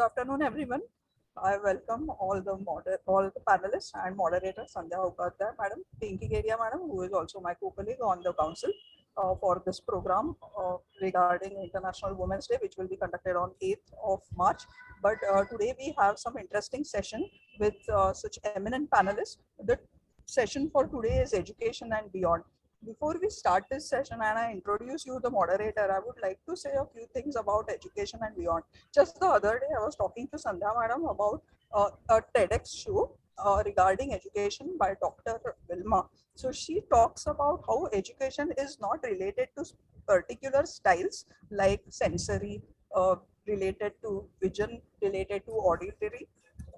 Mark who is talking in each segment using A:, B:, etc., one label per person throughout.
A: Good afternoon, everyone. I welcome all the panelists and moderators, Sandya Upadhyay, Madam, Pinky Kedia, Madam, who is also my co-colleague on the council for this program regarding International Women's Day, which will be conducted on 8th of March. But today we have some interesting session with such eminent panelists. The session for today is education and beyond. Before we start this session and I introduce you the moderator, I would like to say a few things about education and beyond. Just the other day, I was talking to Sandhya Madam about a TEDx show regarding education by Dr. Vilma. So she talks about how education is not related to particular styles like sensory, related to vision, related to auditory,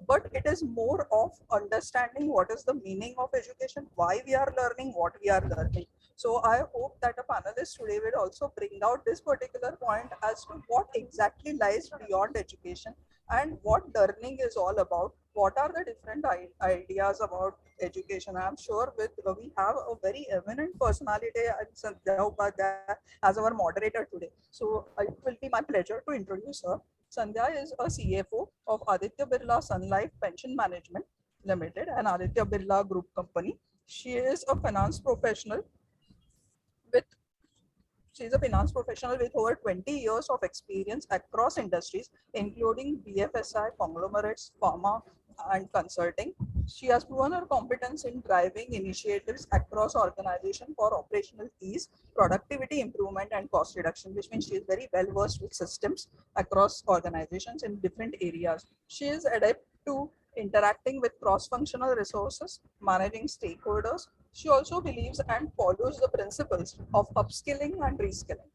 A: but it is more of understanding what is the meaning of education, why we are learning, what we are learning. So I hope that a panelist today will also bring out this particular point as to what exactly lies beyond education and what learning is all about. What are the different ideas about education? I'm sure we have a very eminent personality, Sandhya Upadhyay, as our moderator today. So it will be my pleasure to introduce her. Sandhya is a CFO of Aditya Birla Sun Life Pension Management Limited and Aditya Birla Group Company. She is a finance professional with over 20 years of experience across industries, including BFSI, conglomerates, pharma, and consulting. She has proven her competence in driving initiatives across organization for operational ease, productivity improvement, and cost reduction, which means she is very well versed with systems across organizations in different areas. She is adept to interacting with cross-functional resources, managing stakeholders. She also believes and follows the principles of upskilling and reskilling.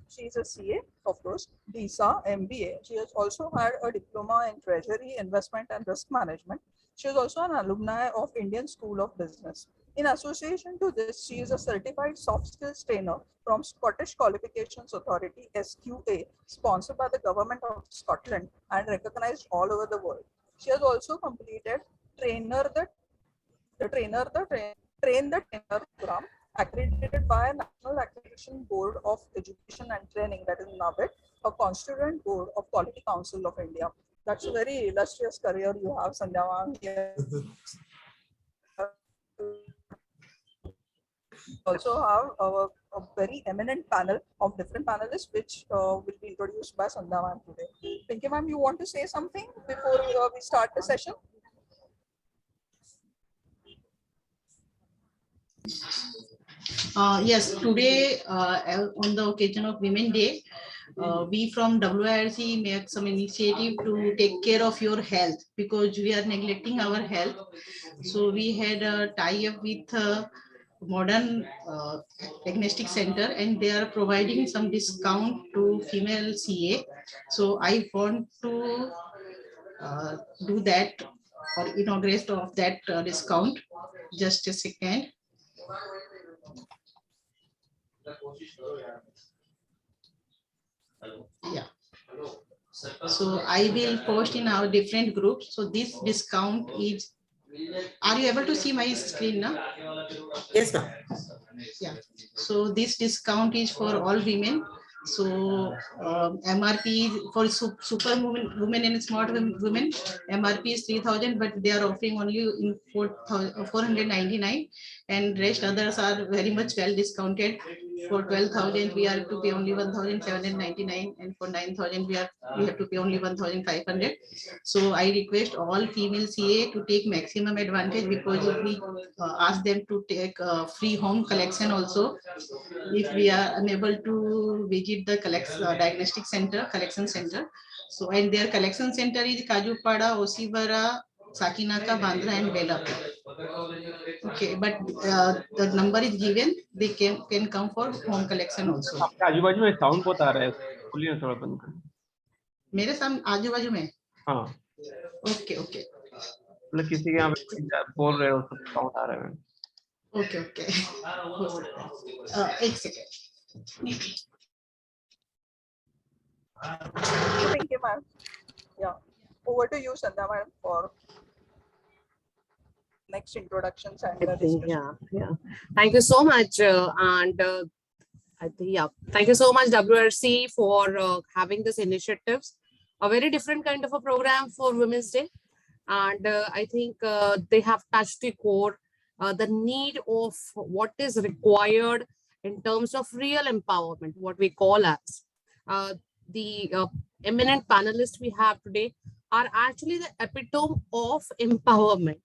A: She is a CA, of course, DISA, MBA. She has also had a diploma in Treasury, Investment and Risk Management. She is also an alumni of Indian School of Business. In association to this, she is a certified soft skills trainer from Scottish Qualifications Authority, SQA, sponsored by the Government of Scotland and recognized all over the world. She has also completed Train the Trainer program accredited by National Accreditation Board of Education and Training, that is NABET, a constituent board of Quality Council of India. That's a very illustrious career you have, Sandhya. Also have a very eminent panel of different panelists, which will be introduced by Sandhya ma'am today. Pinky ma'am, you want to say something before we start the session?
B: Yes, today on the occasion of Women's Day, we from WIRC make some initiative to take care of your health because we are neglecting our health. So we had a tie-up with modern diagnostic center and they are providing some discount to female CA. So I want to do that or inaugurate of that discount. Just a second. Yeah. So I will post in our different groups. So this discount is, are you able to see my screen now?
C: Yes, ma'am.
B: Yeah. So this discount is for all women. So MRP for super women and smart women, MRP is 3,000, but they are offering only in 499, and rest others are very much well discounted. For 12,000 we are to pay only 1,799, and for 9,000 we have to pay only 1,500. So I request all female CA to take maximum advantage because we ask them to take free home collection also if we are unable to visit the diagnostic center, collection center. So, and their collection center is Kajupada, Osibara, Sakinaka, Bandra and Belapur. Okay, but the number is given, they can come for home collection also.
D: आजू-बाजू में sound बहुत आ रहा है, खुली ना थोड़ा बंद कर।
B: मेरे सामने आजू-बाजू में?
D: हाँ।
B: Okay okay.
D: मतलब किसी के यहाँ पे बोल रहे हो तो साउंड आ रहा है।
B: Okay okay. एक second.
A: Thank you, ma'am. Yeah, over to you, Sandhya ma'am, for next introductions and discussion.
C: Yeah. Thank you so much, I think thank you so much, WRC, for having this initiatives. a very different kind of a program for Women's Day. And I think they have touched the core, the need of what is required in terms of real empowerment, what we call as. The eminent panelists we have today are actually the epitome of empowerment.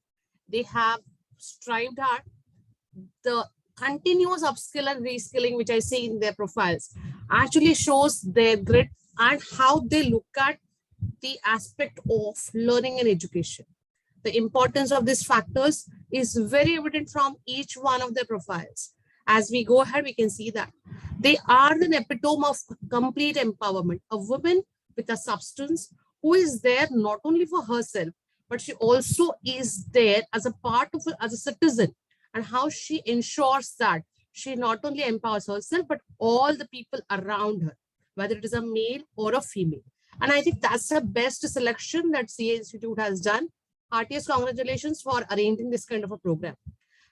C: They have strived hard. The continuous upskill and reskilling, which I see in their profiles, actually shows their grit and how they look at the aspect of learning and education. The importance of these factors is very evident from each one of their profiles. As we go ahead, we can see that they are the epitome of complete empowerment. A woman with a substance who is there not only for herself, but she also is there as a part of, as a citizen, and how she ensures that she not only empowers herself, but all the people around her, whether it is a male or a female. And I think that's the best selection that CA Institute has done. Heartiest congratulations for arranging this kind of a program.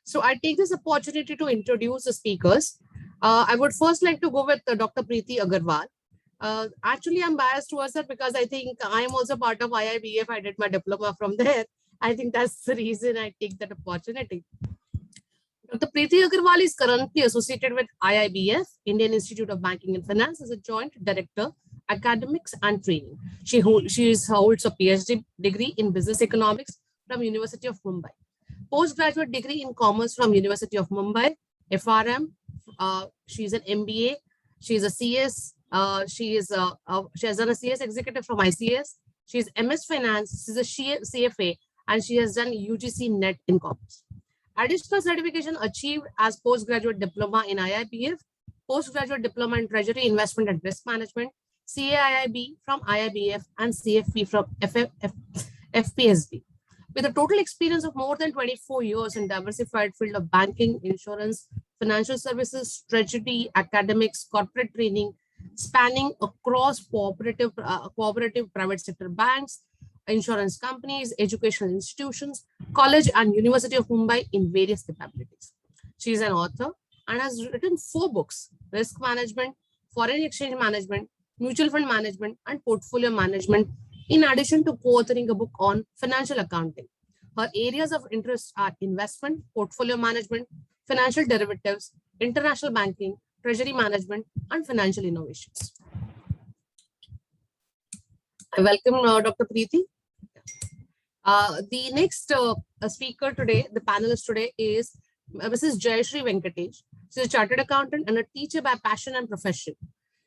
C: So I take this opportunity to introduce the speakers. I would first like to go with Dr. Priti Agarwal. Actually, I'm biased towards that because I think I am also part of IIBF. I did my diploma from there. I think that's the reason I take that opportunity. Dr. Priti Agarwal is currently associated with IIBF, Indian Institute of Banking and Finance, as a joint director, academics and training. She holds a PhD degree in business economics from University of Mumbai, postgraduate degree in commerce from University of Mumbai, FRM. She is an MBA. She is a CS. She has done a CS executive from ICS. She is MS Finance. She is a CFA, and she has done UGC NET in commerce. Additional certification achieved as postgraduate diploma in IIBF, postgraduate diploma in Treasury Investment and Risk Management, CAIIB from IIBF, and CFP from FPSB. With a total experience of more than 24 years in diversified field of banking, insurance, financial services, treasury, academics, corporate training, spanning across cooperative private sector banks, insurance companies, educational institutions, college and University of Mumbai in various capabilities. She is an author and has written 4 books: Risk Management, Foreign Exchange Management, Mutual Fund Management, and Portfolio Management, in addition to co-authoring a book on financial accounting. Her areas of interest are investment, portfolio management, financial derivatives, international banking, treasury management, and financial innovations. I welcome Dr. Priti. The next speaker today, the panelist today, is Mrs. Jayashree Venkatesh. She's a chartered accountant and a teacher by passion and profession.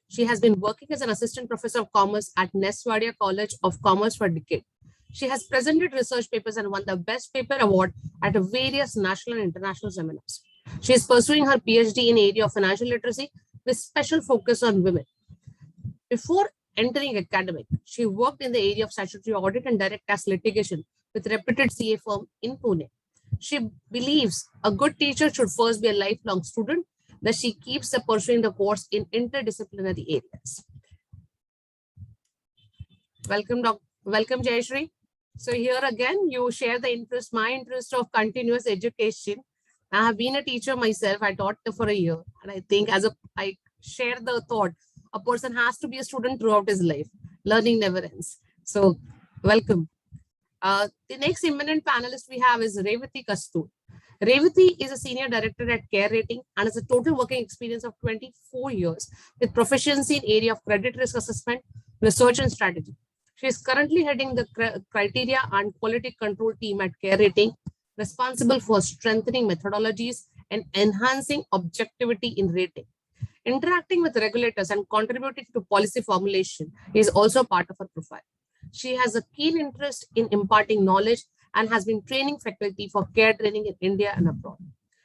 C: She has been working as an assistant professor of commerce at Neswadia College of Commerce for a decade. She has presented research papers and won the Best Paper Award at various national and international seminars. She is pursuing her PhD in area of financial literacy with special focus on women. Before entering academic, she worked in the area of statutory audit and direct tax litigation with reputed CA firm in Pune. She believes a good teacher should first be a lifelong student, that she keeps pursuing the course in interdisciplinary areas. Welcome, Jayashree. So here again, you share the interest, my interest of continuous education. I have been a teacher myself. I taught for a year, and I think I share the thought, a person has to be a student throughout his life. Learning never ends. So welcome. The next eminent panelist we have is Revati Kasture. Revati is a senior director at Care Rating and has a total working experience of 24 years with proficiency in area of credit risk assessment, research and strategy. She is currently heading the criteria and quality control team at Care Rating, responsible for strengthening methodologies and enhancing objectivity in rating. Interacting with regulators and contributing to policy formulation is also part of her profile. She has a keen interest in imparting knowledge and has been training faculty for care training in India and abroad.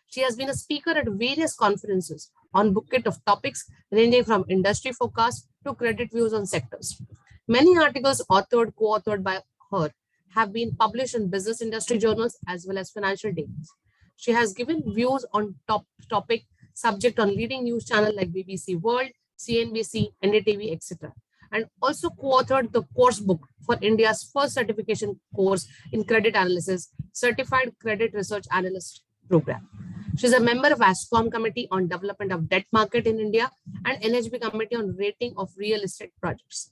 C: She has been a speaker at various conferences on bouquet of topics ranging from industry forecast to credit views on sectors. Many articles co-authored by her have been published in business industry journals as well as financial dailies. She has given views on topic subject on leading news channel like BBC World, CNBC, NDTV, etc. And also co-authored the course book for India's first certification course in credit analysis, Certified Credit Research Analyst Program. She's a member of ASCOM Committee on Development of Debt Market in India and NHB Committee on Rating of Real Estate Projects.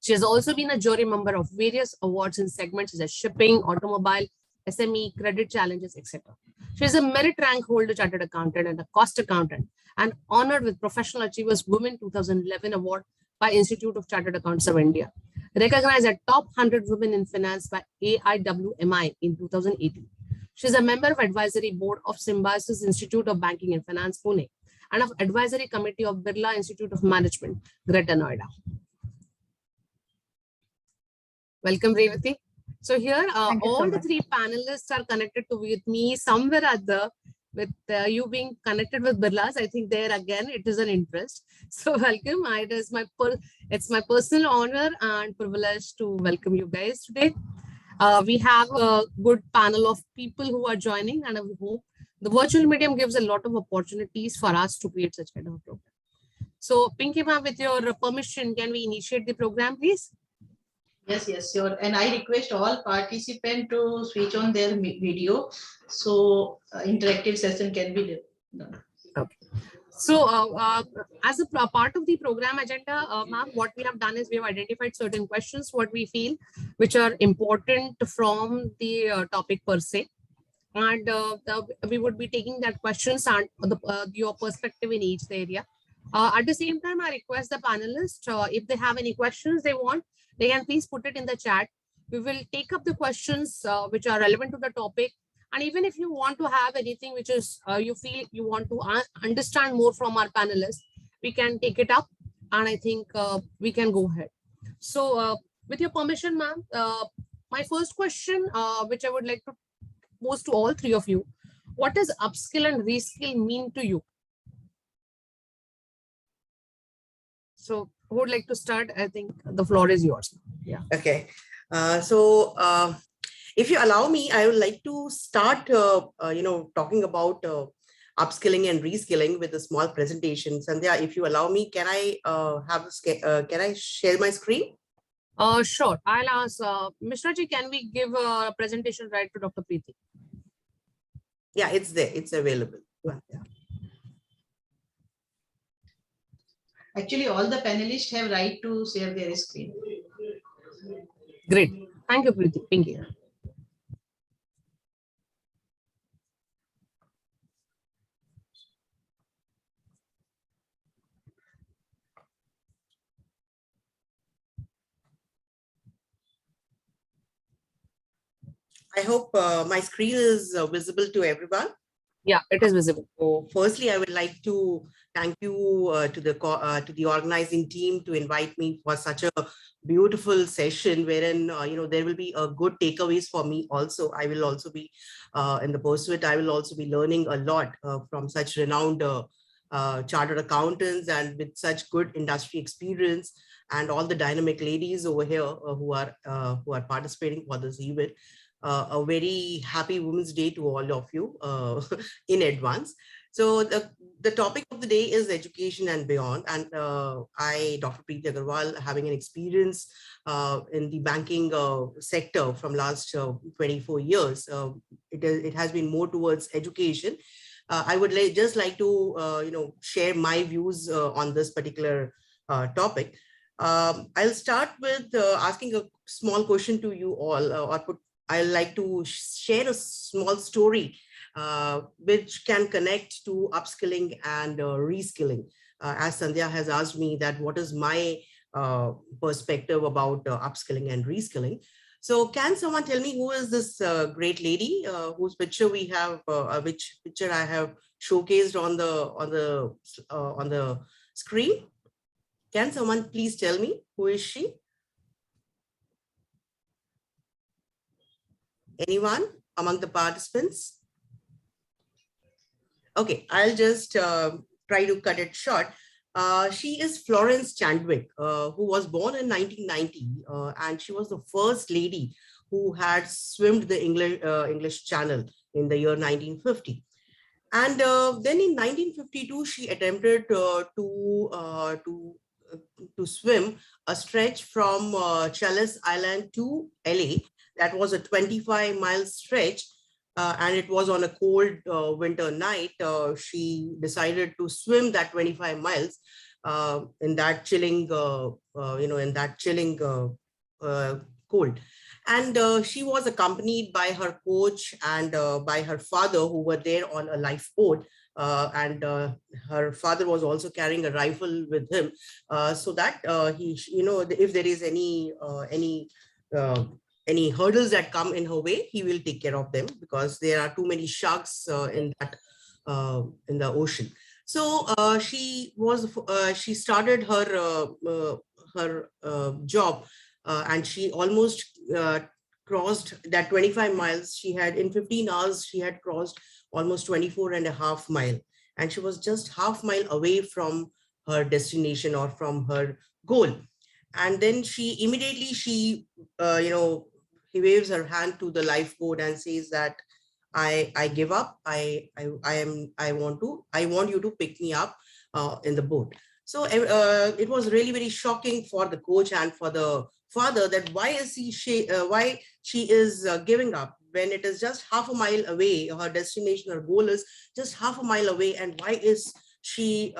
C: She has also been a jury member of various awards in segments such as shipping, automobile, SME, credit challenges, etc. She is a merit rank holder chartered accountant and a cost accountant, and honored with Professional Achievers Women 2011 Award by Institute of Chartered Accountants of India, recognized as top 100 women in finance by AIWMI in 2018. She is a member of advisory board of Symbiosis Institute of Banking and Finance, Pune, and of advisory committee of Birla Institute of Management, Greater Noida. Welcome, Revati. So here, all the three panelists are connected to with me somewhere or other. With you being connected with Birlas, I think there again it is an interest. So welcome. It's my personal honor and privilege to welcome you guys today. We have a good panel of people who are joining, and I hope the virtual medium gives a lot of opportunities for us to create such kind of a program. So Pinky ma'am, with your permission, can we initiate the program, please?
B: Yes, sure. And I request all participants to switch on their video, so interactive session can be done.
C: Okay. So as a part of the program agenda, ma'am, what we have done is we have identified certain questions, what we feel, which are important from the topic per se. And we would be taking that questions and your perspective in each area. At the same time, I request the panelists, if they have any questions they want, they can please put it in the chat. We will take up the questions which are relevant to the topic. And even if you want to have anything which is you feel you want to understand more from our panelists, we can take it up. And I think we can go ahead. So with your permission, ma'am, my first question, which I would like to pose to all three of you, what does upskill and reskill mean to you? So who would like to start? I think the floor is yours. Yeah.
E: Okay. If you allow me, I would like to start, talking about upskilling and reskilling with a small presentation. Sandhya, if you allow me, can I can I share my screen?
C: Sure. I'll ask Mishra ji, can we give a presentation right to Dr. Priti?
E: Yeah, it's there. It's available. Yeah.
B: Actually, all the panelists have right to share their screen.
C: Great. Thank you, Priti. Thank you.
E: I hope my screen is visible to everyone.
C: Yeah, it is visible.
E: So firstly, I would like to thank you to the organizing team to invite me for such a beautiful session wherein there will be a good takeaways for me also. I will also be in the pursuit. I will also be learning a lot from such renowned chartered accountants and with such good industry experience, and all the dynamic ladies over here who are participating for this event. A very happy Women's Day to all of you in advance. So the topic of the day is education and beyond. And I, Dr. Priti Agarwal, having an experience in the banking sector from last 24 years, it has been more towards education. I would just like to share my views on this particular topic. I'll start with asking a small question to you all, I'd like to share a small story which can connect to upskilling and reskilling. As Sandhya has asked me that what is my perspective about upskilling and reskilling. So can someone tell me who is this great lady whose picture we have, which picture I have showcased on the screen? Can someone please tell me who is she? Anyone among the participants? Okay, I'll just try to cut it short. She is Florence Chandwick, who was born in 1990, and she was the first lady who had swimmed the English Channel in the year 1950. And then in 1952, she attempted to swim a stretch from Chalice Island to LA. That was a 25-mile stretch, and it was on a cold winter night. She decided to swim that 25 miles, in that chilling, cold. And she was accompanied by her coach and by her father, who were there on a lifeboat. And her father was also carrying a rifle with him, so that if there is any hurdles that come in her way, he will take care of them, because there are too many sharks in the ocean. So she started her job, and she almost crossed that 25 miles. She had, in 15 hours, she had crossed almost 24.5 miles. And she was just half mile away from her destination or from her goal. And then she immediately, he waves her hand to the lifeboat and says that I give up. I want you to pick me up in the boat. So it was really very shocking for the coach and for the father, that why she is giving up when it is just half a mile away. Her destination, her goal is just half a mile away, and why is she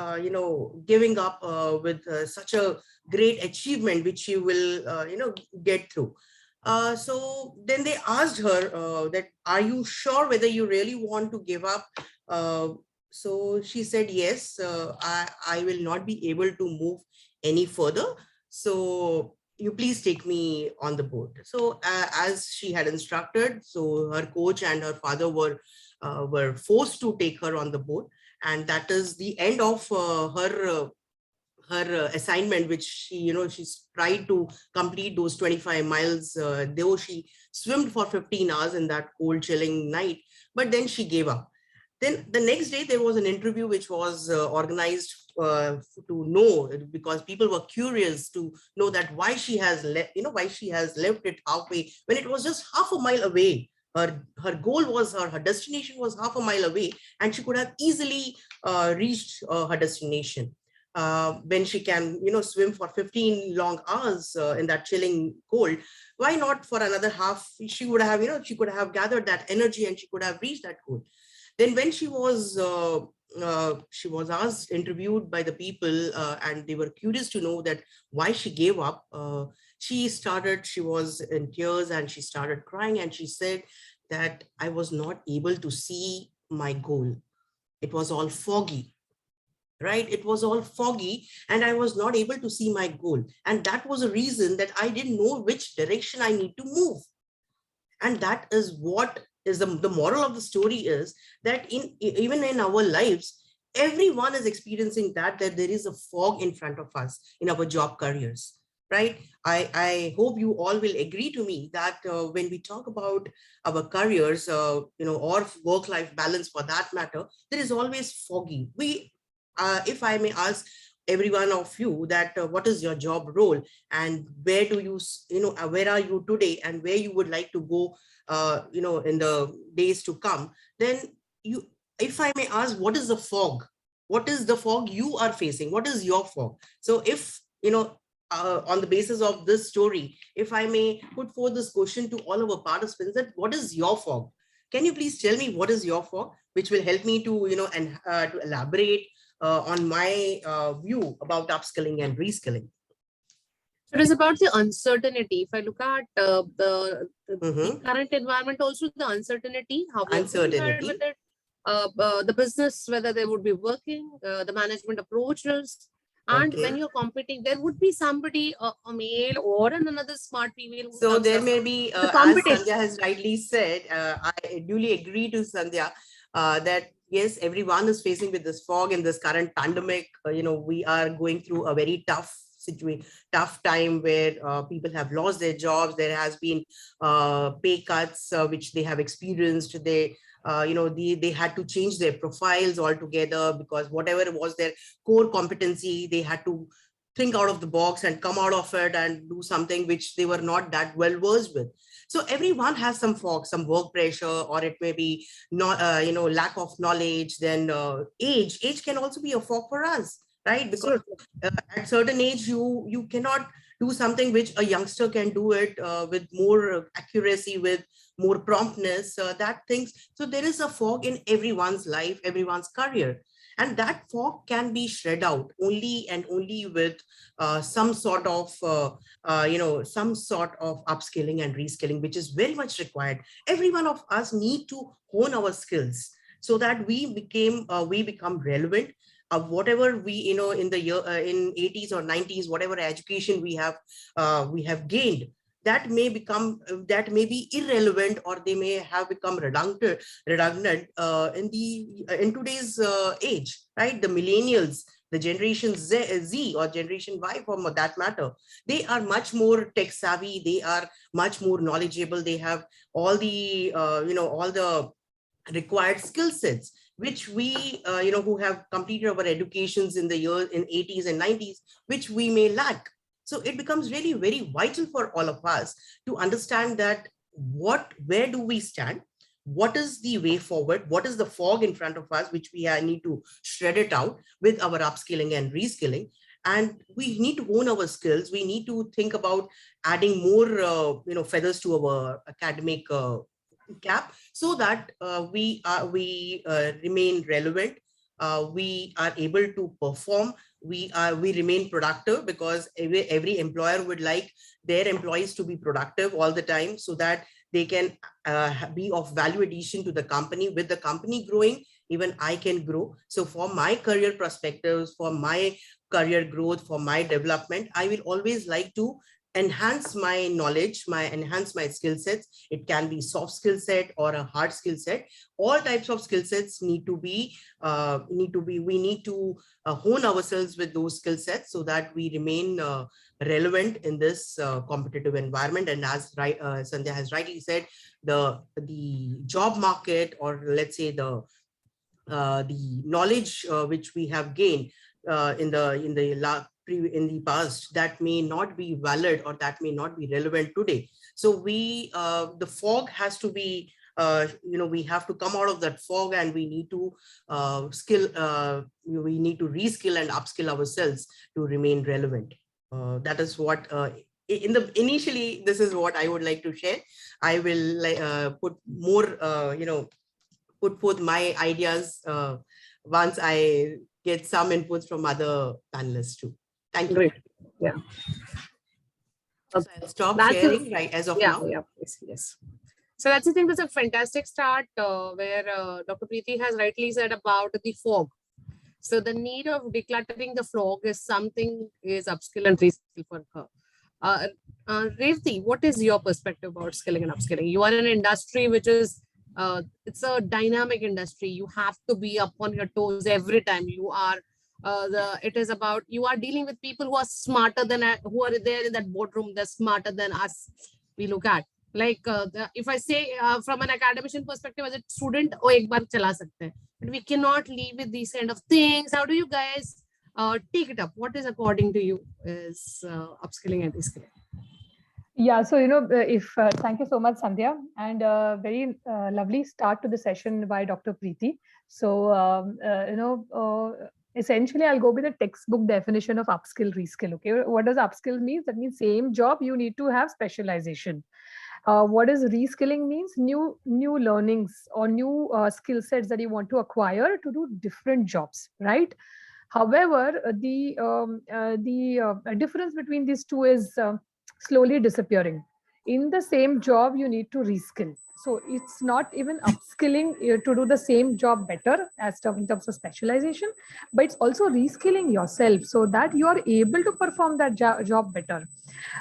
E: giving up with such a great achievement which she will get through. So then they asked her that, are you sure whether you really want to give up? So she said, yes, I will not be able to move any further. So you please take me on the boat. So as she had instructed, so her coach and her father were forced to take her on the boat. And that is the end of her assignment, which she's tried to complete those 25 miles, though she swam for 15 hours in that cold, chilling night, but then she gave up. Then the next day, there was an interview which was organized to know, because people were curious to know that why she has left it halfway when it was just half a mile away. Her goal was, her destination was half a mile away, and she could have easily reached her destination. When she can, swim for 15 long hours in that chilling cold, why not for another half? She would have, she could have gathered that energy and she could have reached that goal. Then when she was interviewed by the people, and they were curious to know that why she gave up, she was in tears and she started crying, and she said that I was not able to see my goal. It was all foggy. Right? It was all foggy and I was not able to see my goal. And that was a reason that I didn't know which direction I need to move. And that is what is the moral of the story, is that even in our lives, everyone is experiencing that there is a fog in front of us in our job careers. Right? I hope you all will agree to me that when we talk about our careers, or work-life balance for that matter, there is always foggy. If I may ask every one of you that what is your job role, and where do you, where are you today, and where you would like to go, in the days to come, then if I may ask, what is the fog? What is the fog you are facing? What is your fog? So if, on the basis of this story, if I may put forth this question to all our participants, that what is your fog? Can you please tell me what is your fog, which will help me to, to elaborate on my view about upskilling and reskilling.
C: It is about the uncertainty. If I look at the current environment, also the uncertainty, how we are going ahead with it, the business, whether they would be working, the management approaches, and when you're competing, there would be somebody, a male or another smart female.
E: So there may be, as Sandhya has rightly said, I duly agree to Sandhya that yes, everyone is facing with this fog in this current pandemic. We are going through a very tough situation, tough time where people have lost their jobs. There has been pay cuts which they have experienced. They had to change their profiles altogether, because whatever was their core competency, they had to think out of the box and come out of it and do something which they were not that well versed with. So everyone has some fog, some work pressure, or it may be not, lack of knowledge. Then age can also be a fog for us, right? Because at certain age, you cannot do something which a youngster can do it with more accuracy, with more promptness, that things. So there is a fog in everyone's life, everyone's career. And that fog can be shred out only and only with some sort of some sort of upskilling and reskilling, which is very much required. Every one of us need to hone our skills so that we become relevant. Whatever we in the year in 80s or 90s, whatever education we have gained, that may be irrelevant, or they may have become redundant in today's age, right? The millennials, the generation Z or generation Y for that matter, they are much more tech savvy, they are much more knowledgeable, they have all the all the required skill sets, which we who have completed our educations in the year in 80s and 90s, which we may lack. So it becomes really very vital for all of us to understand that where do we stand, what is the way forward, what is the fog in front of us, which we need to shred it out with our upskilling and reskilling. And we need to hone our skills. We need to think about adding more feathers to our academic cap, so that we remain relevant, we are able to perform, we remain productive, because every employer would like their employees to be productive all the time, so that they can be of value addition to the company. With the company growing, even I can grow. So for my career perspectives, for my career growth, for my development, I will always like to enhance my knowledge, enhance my skill sets. It can be soft skill set or a hard skill set. All types of skill sets need to be we need to hone ourselves with those skill sets, so that we remain relevant in this competitive environment. And as Sandhya has rightly said, the job market, or let's say the knowledge which we have gained in the past, that may not be valid, or that may not be relevant today. So the fog has to be we have to come out of that fog, and we need to we need to reskill and upskill ourselves to remain relevant. That is what initially, this is what I would like to share. I will put more put forth my ideas once I get some inputs from other panelists too. Thank you.
C: Great. Yeah.
E: So I'll stop sharing right as of now.
C: Yeah, yes. So that's the thing. That's a fantastic start where Dr. Priti has rightly said about the fog. So the need of decluttering the fog is upskill and reskill for her. Revati, what is your perspective about skilling and upskilling? You are in an industry which is it's a dynamic industry. You have to be up on your toes every time. You are it is about, you are dealing with people who are smarter than, who are there in that boardroom. They're smarter than us. We look at, like if I say from an academician perspective, as a student, ek baar chala sakte hain. But we cannot leave with these kind of things. How do you guys take it up? What is according to you is upskilling and reskilling?
F: Yeah, so thank you so much, Sandhya, and very lovely start to the session by Dr. Priti. So essentially, I'll go with the textbook definition of upskill, reskill. Okay, what does upskill mean? That means same job, you need to have specialization. What is reskilling means? New learnings or new skill sets that you want to acquire to do different jobs, right? However, the difference between these two is slowly disappearing. In the same job, you need to reskill. So it's not even upskilling to do the same job better in terms of specialization, but it's also reskilling yourself so that you are able to perform that job better.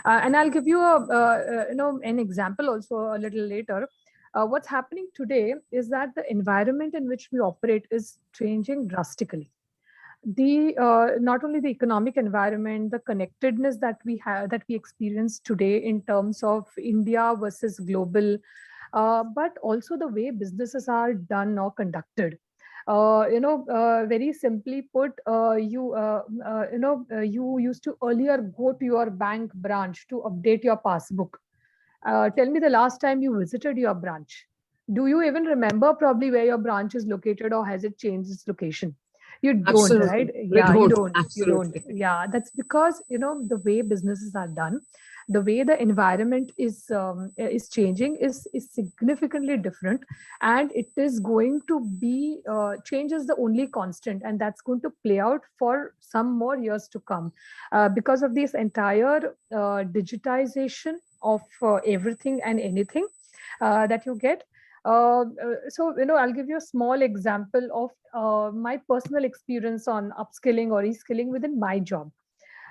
F: And I'll give you an example also a little later. What's happening today is that the environment in which we operate is changing drastically. Not only the economic environment, the connectedness that we experience today in terms of India versus global, but also the way businesses are done or conducted. Very simply put, you used to earlier go to your bank branch to update your passbook. Tell me the last time you visited your branch. Do you even remember probably where your branch is located, or has it changed its location? You don't, right?
C: Absolutely. We
F: Yeah, you
C: don't.
F: don't. You don't.
C: Absolutely.
F: Yeah, that's because, the way businesses are done, the way the environment is changing is significantly different, and it is going to be change is the only constant, and that's going to play out for some more years to come, because of this entire digitization of everything and anything that you get. So, I'll give you a small example of my personal experience on upskilling or reskilling within my job.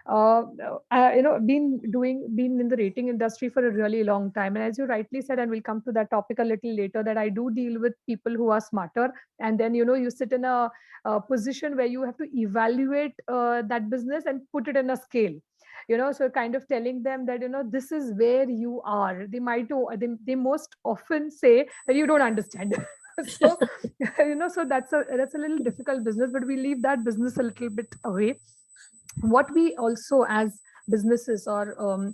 F: Been in the rating industry for a really long time, and as you rightly said, and we'll come to that topic a little later, that I do deal with people who are smarter, and then you sit in a position where you have to evaluate that business and put it in a scale. So kind of telling them that this is where you are. They most often say that you don't understand. So so that's a little difficult business, but we leave that business a little bit away. What we also as businesses or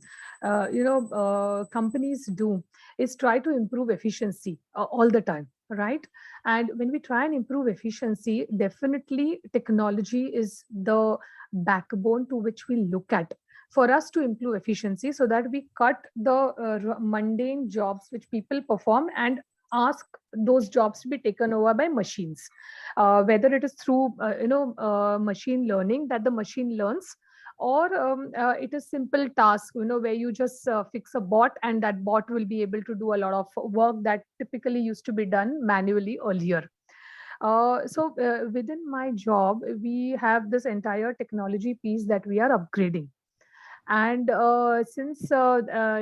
F: companies do is try to improve efficiency all the time, right? And when we try and improve efficiency, definitely technology is the backbone to which we look at for us to improve efficiency, so that we cut the mundane jobs which people perform and ask those jobs to be taken over by machines, whether it is through machine learning, that the machine learns, or it is simple task, where you just fix a bot, and that bot will be able to do a lot of work that typically used to be done manually earlier. So within my job, we have this entire technology piece that we are upgrading. And since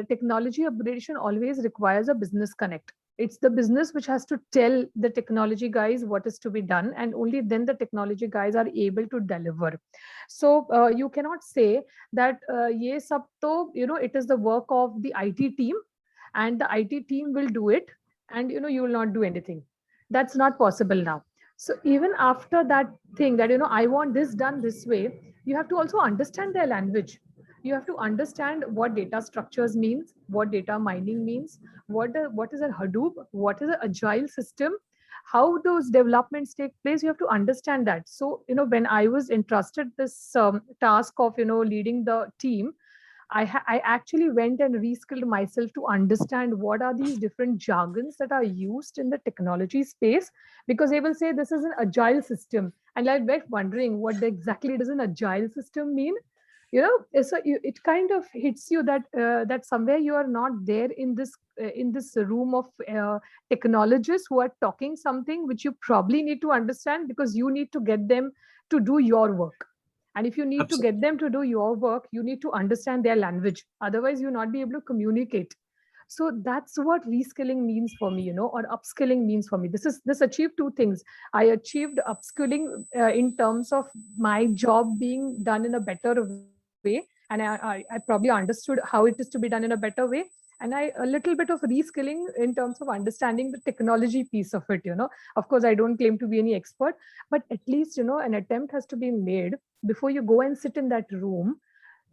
F: technology upgradation always requires a business connect, it's the business which has to tell the technology guys what is to be done, and only then the technology guys are able to deliver. So you cannot say that ye sab to, it is the work of the IT team, and the IT team will do it, and you will not do anything. That's not possible now. So even after that thing that I want this done this way, you have to also understand their language. You have to understand what data structures means, what data mining means, what is a Hadoop, what is an agile system, how those developments take place. You have to understand that. So when I was entrusted this task of leading the team, I actually went and reskilled myself to understand what are these different jargons that are used in the technology space, because they will say this is an agile system, and I went wondering what exactly does an agile system mean. So it kind of hits you that that somewhere you are not there in this room of technologists who are talking something which you probably need to understand, because you need to get them to do your work. And if you need to get them to do your work, you need to understand their language. Otherwise, you'll not be able to communicate. So that's what reskilling means for me, or upskilling means for me. This achieved two things. I achieved upskilling in terms of my job being done in a better way, and I probably understood how it is to be done in a better way. And a little bit of reskilling in terms of understanding the technology piece of it. Of course, I don't claim to be any expert, but at least an attempt has to be made before you go and sit in that room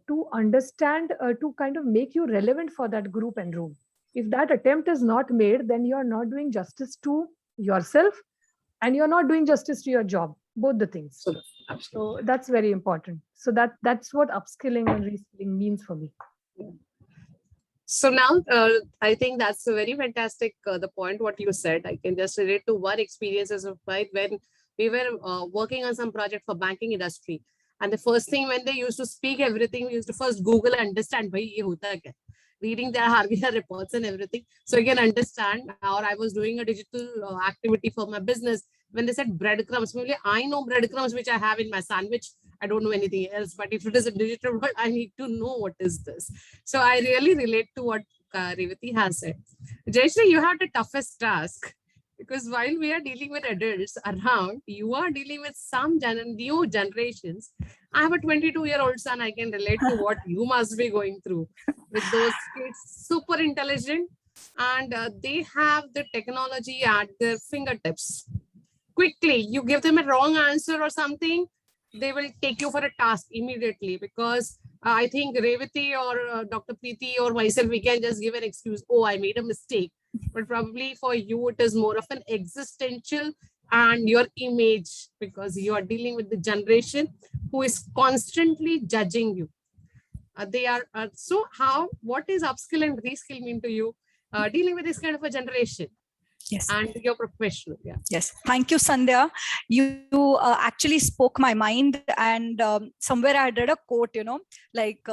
F: to understand, to kind of make you relevant for that group and room. If that attempt is not made, then you are not doing justice to yourself, and you're not doing justice to your job, both the things. So that's very important. So that's what upskilling and reskilling means for me.
C: So now, I think that's a very fantastic, the point what you said. I can just relate to one experiences of mine when we were working on some project for banking industry. And the first thing when they used to speak everything, we used to first Google and understand, bhai, ye hota kya? Reading their RBI reports and everything. So you can understand. Or I was doing a digital activity for my business. When they said breadcrumbs, I know breadcrumbs which I have in my sandwich. I don't know anything else. But if it is a digital world, I need to know what is this. So I really relate to what Revati has said. Jayashree, you have the toughest task, because while we are dealing with adults around, you are dealing with some new generations. I have a 22-year-old son. I can relate to what you must be going through with those kids, super intelligent, and they have the technology at their fingertips. Quickly, you give them a wrong answer or something, they will take you for a task immediately, because I think Revati or Dr. Priti or myself, we can just give an excuse. Oh, I made a mistake. But probably for you, it is more of an existential and your image, because you are dealing with the generation who is constantly judging you. They are so how, what is upskill and reskill mean to you, dealing with this kind of a generation?
G: Yes.
C: And your professional. Yeah.
G: Yes. Thank you, Sandhya. You actually spoke my mind, and somewhere I read a quote, like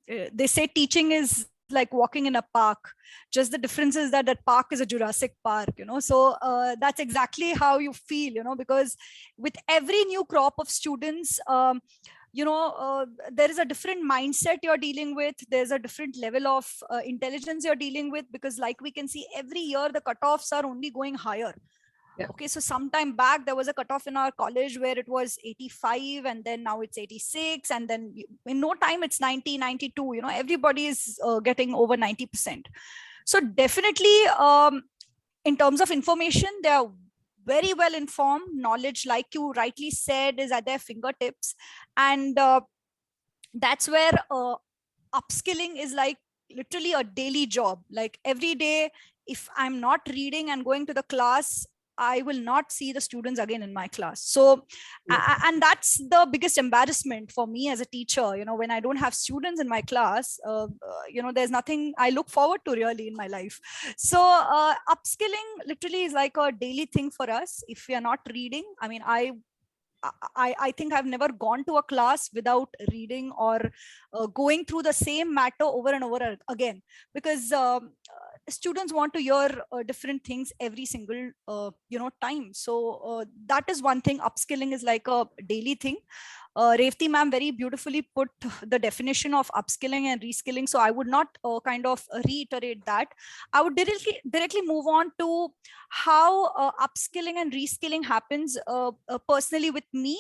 G: they say teaching is like walking in a park. Just the difference is that that park is a Jurassic Park, So that's exactly how you feel, because with every new crop of students, there is a different mindset you're dealing with. There's a different level of intelligence you're dealing with, because like we can see every year the cutoffs are only going higher.
C: Yeah.
G: Okay, so sometime back there was a cutoff in our college where it was 85, and then now it's 86, and then in no time it's 90, 92. Everybody is getting over 90%. So definitely, in terms of information, they are very well informed. Knowledge, like you rightly said, is at their fingertips, and that's where upskilling is like literally a daily job. Like every day, if I'm not reading and going to the class, I will not see the students again in my class. So, and that's the biggest embarrassment for me as a teacher. When I don't have students in my class, there's nothing I look forward to really in my life. So, upskilling literally is like a daily thing for us. If we are not reading, I mean, I think I've never gone to a class without reading or going through the same matter over and over again, because students want to hear different things every single time. So that is one thing. Upskilling is like a daily thing. Revati ma'am very beautifully put the definition of upskilling and reskilling, so I would not kind of reiterate that. I would directly move on to how upskilling and reskilling happens personally with me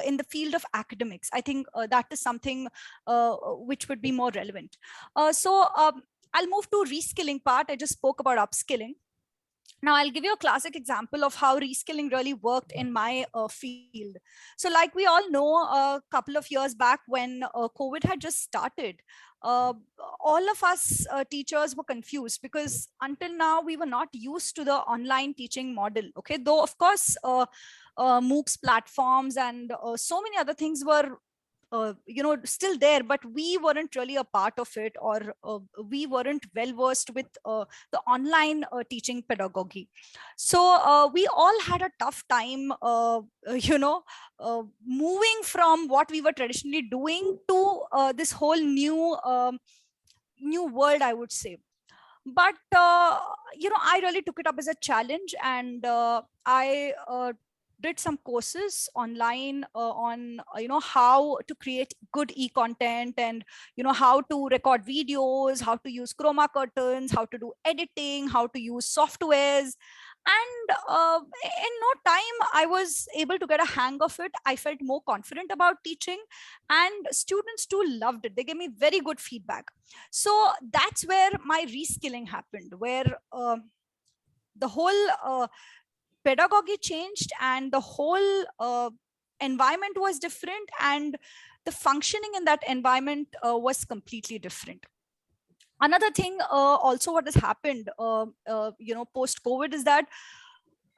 G: in the field of academics. I think that is something which would be more relevant. I'll move to reskilling part. I just spoke about upskilling. Now I'll give you a classic example of how reskilling really worked in my field. So like we all know, a couple of years back when COVID had just started, all of us teachers were confused, because until now we were not used to the online teaching model. Okay, though of course MOOCs platforms and so many other things were still there, but we weren't really a part of it, or we weren't well versed with the online teaching pedagogy. So we all had a tough time moving from what we were traditionally doing to this whole new world, I would say. But I really took it up as a challenge, and I did some courses online on how to create good e-content, and how to record videos, how to use chroma curtains, how to do editing, how to use softwares. And in no time I was able to get a hang of it. I felt more confident about teaching, and students too loved it. They gave me very good feedback. So that's where my reskilling happened, where the whole pedagogy changed, and the whole environment was different, and the functioning in that environment was completely different. Another thing also what has happened post COVID is that,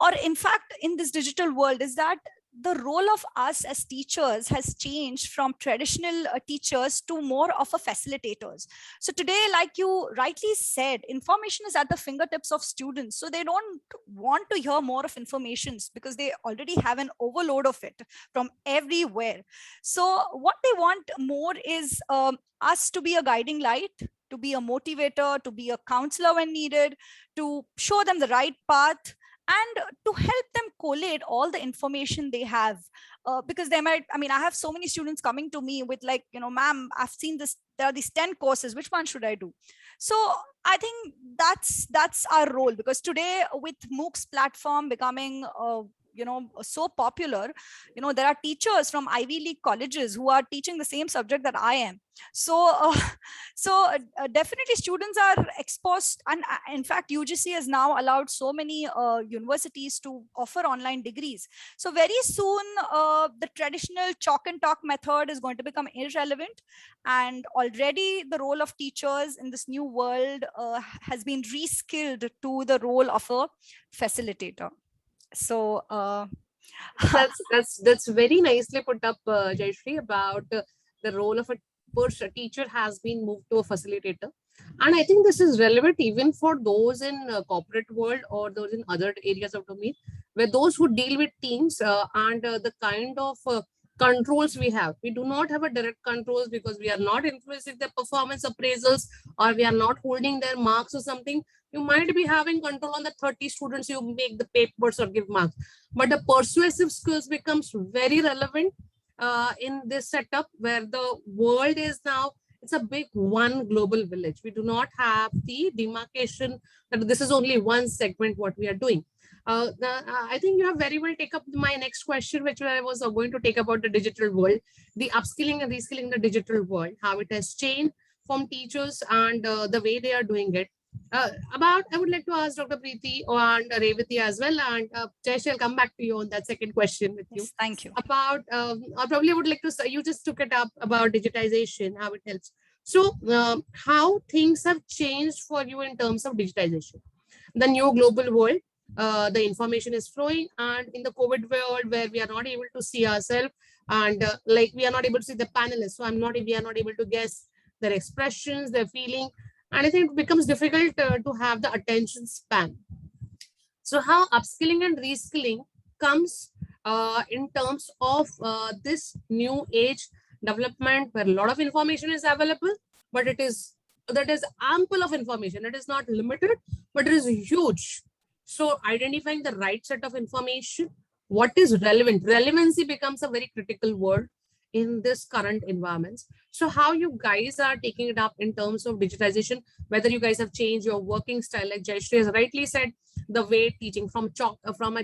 G: or in fact in this digital world, is that the role of us as teachers has changed from traditional teachers to more of a facilitators. So today, like you rightly said, information is at the fingertips of students. So they don't want to hear more of informations, because they already have an overload of it from everywhere. So what they want more is us to be a guiding light, to be a motivator, to be a counselor when needed, to show them the right path, and to help them collate all the information they have. Because they might, I mean, I have so many students coming to me with like, ma'am, I've seen this, there are these 10 courses, which one should I do? So I think that's our role, because today with MOOCs platform becoming so popular, there are teachers from Ivy League colleges who are teaching the same subject that I am. So definitely students are exposed, and in fact UGC has now allowed so many universities to offer online degrees. So very soon the traditional chalk and talk method is going to become irrelevant, and already the role of teachers in this new world has been reskilled to the role of a facilitator. So
C: That's very nicely put up, Jayashree, about the role of a teacher has been moved to a facilitator, and I think this is relevant even for those in corporate world or those in other areas of domain, where those who deal with teams and the kind of controls we have. We do not have a direct controls because we are not influencing their performance appraisals, or we are not holding their marks or something. You might be having control on the 30 students you make the papers or give marks, but the persuasive skills becomes very relevant in this setup where the world is now, it's a big one global village. We do not have the demarcation that this is only one segment what we are doing. I think you have very well take up my next question, which I was going to take about the digital world, the upskilling and reskilling in the digital world, how it has changed from teachers and the way they are doing it. I would like to ask Dr. Priti and Revati as well, and Jayashree, I'll come back to you on that second question with you.
G: yes, thank you.
C: About, I probably would like to say, you just took it up about digitization, how it helps. So, how things have changed for you in terms of digitization? The new global world, the information is flowing, and in the COVID world where we are not able to see ourselves, and like we are not able to see the panelists, so we are not able to guess their expressions, their feeling, and I think it becomes difficult to have the attention span. So how upskilling and reskilling comes in terms of this new age development where a lot of information is available, but that is ample of information. It is not limited, but it is huge. So identifying the right set of information, what is relevant? Relevancy becomes a very critical word in this current environments. So how you guys are taking it up in terms of digitization, whether you guys have changed your working style, like Jayashree has rightly said, the way teaching from a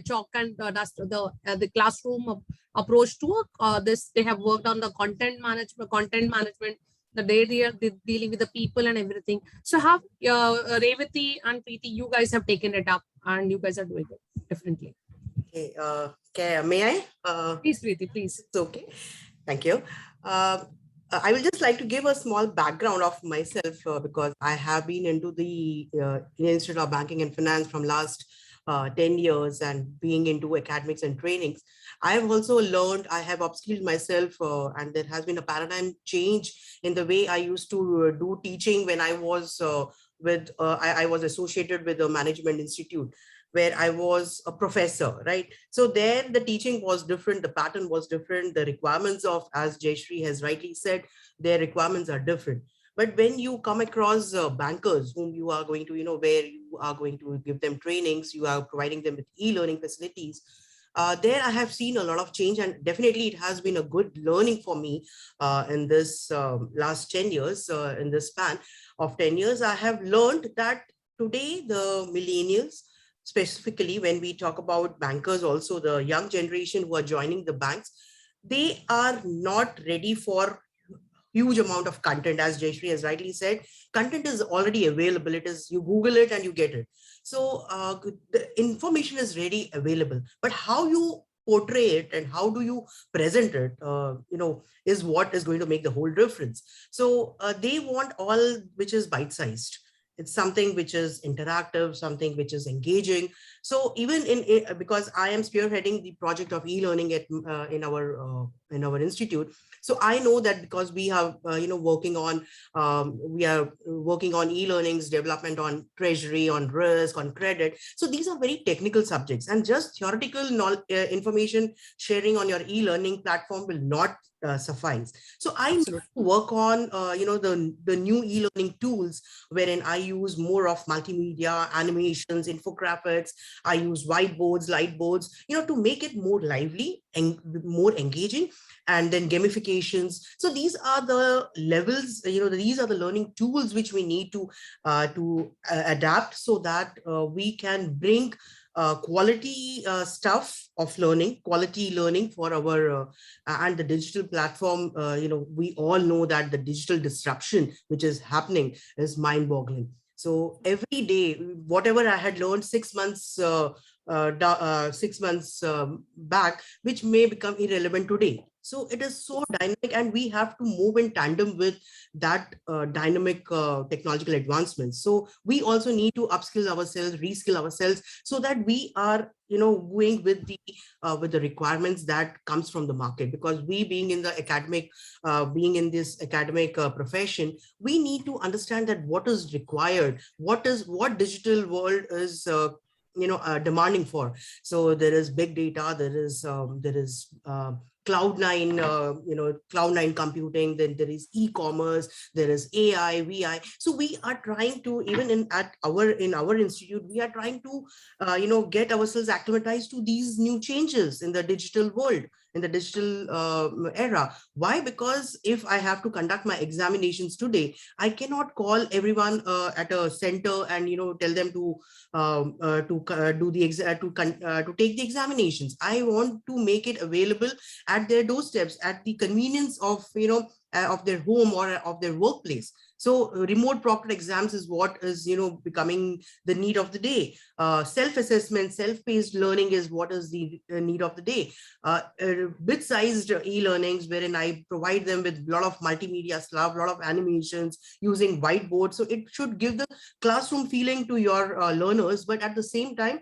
C: chalk and dust, the classroom approach to this, they have worked on the content management, the day they are dealing with the people and everything. So how Revati and Preeti, you guys have taken it up and you guys are doing it differently.
E: Okay, may I?
C: Please, Preeti, please.
E: It's okay. Thank you. I will just like to give a small background of myself because I have been into the Indian Institute of Banking and Finance from last 10 years and being into academics and trainings. I have also learned, I have upskilled myself and there has been a paradigm change in the way I used to do teaching when I was I was associated with a management institute where I was a professor, right? So there the teaching was different, the pattern was different, the requirements of, as Jayashree has rightly said, their requirements are different. But when you come across bankers whom you are going to, where you are going to give them trainings, you are providing them with e-learning facilities, there I have seen a lot of change, and definitely it has been a good learning for me in this last 10 years, in this span of 10 years. I have learned that today the millennials, specifically when we talk about bankers, also the young generation who are joining the banks, they are not ready for huge amount of content. As Jayashree has rightly said, content is already available. It is, you Google it and you get it. So the information is ready available, but how you portray it and how do you present it, is what is going to make the whole difference. So they want all which is bite-sized. It's something which is interactive, something which is engaging. So even because I am spearheading the project of e-learning in our institute, so I know that because we have we are working on e-learnings development on treasury, on risk, on credit. So these are very technical subjects, and just theoretical information sharing on your e-learning platform will not suffice. So I work on the new e-learning tools, wherein I use more of multimedia, animations, infographics. I use whiteboards, light boards, to make it more lively and more engaging, and then gamifications. So these are the levels, these are the learning tools which we need to adapt so that we can bring quality stuff of learning, quality learning for our and the digital platform. We all know that the digital disruption which is happening is mind-boggling. So every day, whatever I had learned 6 months 6 months back, which may become irrelevant today. So it is so dynamic, and we have to move in tandem with that dynamic technological advancements. So we also need to upskill ourselves, reskill ourselves, so that we are, going with the requirements that comes from the market. Because we being in the academic, being in this academic profession, we need to understand that what is required, what digital world is demanding for. So there is big data, there is cloud9 computing, then there is e-commerce, there is AI, VI. So we are trying to, even in our institute, we are trying to get ourselves acclimatized to these new changes in the digital world, in the digital era. Why? Because if I have to conduct my examinations today, I cannot call everyone at a center and tell them to take the examinations. I want to make it available at their doorsteps, at the convenience of of their home or of their workplace. So remote proctored exams is what is becoming the need of the day. Self-assessment, self-paced learning is what is the need of the day. Bit-sized e-learnings, wherein I provide them with a lot of multimedia stuff, a lot of animations using whiteboards. So it should give the classroom feeling to your learners, but at the same time,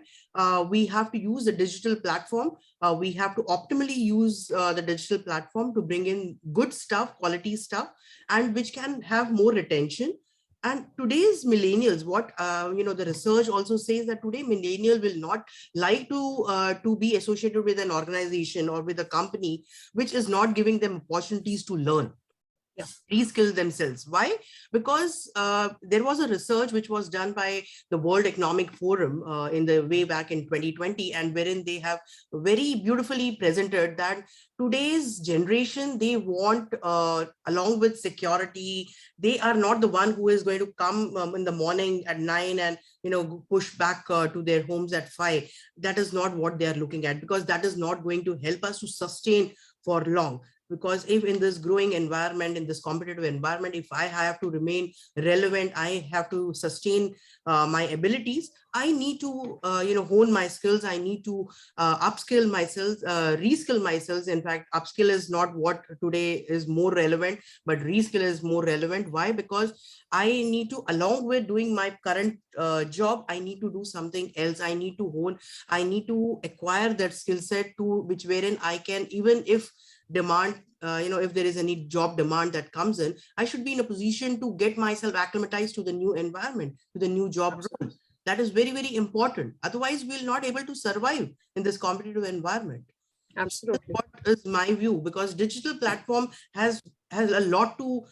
E: we have to use the digital platform. We have to optimally use the digital platform to bring in good stuff, quality stuff, and which can have more retention. And today's millennials, what the research also says, that today millennial will not like to be associated with an organization or with a company which is not giving them opportunities to learn. Yeah, reskill themselves. Why? Because there was a research which was done by the World Economic Forum in the way back in 2020, and wherein they have very beautifully presented that today's generation, they want, along with security, they are not the one who is going to come in the morning at 9 and push back to their homes at 5. That is not what they are looking at, because that is not going to help us to sustain for long. Because if in this growing environment, in this competitive environment, if I have to remain relevant, I have to sustain my abilities, I need to hone my skills. I need to upskill myself, reskill myself. In fact, upskill is not what today is more relevant, but reskill is more relevant. Why? Because I need to, along with doing my current job, I need to do something else. I need to hone, I need to acquire that skill set to which, wherein I can, even if demand, if there is any job demand that comes in, I should be in a position to get myself acclimatized to the new environment, to the new job role. That is very, very important. Otherwise, we'll not able to survive in this competitive environment.
C: Absolutely.
E: What is my view? Because digital platform has a lot to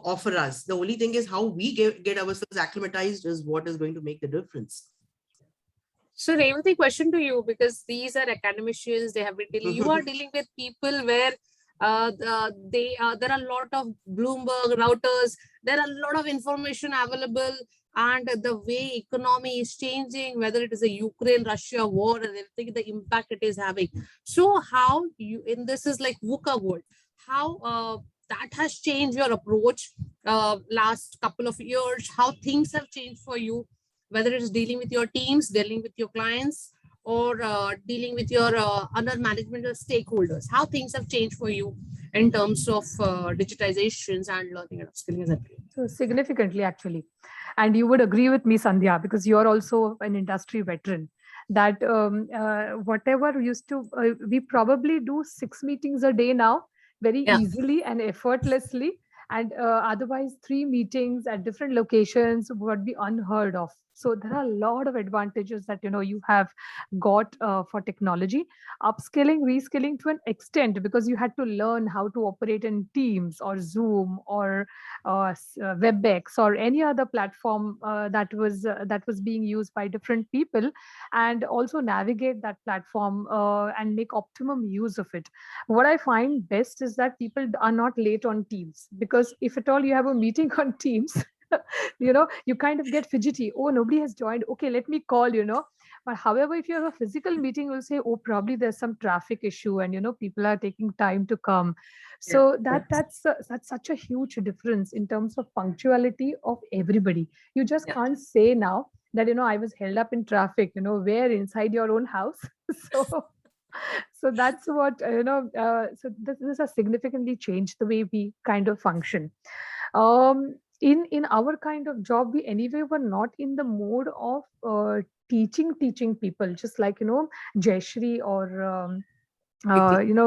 E: offer us. The only thing is how we get ourselves acclimatized is what is going to make the difference.
C: So Revati, question to you, because these are academicians, they have been dealing, you are dealing with people where there are a lot of Bloomberg routers, there are a lot of information available, and the way economy is changing, whether it is a Ukraine-Russia war and everything, the impact it is having. So how you, in this is like VUCA world, how that has changed your approach last couple of years, how things have changed for you, whether it is dealing with your teams, dealing with your clients, or dealing with your other management or stakeholders, how things have changed for you in terms of digitizations and learning and upskilling.
F: So significantly, actually. And you would agree with me, Sandhya, because you're also an industry veteran, that whatever used to, we probably do 6 meetings a day now, very easily and effortlessly. And otherwise, 3 meetings at different locations would be unheard of. So there are a lot of advantages that you have got for technology. Upskilling, reskilling to an extent, because you had to learn how to operate in Teams or Zoom or WebEx or any other platform that was being used by different people, and also navigate that platform and make optimum use of it. What I find best is that people are not late on Teams, because if at all you have a meeting on Teams, you kind of get fidgety. Oh, nobody has joined. Okay, let me call. But however, if you have a physical meeting, you'll say, oh, probably there's some traffic issue, and people are taking time to come. So that's such a huge difference in terms of punctuality of everybody. You just can't say now that, I was held up in traffic, where inside your own house. So that's what, so this has significantly changed the way we kind of function. In our kind of job, we anyway were not in the mode of teaching people, just like, Jayashree or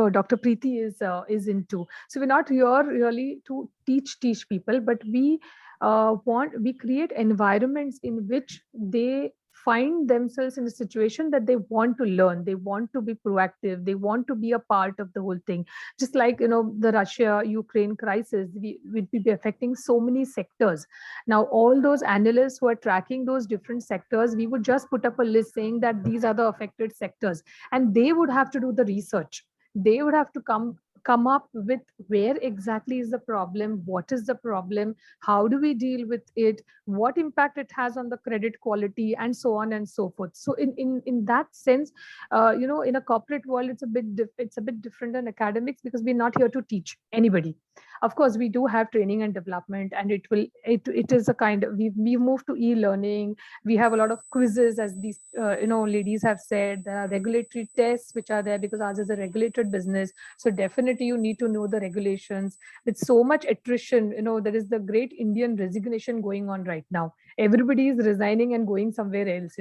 F: Dr. Priti is into. So we're not here really to teach people, but we create environments in which they find themselves in a situation that they want to learn, they want to be proactive, they want to be a part of the whole thing. Just like, the Russia-Ukraine crisis, would be affecting so many sectors. Now, all those analysts who are tracking those different sectors, we would just put up a list saying that these are the affected sectors, and they would have to do the research. They would have to come up with where exactly is the problem, what is the problem, how do we deal with it, what impact it has on the credit quality, and so on and so forth. So in that sense, in a corporate world, it's a bit different than academics, because we're not here to teach anybody. Of course, we do have training and development, and it is a kind of, we move to e-learning. We have a lot of quizzes, as these ladies have said. There are regulatory tests which are there, because ours is a regulated business. So definitely you need to know the regulations. With so much attrition, there is the great Indian resignation going on right now. Everybody is resigning and going somewhere else.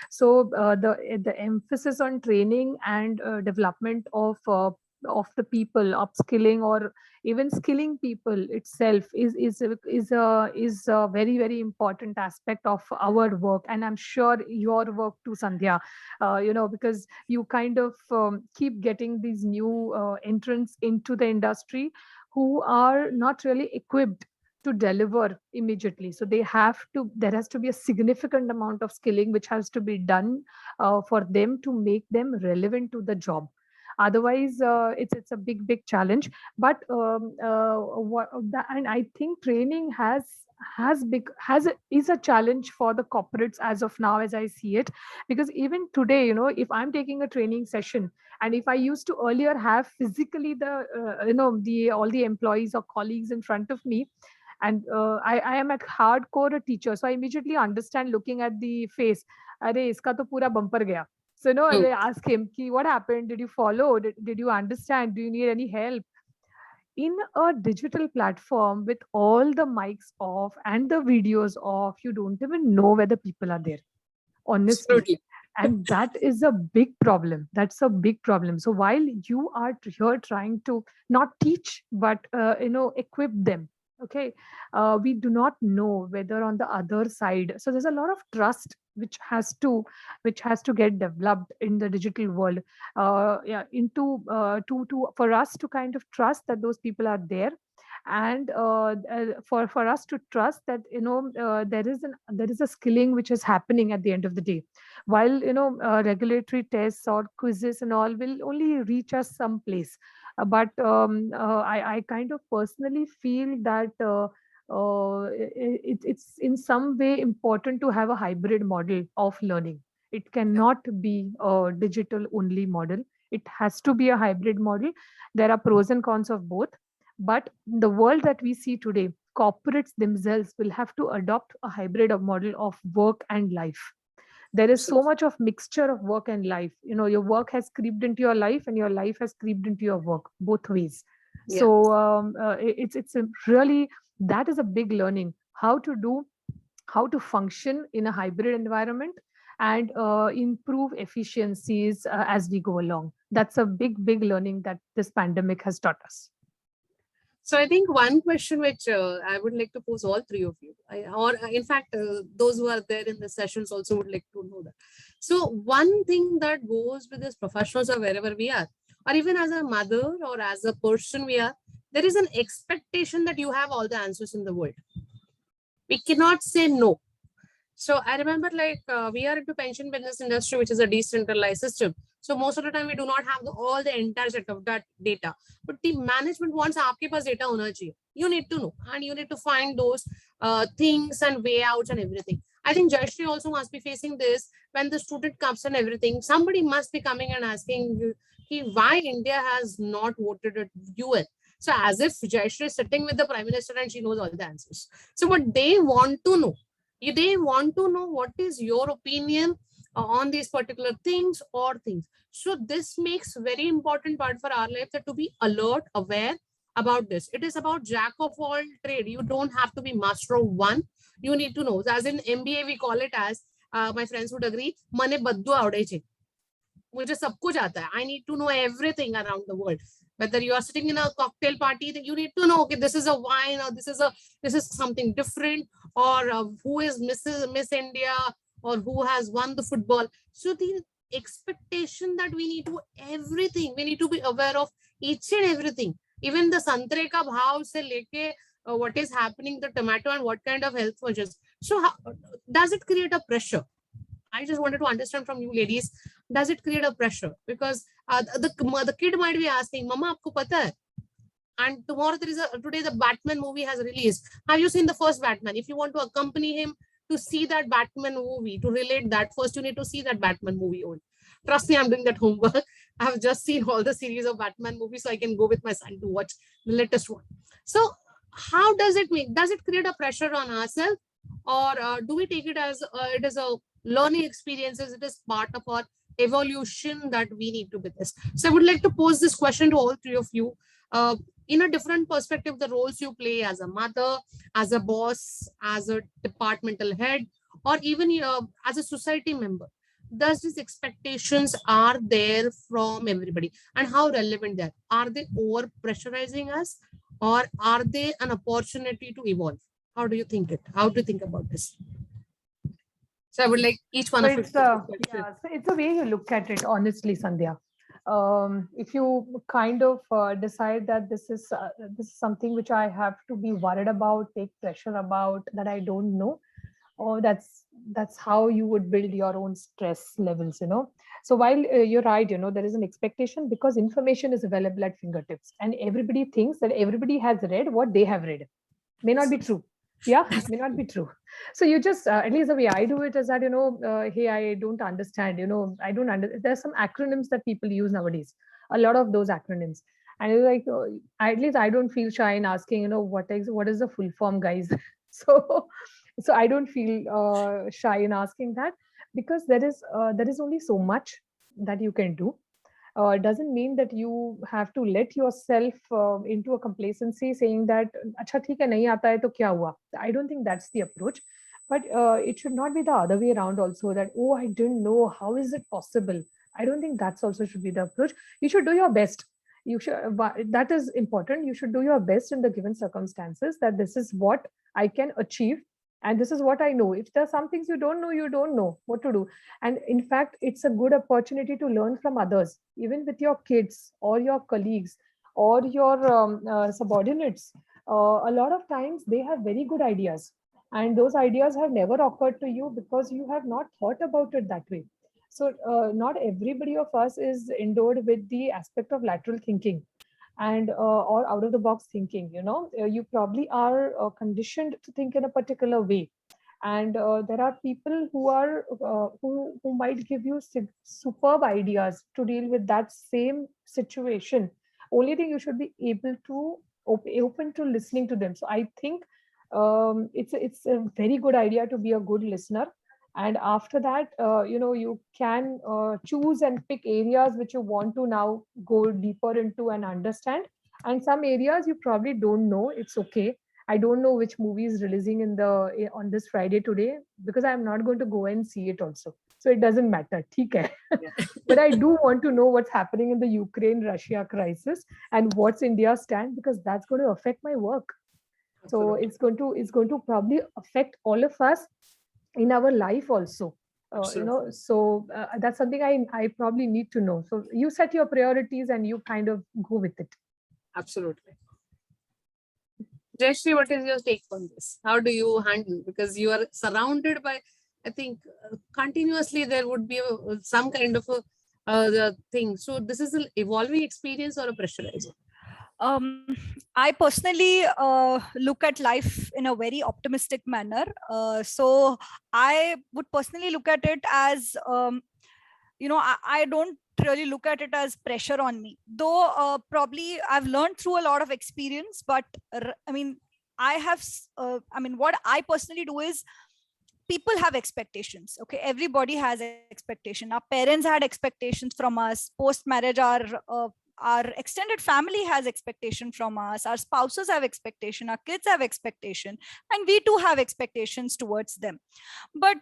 F: So the emphasis on training and development of the people, upskilling or even skilling people itself is a very, very important aspect of our work, and I'm sure your work too, Sandhya. Because you kind of keep getting these new entrants into the industry who are not really equipped to deliver immediately. So there has to be a significant amount of skilling which has to be done for them to make them relevant to the job. Otherwise, it's a big challenge. But and I think training is a challenge for the corporates as of now, as I see it. Because even today, if I'm taking a training session, and if I used to earlier have physically the all the employees or colleagues in front of me, and I am at hardcore a teacher, so I immediately understand looking at the face. Arey, iska to pura bumper gaya. So I ask him, what happened? Did you follow? Did you understand? Do you need any help? In a digital platform with all the mics off and the videos off, you don't even know whether people are there, honestly.
C: Absolutely.
F: And that is a big problem. That's a big problem. So while you are here trying to not teach, but equip them, okay, we do not know whether on the other side. So there's a lot of trust which has to get developed in the digital world, into to for us to kind of trust that those people are there, and for us to trust that there is a skilling which is happening at the end of the day. While regulatory tests or quizzes and all will only reach us someplace, but I kind of personally feel that it's in some way important to have a hybrid model of learning. It cannot be a digital only model. It has to be a hybrid model. There are pros and cons of both. But the world that we see today, corporates themselves will have to adopt a hybrid of model of work and life. There is so much of mixture of work and life. Your work has creeped into your life, and your life has creeped into your work, both ways.
C: Yeah.
F: So it's a really, that is a big learning, how to function in a hybrid environment and improve efficiencies as we go along. That's a big learning that this pandemic has taught us.
C: So I think one question which I would like to pose all three of you, in fact, those who are there in the sessions also would like to know that. So one thing that goes with this professionals or wherever we are, or even as a mother or as a person we are, there is an expectation that you have all the answers in the world. We cannot say no. So I remember we are into pension business industry, which is a decentralized system. So most of the time we do not have all the entire set of that data. But the management wants aapke paas data hona chahiye. You need to know, and you need to find those things and way outs and everything. I think Jayashree also must be facing this when the student comes and everything. Somebody must be coming and asking you why India has not voted at UN. So as if Jayashree is sitting with the Prime Minister and she knows all the answers. So what they want to know, They want to know what is your opinion on these particular things or things. So this makes very important part for our life, that to be alert, aware about this. It is about jack of all trade. You don't have to be master of one. You need to know. As in MBA, we call it as, my friends would agree, mane baddu avde che. मुझे सब कुछ आता है. I need to know everything around the world. Whether you are sitting in a cocktail party, then you need to know, okay, this is a wine, or this is something different, or who is Miss India, or who has won the football. So the expectation that we need to everything, we need to be aware of each and everything. Even the santre ka bhav se leke what is happening, the tomato, and what kind of health measures. So how, does it create a pressure? I just wanted to understand from you ladies, does it create a pressure? Because the kid might be asking, Mama, aapko pata hai? And tomorrow today the Batman movie has released. Have you seen the first Batman? If you want to accompany him to see that Batman movie, to relate that, first you need to see that Batman movie. Trust me, I'm doing that homework. I have just seen all the series of Batman movies, so I can go with my son to watch the latest one. So how does it make? Does it create a pressure on ourselves, or do we take it as it is a learning experiences? It is part of our evolution that we need to be this. So I would like to pose this question to all three of you. In a different perspective, the roles you play as a mother, as a boss, as a departmental head, or even as a society member. Does these expectations are there from everybody, and how relevant they are? Are they over pressurizing us, or are they an opportunity to evolve? How do you think it? How do you think about this? So I would like each one
F: So
C: of you.
F: it's so it's the way you look at it, honestly, Sandhya. If you kind of decide that this is something which I have to be worried about, take pressure about, that I don't know, or that's how you would build your own stress levels, you know. So while you're right, you know, there is an expectation because information is available at fingertips, and everybody thinks that everybody has read what they have read. May not be true. Yeah, may not be true. So you just at least the way I do it is that, you know, hey, I don't understand, you know, I don't understand. There's some acronyms that people use nowadays, a lot of those acronyms, and you're like, at least I don't feel shy in asking, you know, what is the full form, guys. so so I don't feel shy in asking that, because there is only so much that you can do. It doesn't mean that you have to let yourself into a complacency saying that, "Acha, theek hai, nahi aata hai, to kya hua?" I don't think that's the approach. But it should not be the other way around also, that, oh, I didn't know. How is it possible? I don't think that's also should be the approach. You should do your best. You should, that is important. You should do your best in the given circumstances, that this is what I can achieve. And this is what I know. If there are some things you don't know what to do. And in fact, it's a good opportunity to learn from others, even with your kids or your colleagues or your subordinates. A lot of times they have very good ideas, and those ideas have never occurred to you because you have not thought about it that way. So not everybody of us is endowed with the aspect of lateral thinking and or out of the box thinking. You know, you probably are conditioned to think in a particular way, and there are people who are who might give you superb ideas to deal with that same situation. Only thing, you should be able to open to listening to them. So I think it's a very good idea to be a good listener, and after that, you know, you can choose and pick areas which you want to now go deeper into and understand, and some areas you probably don't know. It's okay. I don't know which movie is releasing on this Friday today, because I'm not going to go and see it also. So it doesn't matter. ठीक है. But I do want to know what's happening in the Ukraine-Russia crisis and what's India's stand, because that's going to affect my work. So it's going to probably affect all of us in our life also. You know, so that's something I probably need to know. So you set your priorities and you kind of go with it.
C: Absolutely. Jayashree, what is your take on this? How do you handle? Because you are surrounded by, I think, continuously there would be some kind of a thing. So this is an evolving experience or a pressurizer?
G: I personally look at life in a very optimistic manner. So I would personally look at it as, you know, I don't really look at it as pressure on me, though probably I've learned through a lot of experience. But I mean, what I personally do is, people have expectations. Okay, everybody has expectation. Our parents had expectations from us. Post marriage, our extended family has expectation from us. Our spouses have expectation. Our kids have expectation, and we too have expectations towards them. But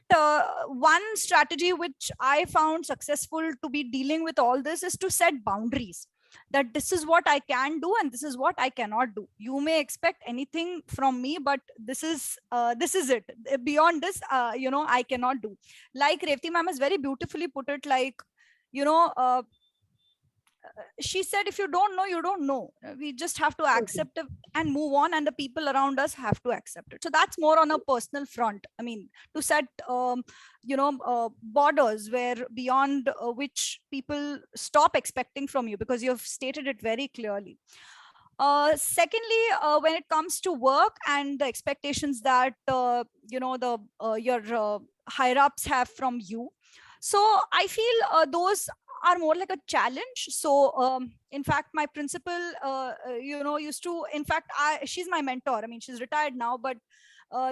G: one strategy which I found successful to be dealing with all this is to set boundaries, that this is what I can do and this is what I cannot do. You may expect anything from me, but this is it. Beyond this, I cannot do. Like Revati ma'am has very beautifully put it, like, she said, if you don't know, you don't know. We just have to accept it and move on, and the people around us have to accept it. So that's more on a personal front. I mean, to set borders where beyond which people stop expecting from you, because you've stated it very clearly. Secondly, when it comes to work and the expectations that your higher ups have from you, so I feel those are more like a challenge. So in fact, my principal used to, in fact, she's my mentor. I mean, she's retired now, but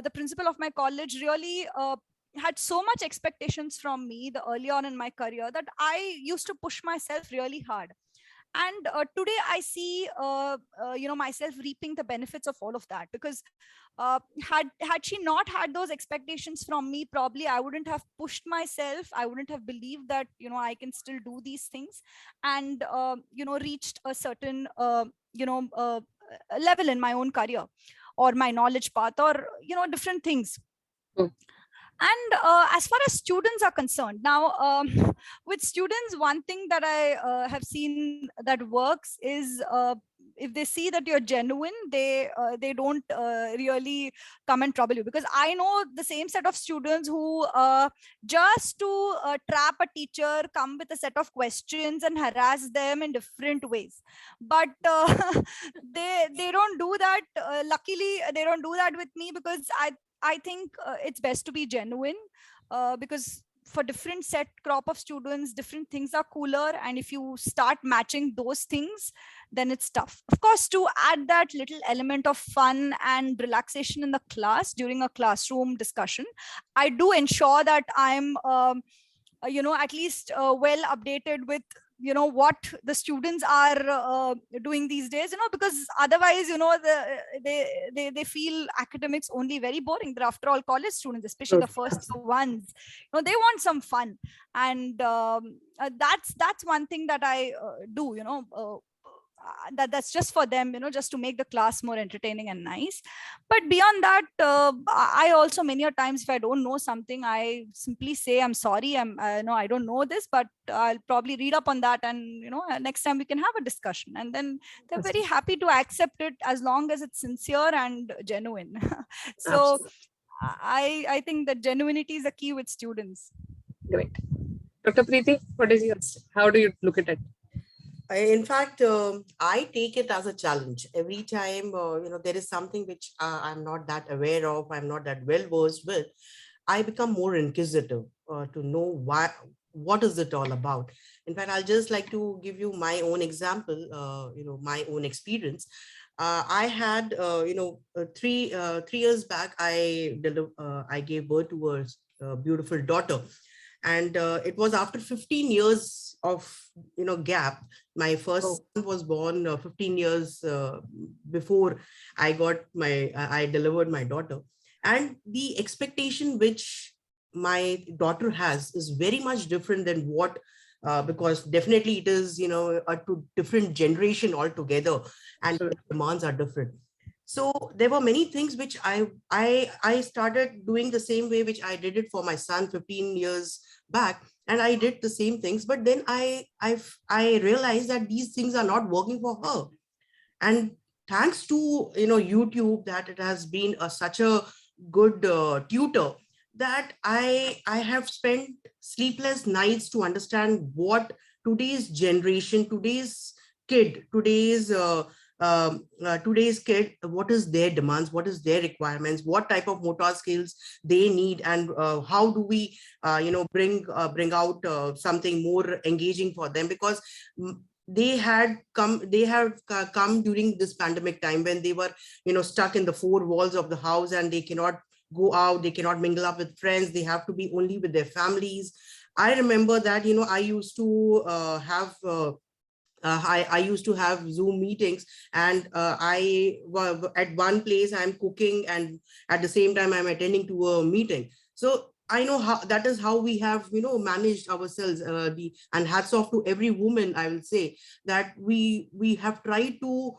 G: the principal of my college really had so much expectations from me the early on in my career that I used to push myself really hard. And today I see myself reaping the benefits of all of that, because had she not had those expectations from me, probably I wouldn't have pushed myself. I wouldn't have believed that I can still do these things, and reached a certain level in my own career, or my knowledge path, or different things. And as far as students are concerned, now with students, one thing that I have seen that works is if they see that you're genuine, they don't really come and trouble you. Because I know the same set of students who just to trap a teacher come with a set of questions and harass them in different ways. But they don't do that. Luckily, they don't do that with me, because I think it's best to be genuine, because for different set crop of students, different things are cooler. And if you start matching those things, then it's tough. Of course, to add that little element of fun and relaxation in the class during a classroom discussion, I do ensure that I'm, at least well updated with what the students are doing these days, because otherwise they feel academics only very boring. They're after all college students, especially the first ones. They want some fun, and that's one thing that I do, that's just for them, just to make the class more entertaining and nice. But beyond that, I also, many a times, if I don't know something, I simply say, I'm sorry, I don't know this, but I'll probably read up on that, and next time we can have a discussion. And then they're very happy to accept it, as long as it's sincere and genuine. So I think that genuinity is a key with students.
C: Great. Dr. Preeti, what is yours? How do you look at it?
E: In fact, I take it as a challenge every time. There is something which I'm not that aware of, I'm not that well versed with. I become more inquisitive to know what is it all about. In fact, I'll just like to give you my own example, my own experience. I had, 3 years back, I gave birth to a beautiful daughter. And it was after 15 years of gap. My first son was born 15 years before I delivered my daughter. And the expectation which my daughter has is very much different than what, because definitely it is a different generation altogether, and the demands are different. So there were many things which I started doing the same way which I did it for my son 15 years back, and I did the same things. But then I realized that these things are not working for her. And thanks to YouTube, that it has been such a good tutor, that I have spent sleepless nights to understand what today's generation, today's kid, today's kid, what is their demands, what is their requirements, what type of motor skills they need, and how do we bring out something more engaging for them. Because they have come during this pandemic time, when they were stuck in the 4 walls of the house, and they cannot go out, they cannot mingle up with friends, they have to be only with their families. I remember that, I used to I used to have Zoom meetings, and at one place I'm cooking, and at the same time I'm attending to a meeting. So I know how that is how we have, managed ourselves. And hats off to every woman, I will say, that we have tried to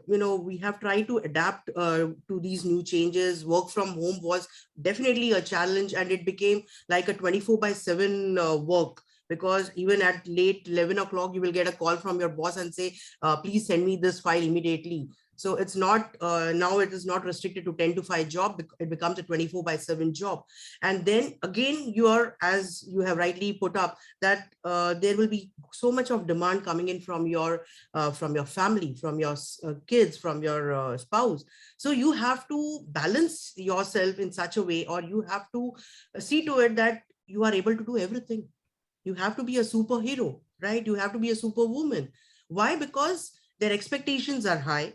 E: we have tried to adapt to these new changes. Work from home was definitely a challenge, and it became like a 24/7 work, because even at late 11 o'clock, you will get a call from your boss and say, please send me this file immediately. So it's not, now it is not restricted to 10 to 5 job, it becomes a 24/7 job. And then again, as you have rightly put up, that there will be so much of demand coming in from your family, from your kids, from your spouse. So you have to balance yourself in such a way, or you have to see to it that you are able to do everything. You have to be a superhero, right? You have to be a superwoman. Why? Because their expectations are high,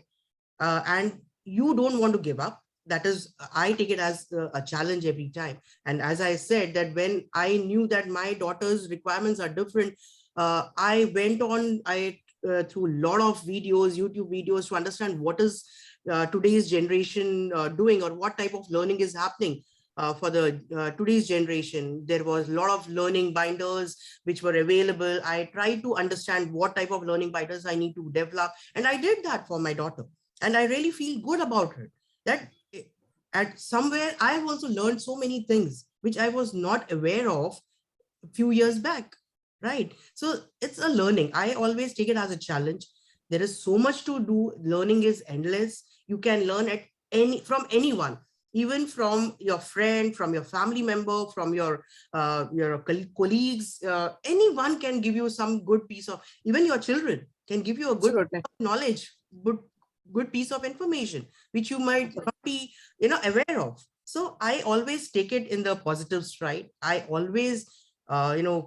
E: and you don't want to give up. That is, I take it as a challenge every time. And as I said, that when I knew that my daughter's requirements are different, I went on, through a lot of videos, YouTube videos, to understand what is today's generation doing, or what type of learning is happening. For the today's generation, there was a lot of learning binders which were available. I tried to understand what type of learning binders I need to develop, and I did that for my daughter. And I really feel good about it, that at somewhere I have also learned so many things which I was not aware of a few years back, right? So it's a learning. I always take it as a challenge. There is so much to do. Learning is endless. You can learn from anyone, even from your friend, from your family member, from your colleagues. Anyone can give you some good piece of, even your children can give you a good knowledge, good piece of information, which you might not be, aware of. So I always take it in the positive stride. I always,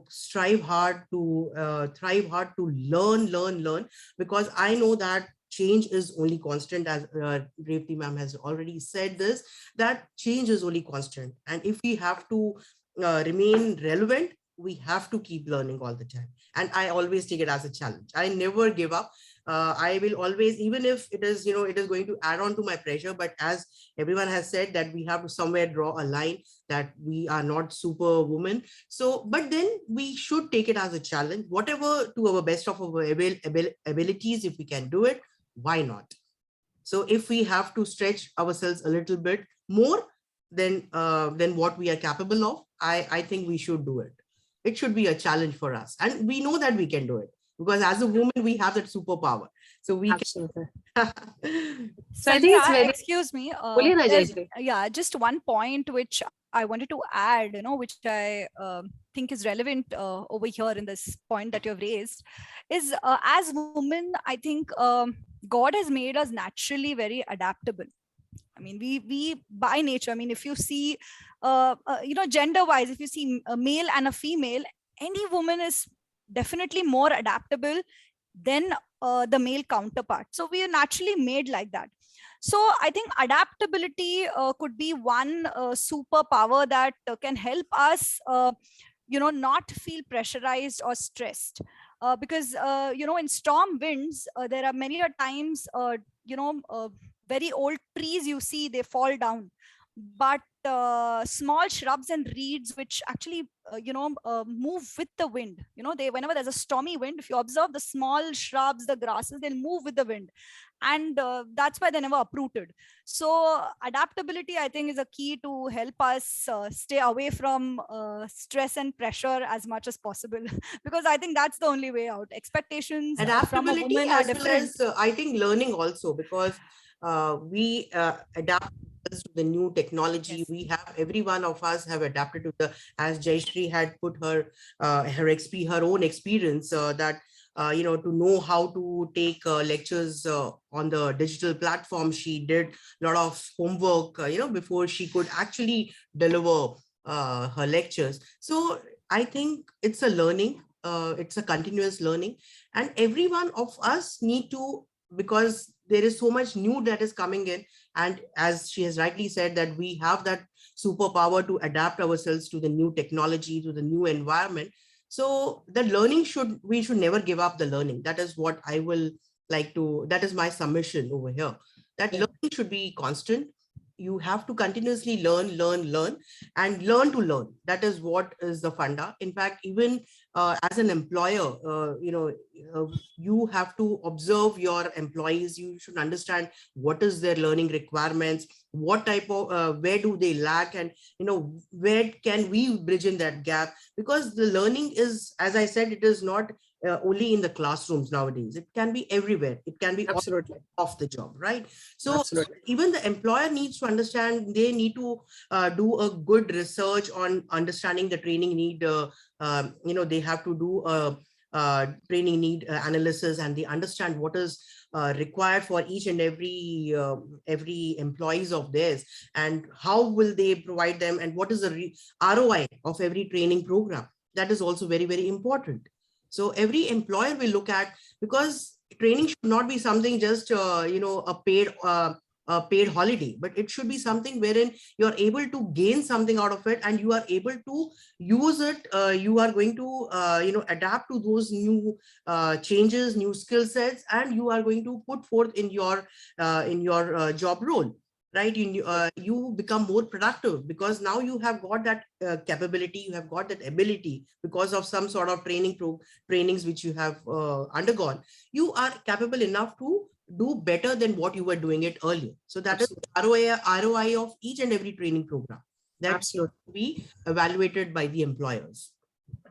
E: strive hard to thrive hard to learn, because I know that change is only constant, as Revati ma'am has already said this, that change is only constant. And if we have to remain relevant, we have to keep learning all the time. And I always take it as a challenge. I never give up. I will always, even if it is, it is going to add on to my pressure, but as everyone has said, that we have to somewhere draw a line, that we are not superwoman. So, but then we should take it as a challenge, whatever, to our best of our abilities. If we can do it, why not? So if we have to stretch ourselves a little bit more than what we are capable of, I think we should do it. It should be a challenge for us. And we know that we can do it, because as a woman, we have that superpower. So we
C: Absolutely.
G: So
C: I think it's very,
G: excuse me.
C: there's,
G: Yeah, just one point which I wanted to add, which I think is relevant over here in this point that you've raised, is as women, I think God has made us naturally very adaptable. I mean, we by nature, I mean, if you see, gender wise, if you see a male and a female, any woman is definitely more adaptable than the male counterpart. So we are naturally made like that. So I think adaptability could be one superpower that can help us, not feel pressurized or stressed. Because, in storm winds, there are many times, very old trees, you see, they fall down. But small shrubs and reeds, which actually, move with the wind, whenever there's a stormy wind, if you observe the small shrubs, the grasses, they'll move with the wind. And that's why they're never uprooted. So adaptability, I think, is a key to help us stay away from stress and pressure as much as possible. Because I think that's the only way out. Expectations from a woman are different.
E: As well as, I think, learning also, because we adapt to the new technology.
G: Yes.
E: We have, every one of us have adapted to the, as Jayashree had put her own experience, that to know how to take lectures on the digital platform. She did a lot of homework, before she could actually deliver her lectures. So I think it's a learning, it's a continuous learning, and every one of us need to, because there is so much new that is coming in. And as she has rightly said, that we have that superpower to adapt ourselves to the new technology, to the new environment. So the learning we should never give up the learning. That is what I will like to, that is my submission over here, that learning should be constant. You have to continuously learn and learn to learn. That is what is the funda. In fact, even as an employer, you have to observe your employees. You should understand what is their learning requirements, what type of, where do they lack, and where can we bridge in that gap? Because the learning is, as I said, it is not only in the classrooms nowadays. It can be everywhere. It can be
C: Absolutely
E: off the job, right? So
C: Absolutely.
E: even the employer needs to understand, they need to do a good research on understanding the training need. They have to do a training need analysis, and they understand what is required for each and every employees of theirs, and how will they provide them, and what is the ROI of every training program. That is also very, very important. So every employer will look at, because training should not be something just a paid holiday, but it should be something wherein you are able to gain something out of it, and you are able to use it. You are going to adapt to those new changes, new skill sets, and you are going to put forth in your job role, right? You become more productive, because now you have got that capability, you have got that ability, because of some sort of trainings which you have undergone. You are capable enough to do better than what you were doing it earlier. So that Absolutely. Is ROI of each and every training program that Absolutely. Will be evaluated by the employers.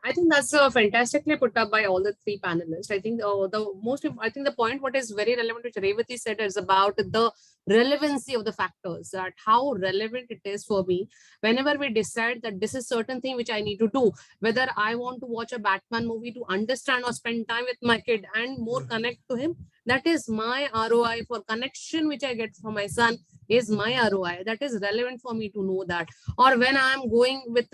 C: I think that's fantastically put up by all the three panelists. I think the point what is very relevant, which Revati said, is about the relevancy of the factors, that how relevant it is for me whenever we decide that this is certain thing which I need to do, whether I want to watch a Batman movie to understand or spend time with my kid and more connect to him. That is my ROI for connection, which I get from my son, is my ROI. That is relevant for me to know that. Or when I'm going with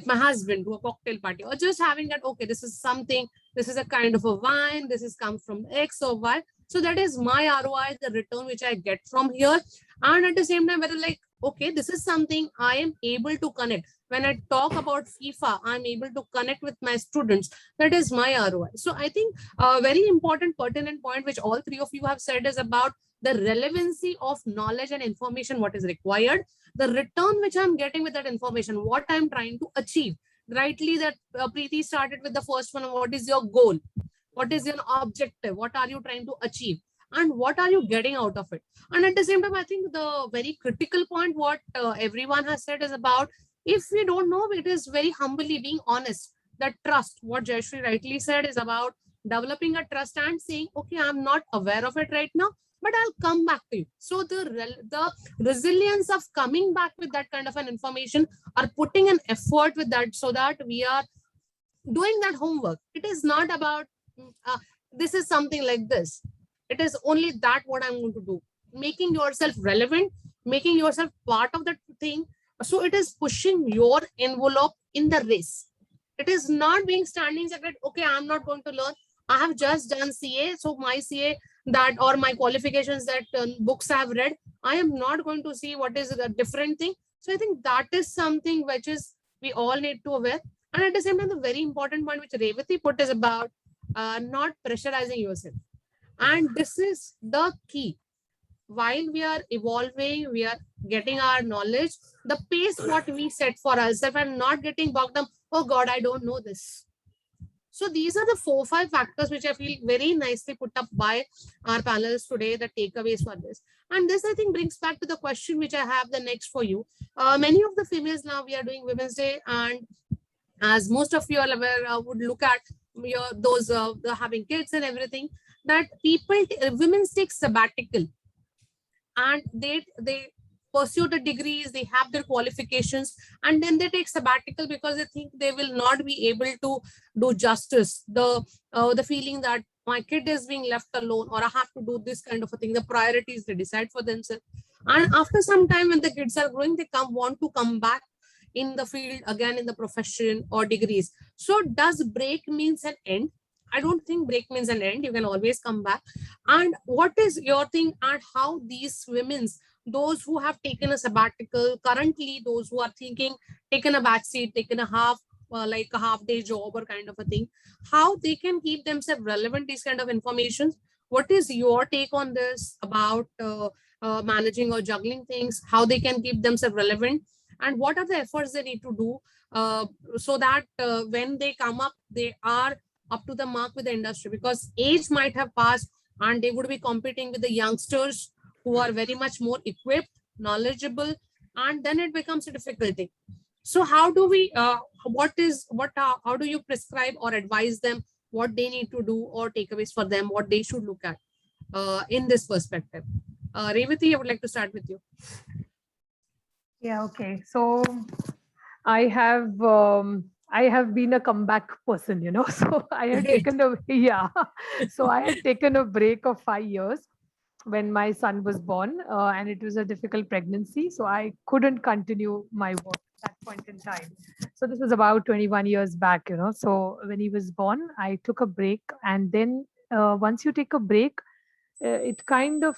C: my husband to a cocktail party, or just having that, okay, this is something, this is a kind of a wine, this is come from X or Y. So that is my ROI, the return which I get from here. And at the same time, whether like, okay, this is something I am able to connect. When I talk about FIFA, I'm able to connect with my students. That is my ROI. So I think a very important pertinent point, which all three of you have said, is about the relevancy of knowledge and information, what is required, the return which I'm getting with that information, what I'm trying to achieve. Rightly, that Priti started with the first one. What is your goal? What is your objective? What are you trying to achieve? And what are you getting out of it? And at the same time, I think the very critical point, what everyone has said, is about, if we don't know, it is very humbly being honest. That trust, what Jayashree rightly said, is about developing a trust and saying, okay, I'm not aware of it right now, but I'll come back to you. So the resilience of coming back with that kind of an information, or putting an effort with that, so that we are doing that homework. It is not about this is something like this. It is only that what I'm going to do. Making yourself relevant, making yourself part of that thing. So it is pushing your envelope in the race. It is not being standing separate. Okay, I'm not going to learn. I have just done CA. So my CA that, or my qualifications that books I have read, I am not going to see what is a different thing. So I think that is something which is we all need to aware. And at the same time, the very important point which Revati put is about not pressurizing yourself. And this is the key. While we are evolving, we are getting our knowledge, the pace what we set for ourselves, and not getting bogged down. Oh God, I don't know this. So these are the 4-5 factors which I feel very nicely put up by our panelists today, the takeaways for this. And this, I think, brings back to the question which I have the next for you. Many of the females, now we are doing Women's Day, and as most of you are aware, would look at those having kids and everything, that women take sabbatical, and they pursue the degrees, they have their qualifications, and then they take sabbatical because they think they will not be able to do justice, the feeling that my kid is being left alone, or I have to do this kind of a thing. The priorities they decide for themselves, and after some time, when the kids are growing, they want to come back in the field again, in the profession or degrees. So does break means an end? I don't think break means an end. You can always come back. And what is your thing, and how these women's, those who have taken a sabbatical, currently those who are thinking, taken a back seat, taken a like a half day job or kind of a thing, how they can keep themselves relevant, these kind of information. What is your take on this about managing or juggling things, how they can keep themselves relevant, and what are the efforts they need to do so that when they come up, they are up to the mark with the industry? Because age might have passed and they would be competing with the youngsters who are very much more equipped, knowledgeable, and then it becomes a difficulty. So how do we, how do you prescribe or advise them what they need to do, or takeaways for them, what they should look at in this perspective? Revati, I would like to start with you.
F: Yeah, okay. So I have been a comeback person, you know. So I had
C: Great.
F: taken a yeah. So I had taken a break of 5 years when my son was born, and it was a difficult pregnancy. So I couldn't continue my work at that point in time. So this was about 21 years back, you know. So when he was born, I took a break, and then once you take a break, it kind of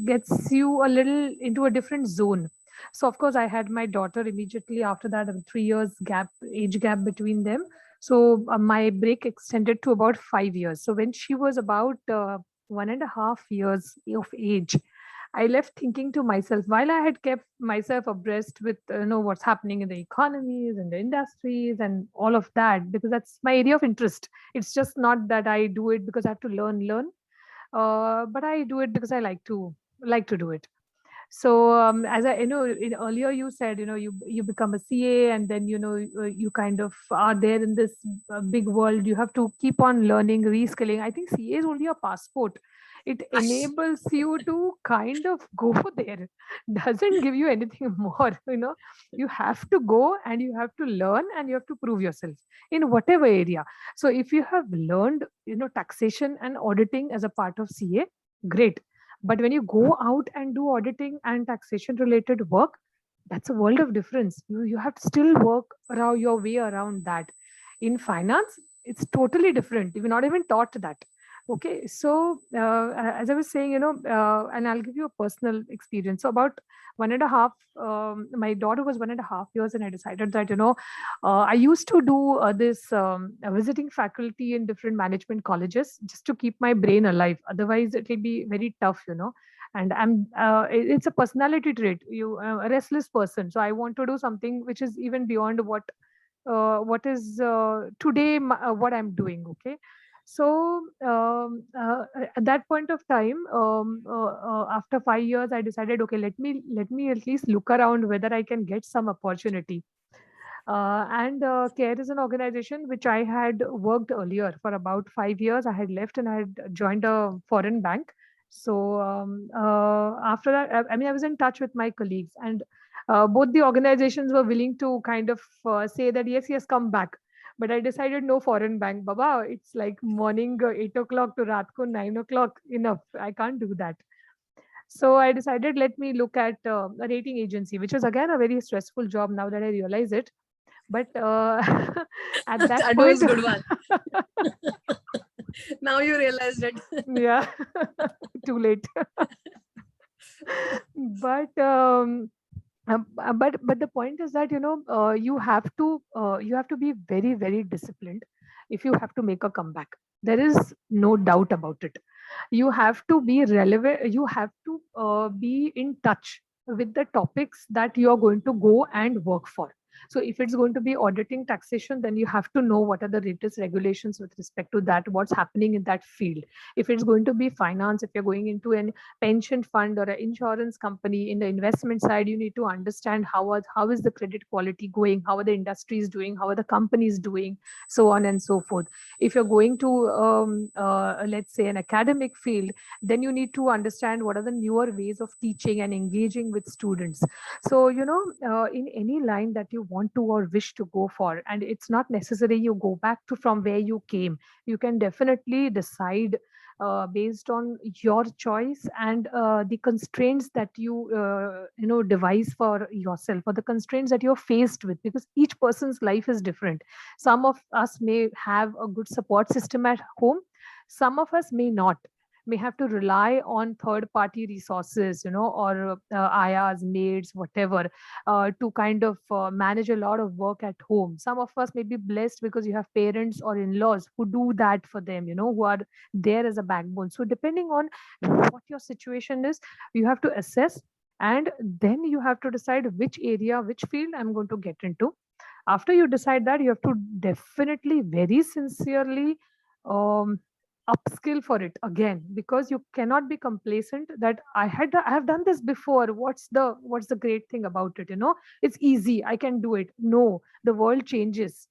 F: gets you a little into a different zone. So of course I had my daughter immediately after that, a 3 years gap, age gap between them. So my break extended to about 5 years. So when she was about 1.5 years of age, I left thinking to myself, while I had kept myself abreast with what's happening in the economies and the industries and all of that, because that's my area of interest. It's just not that I do it because I have to learn, but I do it because I like to do it. So as I earlier you said, you become a CA, and then you kind of are there in this big world. You have to keep on learning, reskilling. I think CA is only a passport. It enables you to kind of go there. Doesn't give you anything more. You have to go and you have to learn and you have to prove yourself in whatever area. So if you have learned taxation and auditing as a part of CA, great. But when you go out and do auditing and taxation related work, that's a world of difference. You have to still work around your way around that. In finance, it's totally different. We're not even taught that. Okay, so as I was saying, and I'll give you a personal experience. So about 1.5, my daughter was 1.5 years, and I decided that I used to do this visiting faculty in different management colleges just to keep my brain alive. Otherwise, it will be very tough. And it's a personality trait. A restless person. So I want to do something which is even beyond what is today what I'm doing. Okay. So at that point of time, after 5 years, I decided, okay, let me at least look around whether I can get some opportunity. And CARE is an organization which I had worked earlier for about 5 years. I had left and I had joined a foreign bank. So after that, I was in touch with my colleagues, and both the organizations were willing to kind of say that yes, come back. But I decided no foreign bank, Baba. It's like morning 8 o'clock to raat ko 9 o'clock. Enough. I can't do that. So I decided let me look at a rating agency, which is again a very stressful job now that I realize it. But at that
C: That
F: point,
C: was good one. Now you realized it.
F: yeah, too late. But but the point is that you have to be very, very disciplined if you have to make a comeback. There is no doubt about it. You have to be relevant. You have to be in touch with the topics that you are going to go and work for. So if it's going to be auditing taxation, then you have to know what are the latest regulations with respect to that, what's happening in that field. If it's going to be finance, if you're going into an pension fund or an insurance company in the investment side, you need to understand how is the credit quality going, how are the industries doing, how are the companies doing, so on and so forth. If you're going to let's say an academic field, then you need to understand what are the newer ways of teaching and engaging with students. So in any line that you want to or wish to go for, and it's not necessary you go back to from where you came. You can definitely decide based on your choice and the constraints that you devise for yourself, or the constraints that you're faced with, because each person's life is different. Some of us may have a good support system at home, some of us may not, may have to rely on third party resources, or ayas, maids, whatever, to kind of manage a lot of work at home. Some of us may be blessed because you have parents or in-laws who do that for them, who are there as a backbone. So depending on what your situation is, you have to assess, and then you have to decide which area, which field I'm going to get into. After you decide that, you have to definitely very sincerely um, upskill for it again, because you cannot be complacent that I have done this before. What's the great thing about it? It's easy, I can do it. No, the world changes.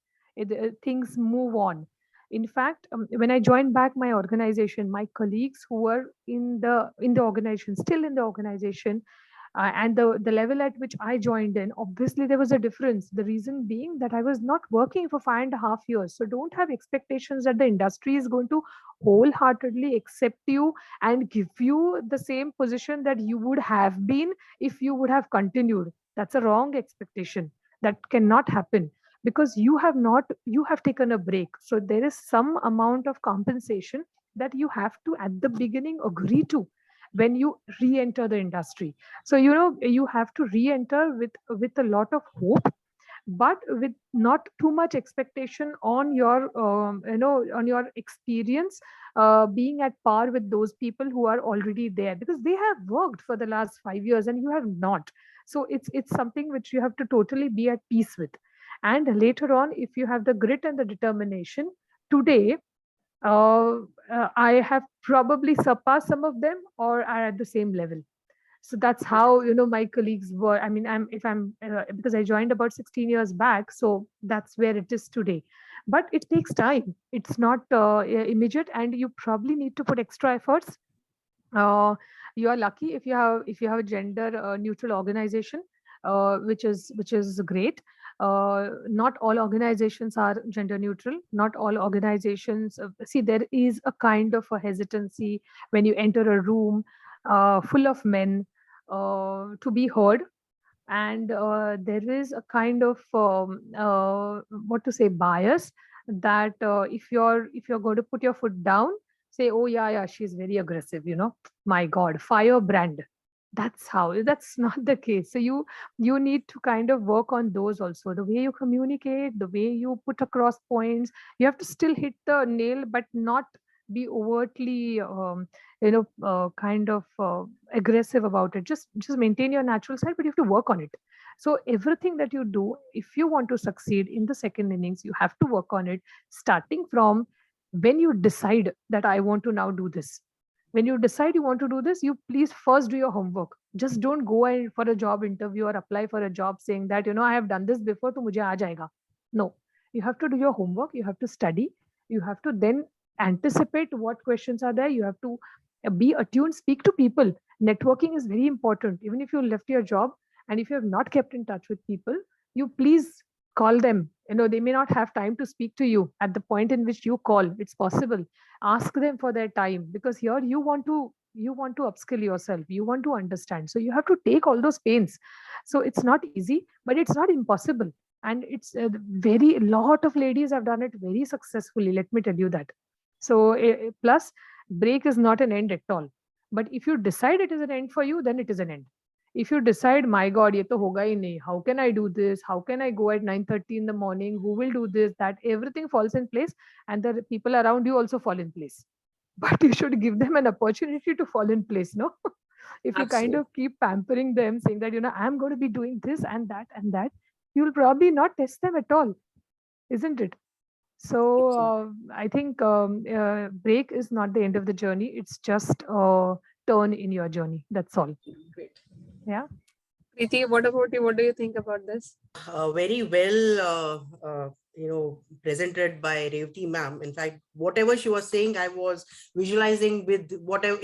F: Things move on. In fact, when I joined back my organization, my colleagues who were in the organization, still in the organization, and the level at which I joined in, obviously there was a difference. The reason being that I was not working for 5.5 years. So don't have expectations that the industry is going to wholeheartedly accept you and give you the same position that you would have been if you would have continued. That's a wrong expectation. That cannot happen, because you have taken a break. So there is some amount of compensation that you have to at the beginning agree to when you re-enter the industry. So you have to re-enter with a lot of hope, but with not too much expectation on your on your experience being at par with those people who are already there, because they have worked for the last 5 years and you have not. So it's something which you have to totally be at peace with. And later on, if you have the grit and the determination, today uh, I have probably surpassed some of them or are at the same level. So that's how my colleagues were. I mean, I'm because I joined about 16 years back, so that's where it is today. But it takes time. It's not immediate, and you probably need to put extra efforts. You are lucky if you have a gender neutral organization, which is great. Not all organizations are gender neutral. Not all organizations see, there is a kind of a hesitancy when you enter a room full of men to be heard. And there is a kind of what to say, bias, that if you're going to put your foot down, say, oh yeah, yeah, she's very aggressive, my god, firebrand. That's not the case. So you need to kind of work on those also, the way you communicate, the way you put across points. You have to still hit the nail, but not be overtly kind of aggressive about it. Just maintain your natural side, but you have to work on it. So everything that you do, if you want to succeed in the second innings, you have to work on it, starting from when you decide that I want to now do this. When you decide you want to do this, you please first do your homework. Just don't go in for a job interview or apply for a job saying that I have done this before, to mujhe aa jayega. No, you have to do your homework, you have to study, you have to then anticipate what questions are there. You have to be attuned, speak to people. Networking is very important. Even if you left your job and if you have not kept in touch with people, you please call them. They may not have time to speak to you at the point in which you call. It's possible. Ask them for their time, because here you want to upskill yourself, you want to understand, so you have to take all those pains. So it's not easy, but it's not impossible. And it's very lot of ladies have done it very successfully, let me tell you that. So plus, break is not an end at all. But if you decide it is an end for you, then it is an end. If you decide, my god, ye to hoga hi nahi, how can I do this, how can I go at 9:30 in the morning, who will do this, that, everything falls in place. And the people around you also fall in place. But you should give them an opportunity to fall in place, no? If you kind
C: Absolutely.
F: of keep pampering them, saying that I'm going to be doing this and that, you'll probably not test them at all, isn't it? So I think break is not the end of the journey. It's just a turn in your journey. That's all.
C: Great.
F: Yeah.
C: Priti, what about you? What do you think about this?
E: Very well, presented by Revati ma'am. In fact, whatever she was saying, I was visualizing with whatever,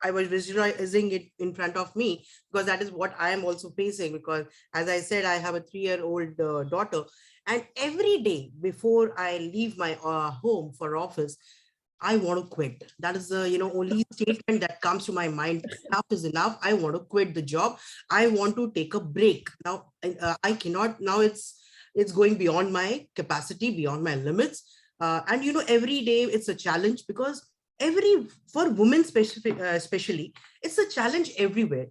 E: I was visualizing it in front of me, because that is what I am also facing. Because as I said, I have a 3-year-old daughter, and every day before I leave my home for office, I want to quit. That is the, only statement that comes to my mind. Enough is enough. I want to quit the job. I want to take a break. Now, I cannot, now it's going beyond my capacity, beyond my limits. And, every day it's a challenge, because for women especially, it's a challenge everywhere.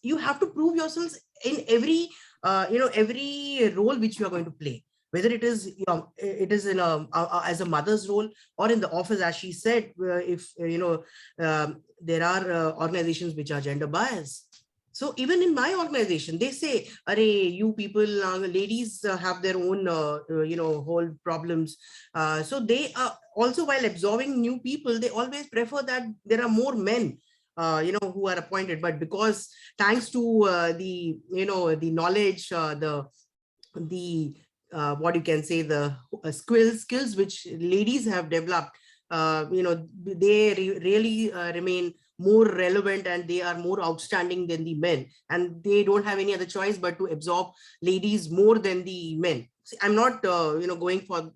E: You have to prove yourselves in every role which you are going to play, whether it is, it is in as a mother's role, or in the office, as she said, if there are organizations which are gender biased. So even in my organization, they say, "Arey, you people, ladies have their own, whole problems." So they also, while absorbing new people, they always prefer that there are more men, who are appointed. But because thanks to the knowledge, the what you can say, the skills which ladies have developed, they really remain more relevant, and they are more outstanding than the men, and they don't have any other choice but to absorb ladies more than the men. See, I'm not going for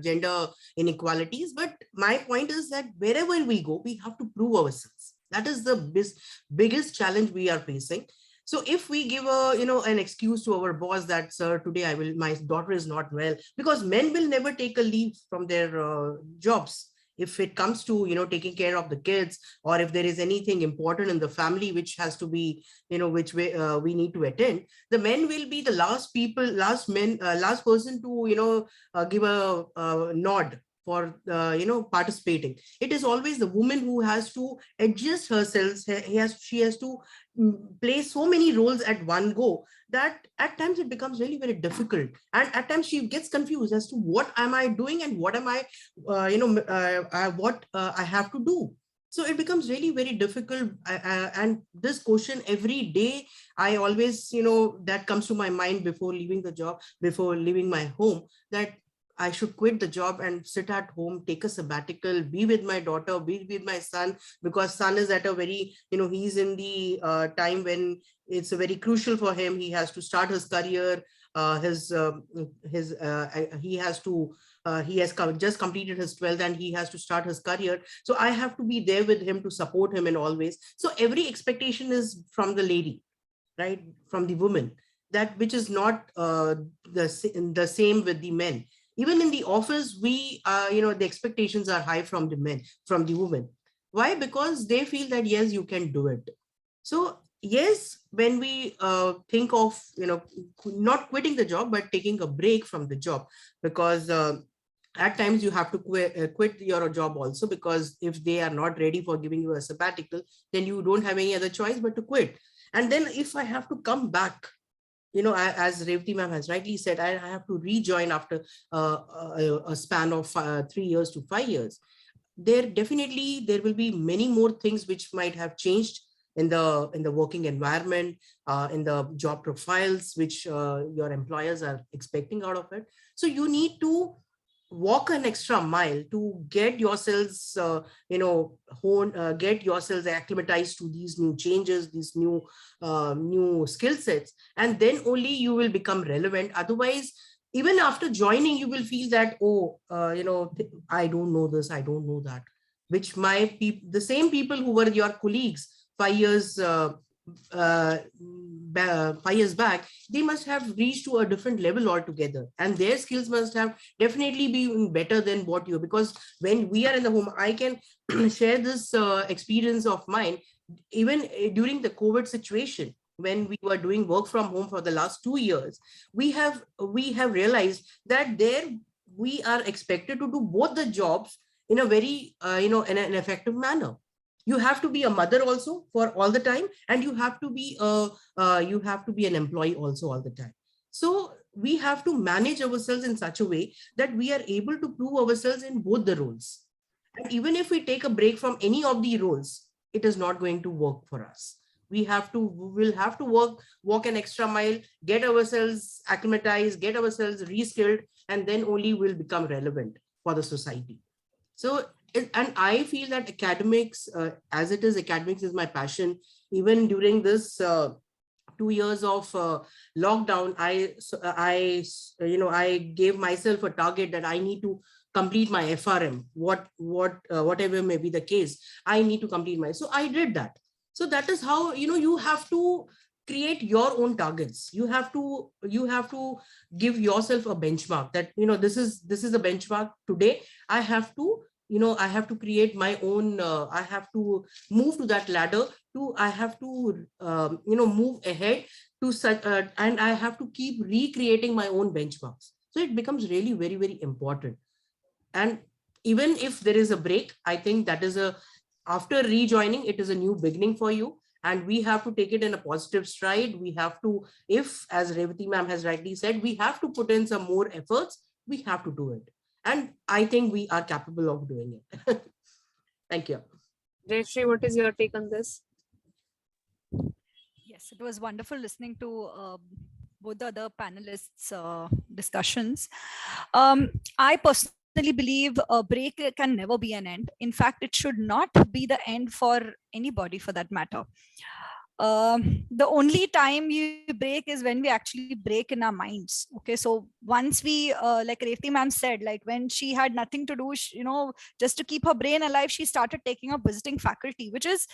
E: gender inequalities, but my point is that wherever we go, we have to prove ourselves. That is the biggest challenge we are facing. So if we give an excuse to our boss that, "Sir, today my daughter is not well," because men will never take a leave from their jobs. If it comes to, taking care of the kids, or if there is anything important in the family which has to be, which we need to attend, the men will be the last person to, give a nod for participating. It is always the woman who has to adjust herself. She has to play so many roles at one go, that at times it becomes really very difficult, and at times she gets confused as to what am I doing, and what am I I have to do. So it becomes really very difficult, and this question every day, I always, that comes to my mind before leaving the job, before leaving my home, that I should quit the job and sit at home, take a sabbatical, be with my daughter, be with my son, because son is at a very, he's in the time when it's very crucial for him. He has to start his career. He has to, just completed his 12th, and he has to start his career. So I have to be there with him to support him in all ways. So every expectation is from the lady, right? From the woman, that which is not the same with the men. Even in the office, we, the expectations are high from the men, from the women. Why? Because they feel that, yes, you can do it. So yes, when we think of, not quitting the job, but taking a break from the job, because at times you have to quit your job also, because if they are not ready for giving you a sabbatical, then you don't have any other choice but to quit. And then if I have to come back, as Revati ma'am has rightly said, I have to rejoin after a span of 3 years to 5 years. There will be many more things which might have changed in the working environment, in the job profiles, which your employers are expecting out of it. So you need to walk an extra mile to get yourselves, get yourselves acclimatized to these new changes, these new skill sets, and then only you will become relevant. Otherwise, even after joining, you will feel that, I don't know this, I don't know that, which the same people who were your colleagues 5 years 5 years back, they must have reached to a different level altogether, and their skills must have definitely been better than what you, because when we are in the home, I can share this experience of mine. Even during the COVID situation, when we were doing work from home for the last 2 years, we have realized that there we are expected to do both the jobs in a very in an effective manner. You have to be a mother also for all the time, and you have to be an employee also all the time. So we have to manage ourselves in such a way that we are able to prove ourselves in both the roles. And even if we take a break from any of the roles, it is not going to work for us. We will have to walk an extra mile, get ourselves acclimatized, get ourselves reskilled, and then only will become relevant for the society. So, and I feel that academics, as it is, academics is my passion. Even during this 2 years of lockdown, I gave myself a target that I need to complete my FRM, whatever may be the case, I need to complete my, so I did that. So that is how, you have to create your own targets. You have to give yourself a benchmark that, this is a benchmark today. I have to, I have to create my own, I have to move to that ladder to, I have to, move ahead to such, and I have to keep recreating my own benchmarks. So it becomes really very, very important. And even if there is a break, I think that is after rejoining, it is a new beginning for you. And we have to take it in a positive stride. We have to, if, as Revati ma'am has rightly said, we have to put in some more efforts, we have to do it. And I think we are capable of doing it. Thank you.
C: Jayashree, what is your take on this?
G: Yes, it was wonderful listening to both the other panelists' discussions. I personally believe a break can never be an end. In fact, it should not be the end for anybody for that matter. The only time you break is when we actually break in our minds. Okay, so once we, like Revati ma'am said, like when she had nothing to do, just to keep her brain alive, she started taking up visiting faculty, which is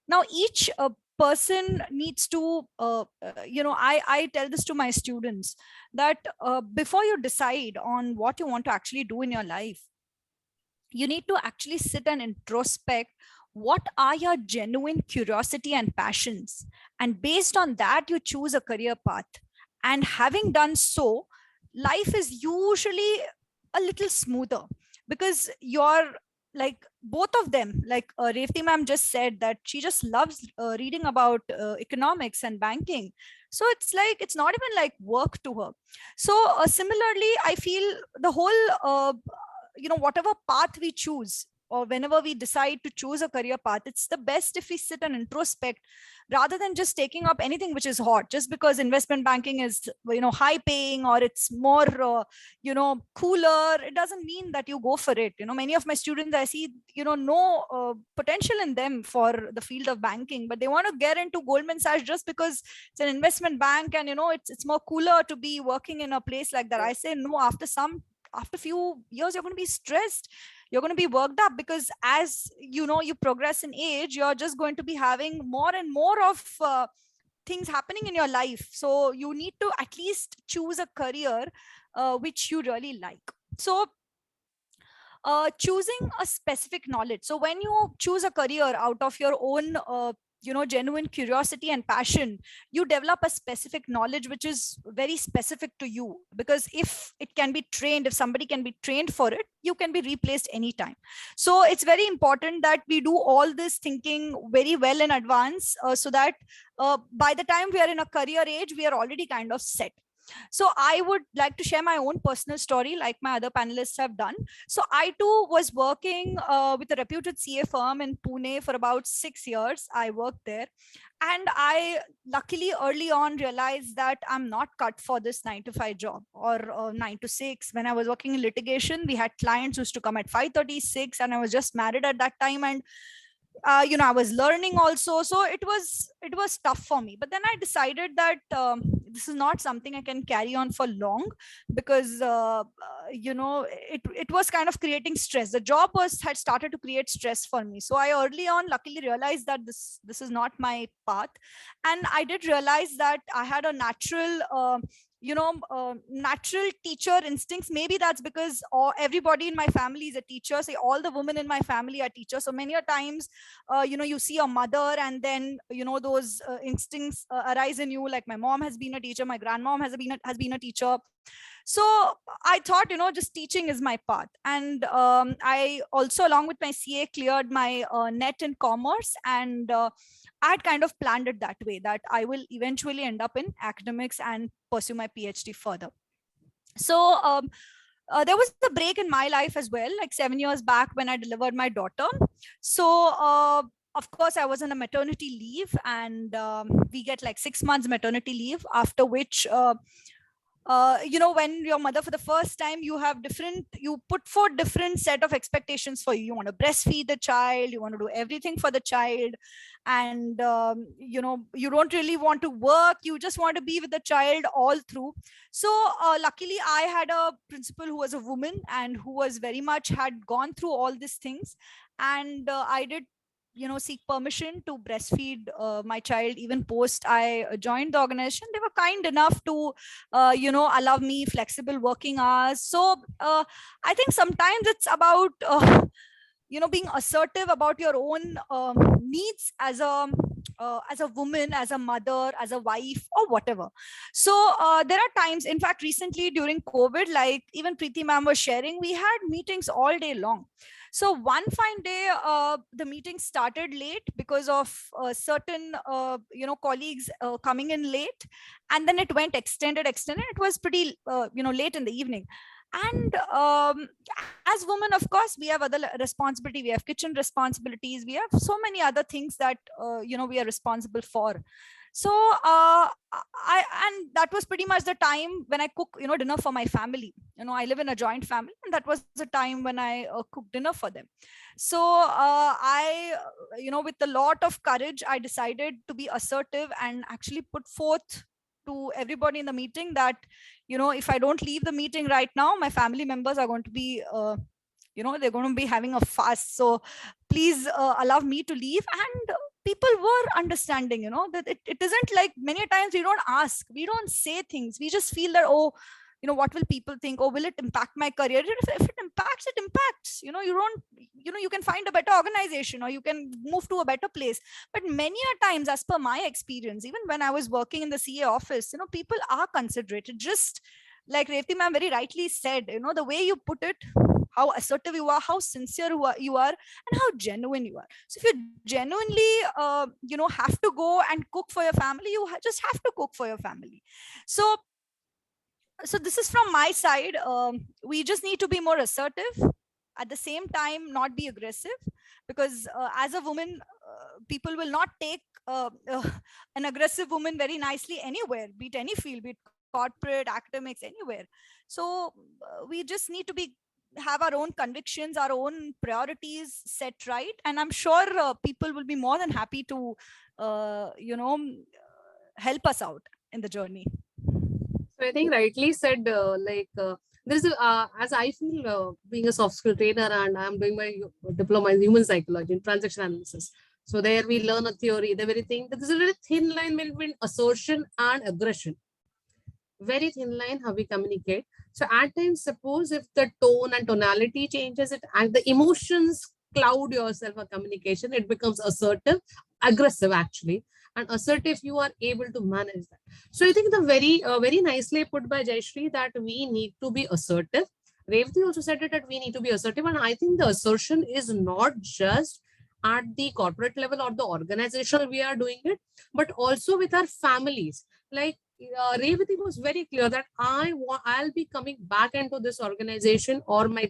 G: now each person needs to, I tell this to my students that before you decide on what you want to actually do in your life, you need to actually sit and introspect what are your genuine curiosity and passions. And based on that, you choose a career path. And having done so, life is usually a little smoother because you're like both of them, like Revati ma'am just said that she just loves reading about economics and banking. So it's like, it's not even like work to her. So similarly, I feel the whole, whatever path we choose, or whenever we decide to choose a career path, it's the best if we sit and introspect rather than just taking up anything which is hot just because investment banking is, high paying or it's more, cooler. It doesn't mean that you go for it. Many of my students, I see, no potential in them for the field of banking, but they want to get into Goldman Sachs just because it's an investment bank and, it's more cooler to be working in a place like that. I say, no, after few years, you're going to be stressed. You're going to be worked up because as you progress in age, you're just going to be having more and more of things happening in your life. So you need to at least choose a career which you really like. So choosing a specific knowledge. So when you choose a career out of your own genuine curiosity and passion, you develop a specific knowledge which is very specific to you, because if it can be trained, if somebody can be trained for it, you can be replaced anytime. So it's very important that we do all this thinking very well in advance, so that by the time we are in a career age, we are already kind of set. So I would like to share my own personal story like my other panelists have done. So I too was working with a reputed CA firm in Pune for about 6 years. I worked there. And I luckily early on realized that I'm not cut for this 9 to 5 job or 9 to 6. When I was working in litigation, we had clients who used to come at 5:36, and I was just married at that time. And I was learning also, so it was tough for me. But then I decided that this is not something I can carry on for long, because it was kind of creating stress. The job had started to create stress for me. So I early on luckily realized that this is not my path. And I did realize that I had a natural natural teacher instincts. Maybe that's because everybody in my family is a teacher. Say all the women in my family are teachers. So many a times, you see a mother, and then those instincts arise in you. Like my mom has been a teacher, my grandmom has been a teacher. So I thought, just teaching is my path. And I also, along with my CA, cleared my net in commerce. And I had kind of planned it that way, that I will eventually end up in academics and pursue my PhD further. So there was a break in my life as well, like 7 years back when I delivered my daughter. So of course, I was on a maternity leave, and we get like 6 months maternity leave, after which when your mother for the first time, you put forth different set of expectations for you. You want to breastfeed the child, you want to do everything for the child, and you don't really want to work, you just want to be with the child all through. So luckily I had a principal who was a woman and who was very much had gone through all these things, and I did seek permission to breastfeed my child even post I joined the organization. They were kind enough to allow me flexible working hours. So I think sometimes it's about being assertive about your own needs as a woman, as a mother, as a wife, or whatever. So there are times, in fact recently during COVID, like even Priti ma'am was sharing, we had meetings all day long. So one fine day, the meeting started late because of certain colleagues coming in late, and then it went extended. It was pretty late in the evening. And as women, of course, we have other responsibility. We have kitchen responsibilities. We have so many other things that we are responsible for. So and that was pretty much the time when I cook dinner for my family. I live in a joint family, and that was the time when I cooked dinner for them. So I with a lot of courage, I decided to be assertive and actually put forth to everybody in the meeting that if I don't leave the meeting right now, my family members are going to be they're going to be having a fast. So please allow me to leave. And people were understanding, that it isn't like many times we don't ask, we don't say things, we just feel that, oh, what will people think, or will it impact my career? If it impacts, it impacts. You don't, you can find a better organization, or you can move to a better place. But many a times, as per my experience, even when I was working in the CA office, people are considerate. Just like Revati ma'am very rightly said, the way you put it, how assertive you are, how sincere you are, and how genuine you are. So if you genuinely have to go and cook for your family, you just have to cook for your family. So this is from my side. We just need to be more assertive, at the same time not be aggressive, because as a woman, people will not take an aggressive woman very nicely anywhere, be it any field, be it corporate, academics, anywhere. So we just need to have our own convictions, our own priorities set right, and I'm sure people will be more than happy to help us out in the journey.
C: So I think rightly said, there's as I feel, being a soft skill trainer, and I'm doing my diploma in human psychology and transaction analysis. So there we learn a theory, the very thing that there's a very thin line between assertion and aggression. Very thin line how we communicate. So at times, suppose if the tone and tonality changes it and the emotions cloud yourself a communication, it becomes assertive, aggressive actually. And assertive, you are able to manage that. So I think the very nicely put by Jayashree that we need to be assertive. Revati also said it that we need to be assertive. And I think the assertion is not just at the corporate level or the organizational we are doing it, but also with our families. Like Revati was very clear that I'll be coming back into this organization or my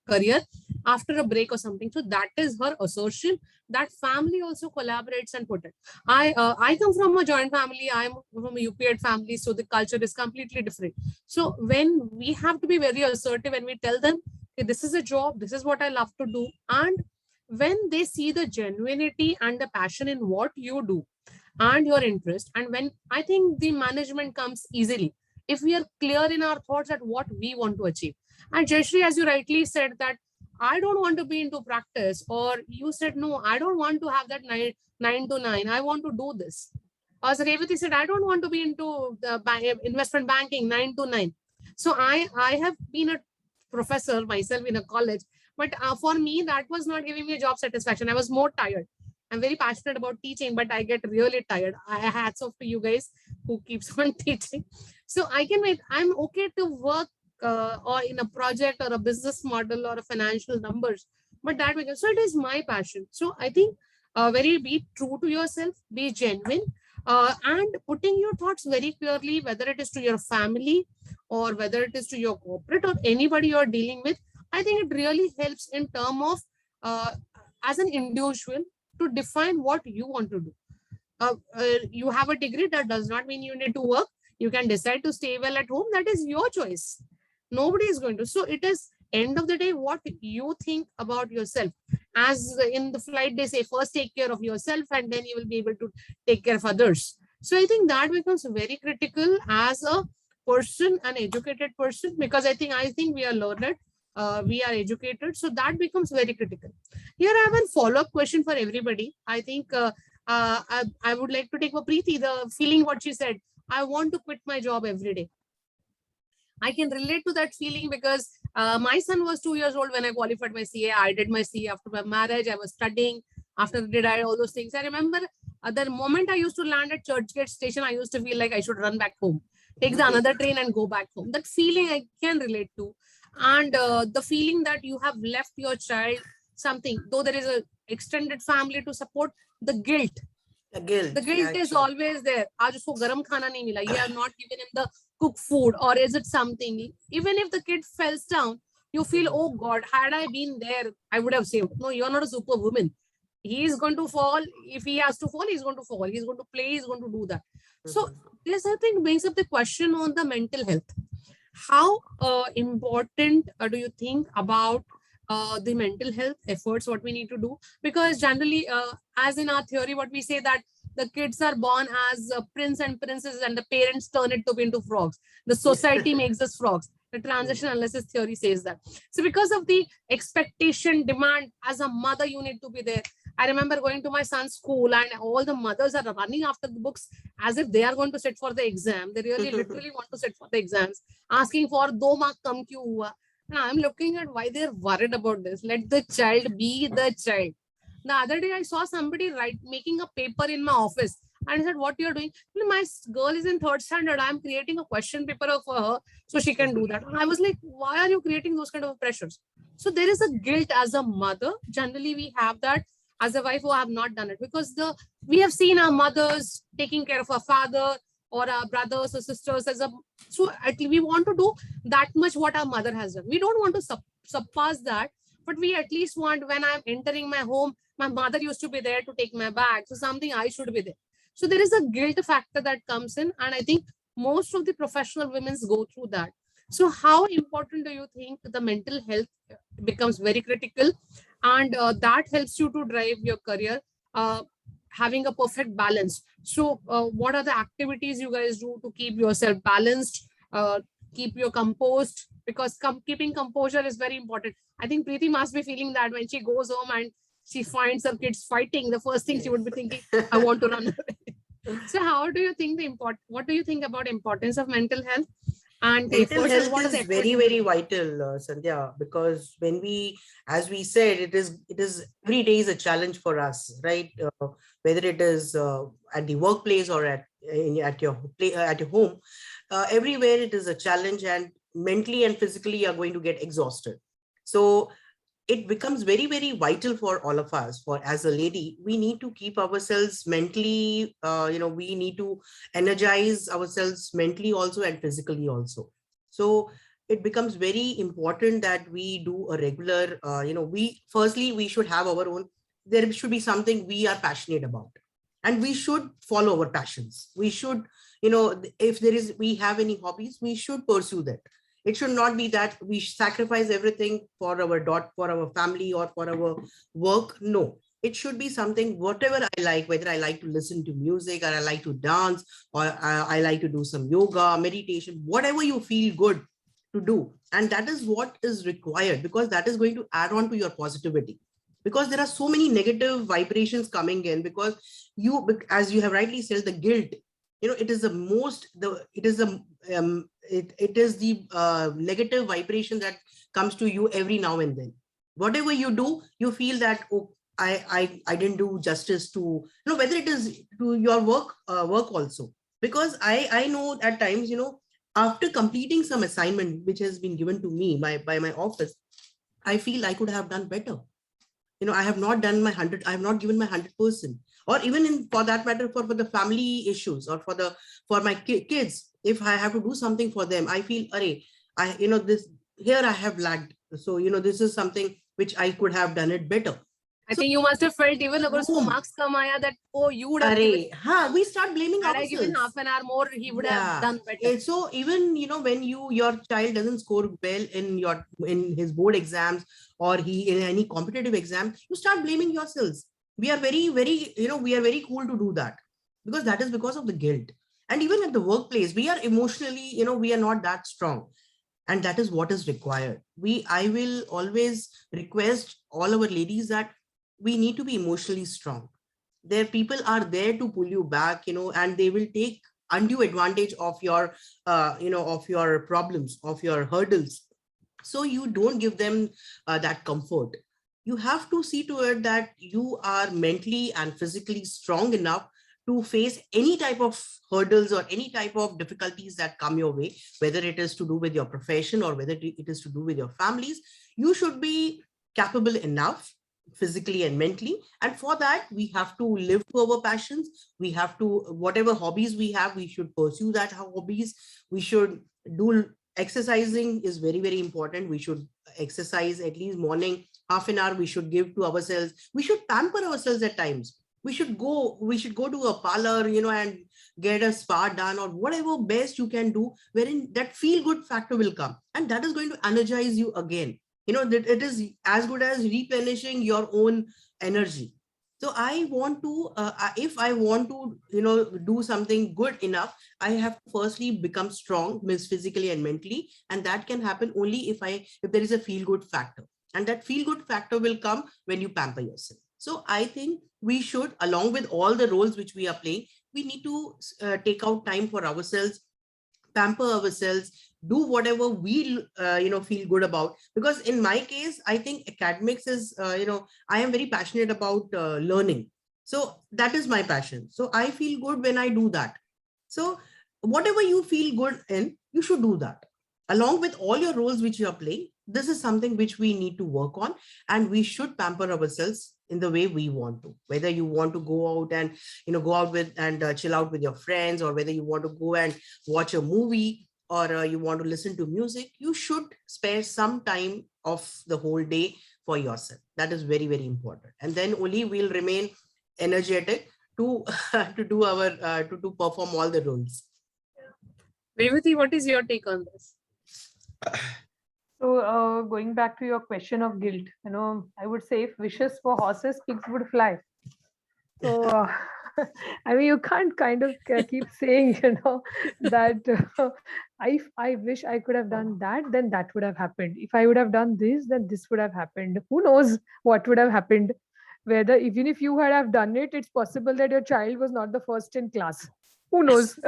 C: career after a break or something. So that is her assertion. That family also collaborates and put it. I come from a joint family. I'm from a UPED family, so the culture is completely different. So when we have to be very assertive and we tell them, okay, this is a job, this is what I love to do, and when they see the genuinity and the passion in what you do and your interest, and when I think the management comes easily if we are clear in our thoughts at what we want to achieve. And Jayashree, as you rightly said, that I don't want to be into practice, or you said, no, I don't want to have that 9 to 9. I want to do this. As Revati said, I don't want to be into the investment banking 9 to 9. So I have been a professor myself in a college, but for me, that was not giving me a job satisfaction. I was more tired. I'm very passionate about teaching, but I get really tired. Hats off to you guys who keeps on teaching. So I'm okay to work or in a project or a business model or a financial numbers, but so it is my passion. So I think be true to yourself, be genuine, and putting your thoughts very clearly, whether it is to your family or whether it is to your corporate or anybody you're dealing with. I think it really helps in terms of as an individual to define what you want to do. You have a degree, that does not mean you need to work. You can decide to stay well at home. That is your choice. Nobody is going to. So it is end of the day what you think about yourself. As in the flight they say, first take care of yourself and then you will be able to take care of others. So I think that becomes very critical as a person, an educated person, because I think we are learned, we are educated. So that becomes very critical. Here I have a follow-up question for everybody. I think I would like to take for Preeti, the feeling what she said. I want to quit my job every day. I can relate to that feeling because my son was 2 years old when I qualified my CA. I did my CA after my marriage. I was studying. After did I all those things. I remember the moment I used to land at Churchgate station, I used to feel like I should run back home, take the another train and go back home. That feeling I can relate to. And the feeling that you have left your child something, though there is a extended family to support, the guilt. The guilt is always there. Aaj usko garam khana nahi mila. You have not given him the cooked food, or is it something? Even if the kid falls down, you feel, oh God, had I been there, I would have saved. No, you're not a superwoman. He is going to fall. If he has to fall, he's going to fall. He's going to play. He's going to do that. So this, I think, brings up the question on the mental health. How important do you think about the mental health efforts, what we need to do? Because generally, as in our theory, what we say that the kids are born as prince and princesses and the parents turn it into frogs. The society makes us frogs. The transition analysis theory says that. So because of the expectation, demand, as a mother, you need to be there. I remember going to my son's school and all the mothers are running after the books as if they are going to sit for the exam. They really literally want to sit for the exams, asking for 2 mark kam kyun hua? And I'm looking at why they're worried about this. Let the child be the child. The other day I saw somebody making a paper in my office. And I said, what you're doing? My girl is in 3rd standard. I'm creating a question paper for her so she can do that. And I was like, why are you creating those kind of pressures? So there is a guilt as a mother. Generally, we have that as a wife who have not done it, because we have seen our mothers taking care of our father or our brothers or sisters so at least we want to do that much what our mother has done. We don't want to surpass that, but we at least want, when I'm entering my home, my mother used to be there to take my bag. So something I should be there. So there is a guilt factor that comes in. And I think most of the professional women go through that. So how important do you think the mental health becomes very critical? And that helps you to drive your career, having a perfect balance. So what are the activities you guys do to keep yourself balanced, keep your composed? Because keeping composure is very important. I think Preeti must be feeling that when she goes home and she finds her kids fighting, the first thing she would be thinking, I want to run away. So how do you think what do you think about importance of mental health? And
E: mental health is very, very vital, Sandhya, because when as we said, it is every day is a challenge for us, right? Whether it is at the workplace or at your home, everywhere it is a challenge, and mentally and physically you are going to get exhausted. So it becomes very, very vital for all of us. For as a lady, we need to keep ourselves mentally, we need to energize ourselves mentally also and physically also. So it becomes very important that we do a regular, we should have our own, there should be something we are passionate about, and we should follow our passions. We should, if we have any hobbies, we should pursue that. It should not be that we sacrifice everything for our family or for our work. No, it should be something, whatever I like, whether I like to listen to music or I like to dance or I like to do some yoga, meditation, whatever you feel good to do. And that is what is required, because that is going to add on to your positivity. Because there are so many negative vibrations coming in, because as you have rightly said, the guilt, it is the negative vibration that comes to you every now and then. Whatever you do, you feel that, oh, I didn't do justice to, whether it is to your work also. Because I know at times, after completing some assignment which has been given to me by my office, I feel I could have done better. I have not done my 100, I have not given my 100%. Or even for that matter, for the family issues or for my kids, if I have to do something for them, I feel, I have lagged. So, this is something which I could have done it better.
C: I think you must have felt even agar usko
E: boom.
C: marks kam aaya that, oh, you would have given,
E: we start blaming
C: had I
E: ourselves.
C: given half an hour more, he would have done better.
E: So even, when your child doesn't score well in his board exams, or he in any competitive exam, you start blaming yourselves. We are very, very, we are very cool to do that, because that is because of the guilt. And even at the workplace, we are emotionally, we are not that strong. And that is what is required. I will always request all our ladies that we need to be emotionally strong. Their people are there to pull you back, and they will take undue advantage of your, of your problems, of your hurdles. So you don't give them that comfort. You have to see to it that you are mentally and physically strong enough to face any type of hurdles or any type of difficulties that come your way, whether it is to do with your profession or whether it is to do with your families. You should be capable enough physically and mentally. And for that, we have to live to our passions. We have to, whatever hobbies we have, we should pursue that hobbies. We should do exercising is very, very important. We should exercise at least morning, half an hour we should give to ourselves. We should pamper ourselves at times. We should go to a parlor, and get a spa done, or whatever best you can do, wherein that feel good factor will come. And that is going to energize you again. That it is as good as replenishing your own energy. So I want to, if I want to, do something good enough, I have to firstly become strong, means physically and mentally. And that can happen only if there is a feel good factor. And that feel good factor will come when you pamper yourself. So I think we should, along with all the roles which we are playing, we need to take out time for ourselves, pamper ourselves, do whatever we feel good about. Because in my case, I think academics is, I am very passionate about learning. So that is my passion. So I feel good when I do that. So whatever you feel good in, you should do that. Along with all your roles which you are playing, this is something which we need to work on, and we should pamper ourselves in the way we want to. Whether you want to go out and, go out with and chill out with your friends, or whether you want to go and watch a movie, or you want to listen to music, you should spare some time of the whole day for yourself. That is very, very important. And then only we'll remain energetic to to perform all the roles.
C: Revati, what is your take on this?
F: So going back to your question of guilt, I would say if wishes for horses, pigs would fly. So I mean, you can't kind of keep saying, that I wish I could have done that, then that would have happened. If I would have done this, then this would have happened. Who knows what would have happened? Whether even if you had have done it, it's possible that your child was not the first in class. Who knows?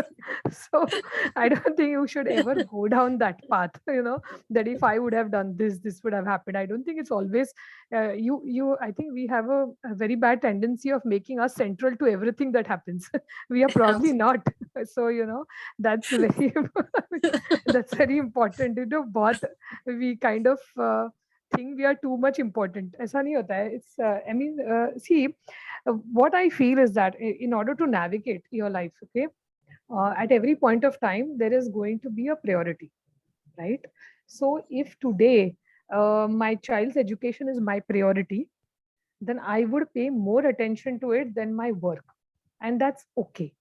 F: So I don't think you should ever go down that path, that if I would have done this, this would have happened. I don't think it's always I think we have a very bad tendency of making us central to everything that happens. We are probably not. So, that's very, that's very important. But we kind of think we are too much important. ऐसा नहीं होता है. It's, I mean, see, what I feel is that in order to navigate your life, okay, at every point of time, there is going to be a priority, right? So if today my child's education is my priority, then I would pay more attention to it than my work. And that's okay.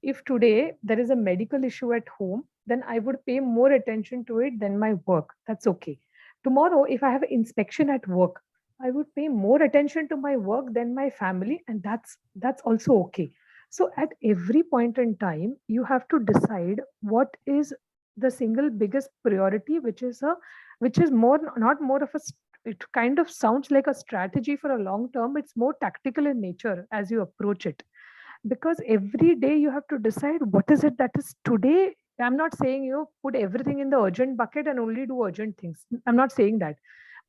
F: If today there is a medical issue at home, then I would pay more attention to it than my work. That's okay. Tomorrow, if I have an inspection at work, I would pay more attention to my work than my family, and that's also okay. So at every point in time, you have to decide what is the single biggest priority, which is more, not more of a it kind of sounds like a strategy for a long term. It's more tactical in nature as you approach it, because every day you have to decide what is it that is today. I'm not saying put everything in the urgent bucket and only do urgent things. I'm not saying that.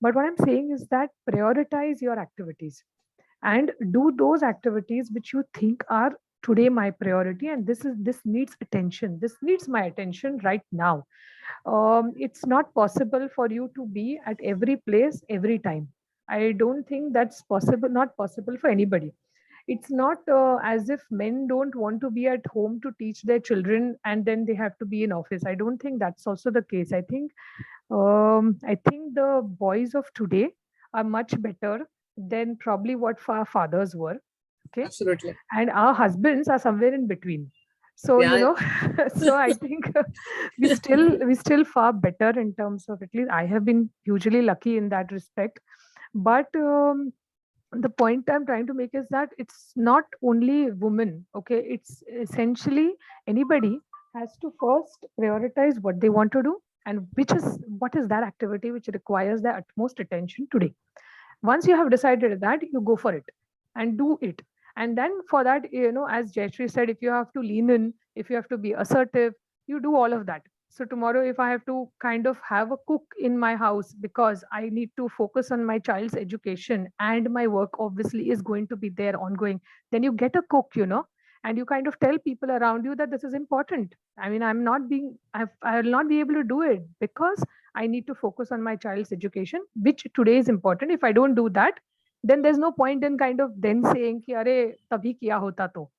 F: But what I'm saying is that prioritize your activities and do those activities which you think are today my priority, and this needs attention. This needs my attention right now. It's not possible for you to be at every place every time. I don't think that's possible, not possible for anybody. It's not as if men don't want to be at home to teach their children and then they have to be in office. I don't think that's also the case. I think the boys of today are much better than probably what our fathers were. Okay.
C: Absolutely.
F: And our husbands are somewhere in between. So, you
C: Yeah.
F: know, so I think we still far better in terms of, at least I have been hugely lucky in that respect. But the point I'm trying to make is that it's not only women, okay? It's essentially anybody has to first prioritize what they want to do and what is that activity which requires their utmost attention today. Once you have decided that, you go for it and do it. And then for that, as Jayashree said, if you have to lean in, if you have to be assertive, you do all of that. So tomorrow, if I have to kind of have a cook in my house because I need to focus on my child's education and my work obviously is going to be there ongoing, then you get a cook, and you kind of tell people around you that this is important. I mean, I will not be able to do it because I need to focus on my child's education, which today is important. If I don't do that, then there's no point in kind of then saying, ki, Are, tabhi kiya hota to.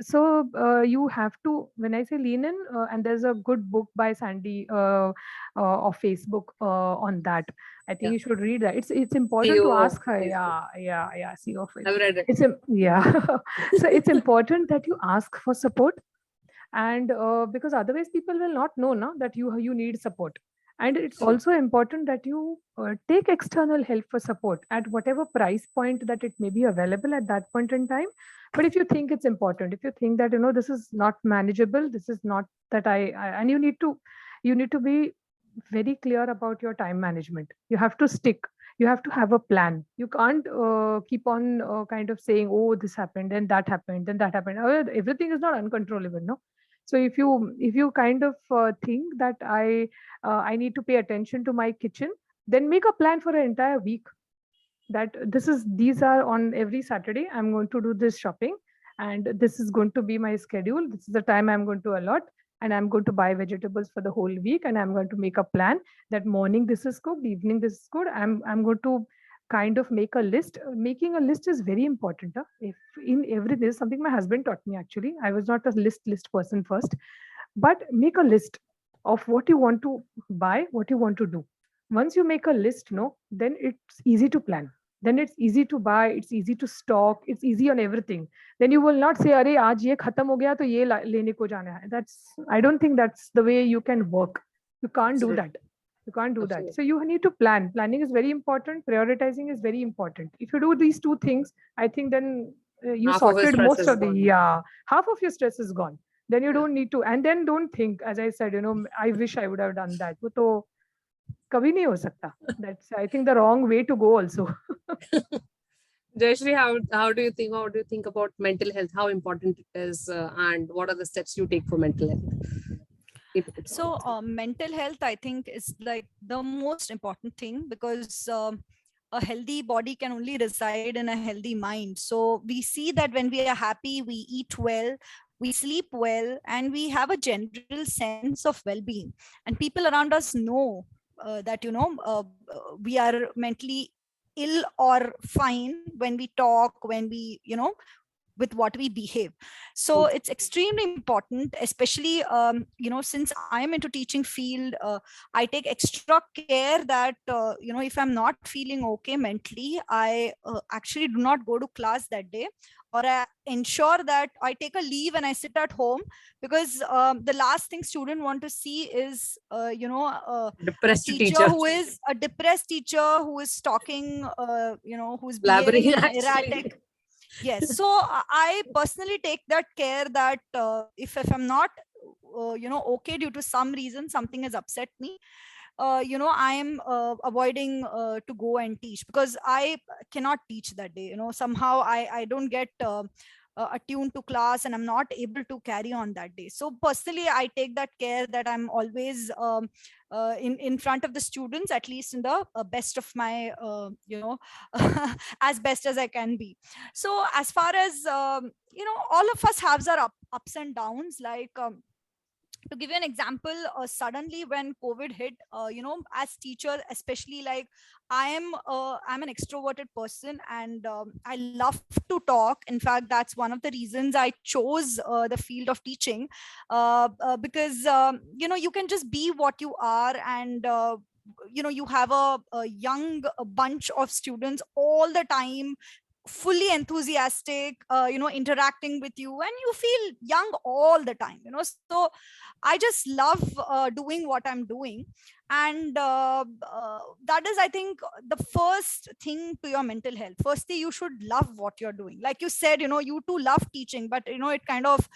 F: So you have to, when I say lean in, and there's a good book by Sandy of Facebook on that. I think
C: Yeah.
F: you should read that. It's important to
C: CEO of
F: ask her.
C: Facebook.
F: Yeah, CEO of
C: I've
F: Facebook.
C: read it.
F: Yeah. So it's important that you ask for support, and because otherwise people will not know now that you need support. And it's also important that you take external help for support at whatever price point that it may be available at that point in time. But if you think it's important, if you think that this is not manageable, this is not that and you need to be very clear about your time management. You have to stick, you have to have a plan. You can't keep on kind of saying, oh, this happened and that happened and that happened. Everything is not uncontrollable, no. So if you kind of think that I need to pay attention to my kitchen, then make a plan for an entire week, that these are on every Saturday I'm going to do this shopping, and this is going to be my schedule, this is the time I'm going to allot, and I'm going to buy vegetables for the whole week, and I'm going to make a plan that morning this is cooked, evening this is good. I'm going to kind of make a list. Making a list is very important. If in every This is something my husband taught me. Actually, I was not a list person first, but make a list of what you want to buy, what you want to do. Once you make a list, no, then it's easy to plan, then it's easy to buy, it's easy to stock, it's easy on everything. Then you will not say, "Arey, aaj ye khatam ho gaya, to ye lene ko jana hai." I don't think that's the way you can work. You can't do
C: Absolutely.
F: that. You can't do that.
C: Absolutely.
F: So you need to plan. Planning is very important. Prioritizing is very important. If you do these two things, I think then you
C: Half of his
F: sorted
C: stress
F: most
C: is
F: of the,
C: gone.
F: yeah, half of your stress is gone. Then you
C: Yeah.
F: don't need to, and then don't think, as I said, I wish I would have done that. वो तो कभी नहीं हो सकता. That's, I think, the wrong way to go also.
C: Jayashree, how do you think about mental health? How important it is, and what are the steps you take for mental health? Keep it
G: So
C: short.
G: mental health, I think, is like the most important thing, because a healthy body can only reside in a healthy mind. So we see that when we are happy, we eat well, we sleep well, and we have a general sense of well-being. And people around us know that we are mentally ill or fine when we talk, when we with what we behave. So it's extremely important, especially since I'm into teaching field. I take extra care that if I'm not feeling okay mentally, I actually do not go to class that day, or I ensure that I take a leave and I sit at home, because the last thing student want to see is a
C: Depressed
G: teacher
C: teacher.
G: who is a depressed teacher, who is talking who's
C: Blabbering,
G: behaving
C: actually.
G: erratic. Yes. So I personally take that care that if I'm not okay due to some reason, something has upset me, I am avoiding to go and teach, because I cannot teach that day. Somehow I don't get attuned to class, and I'm not able to carry on that day. So personally, I take that care that I'm always in front of the students, at least in the best of my as best as I can be. So as far as all of us have our ups and downs. Like to give you an example, suddenly when COVID hit, as teacher, especially, like I'm an extroverted person, and I love to talk. In fact, that's one of the reasons I chose the field of teaching, because you can just be what you are, and you have a young bunch of students all the time, fully enthusiastic, interacting with you, and you feel young all the time. So I just love doing what I'm doing. And that is, I think, the first thing to your mental health. Firstly, you should love what you're doing. Like you said, you too love teaching, but it kind of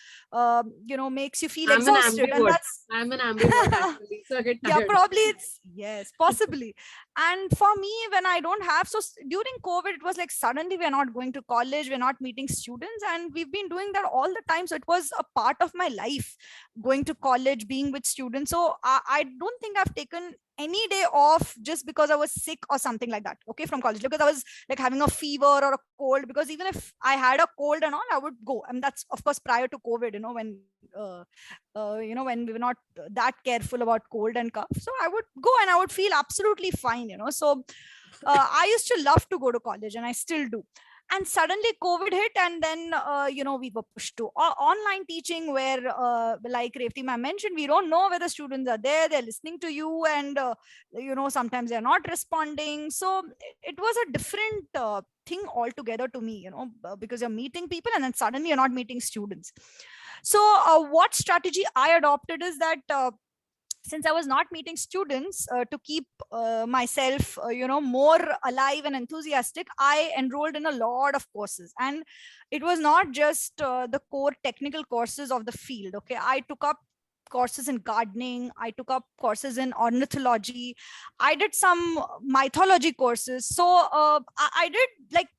G: makes you feel
C: I'm an
G: exhausted, and
C: ambivert.
G: that's
C: I'm an ambivert actually, so I get
G: yeah,
C: tired.
G: probably it's, yes, possibly. And for me, when I don't have, so during COVID, it was like suddenly we're not going to college, we're not meeting students, and we've been doing that all the time. So it was a part of my life, going to college, being with students. So I don't think I've taken any day off just because I was sick or something like that, okay, from college, because I was like having a fever or a cold. Because even if I had a cold and all, I would go. And that's of course prior to COVID, when we were not that careful about cold and cough. So I would go and I would feel absolutely fine. So I used to love to go to college, and I still do. And suddenly COVID hit, and then we were pushed to online teaching, where like Revati ma'am mentioned, we don't know whether students are there, they're listening to you, and sometimes they're not responding. So it was a different thing altogether to me, because you're meeting people and then suddenly you're not meeting students. So what strategy I adopted is that since I was not meeting students, to keep myself, more alive and enthusiastic, I enrolled in a lot of courses. And it was not just the core technical courses of the field. Okay, I took up courses in gardening, I took up courses in ornithology, I did some mythology courses. So I did like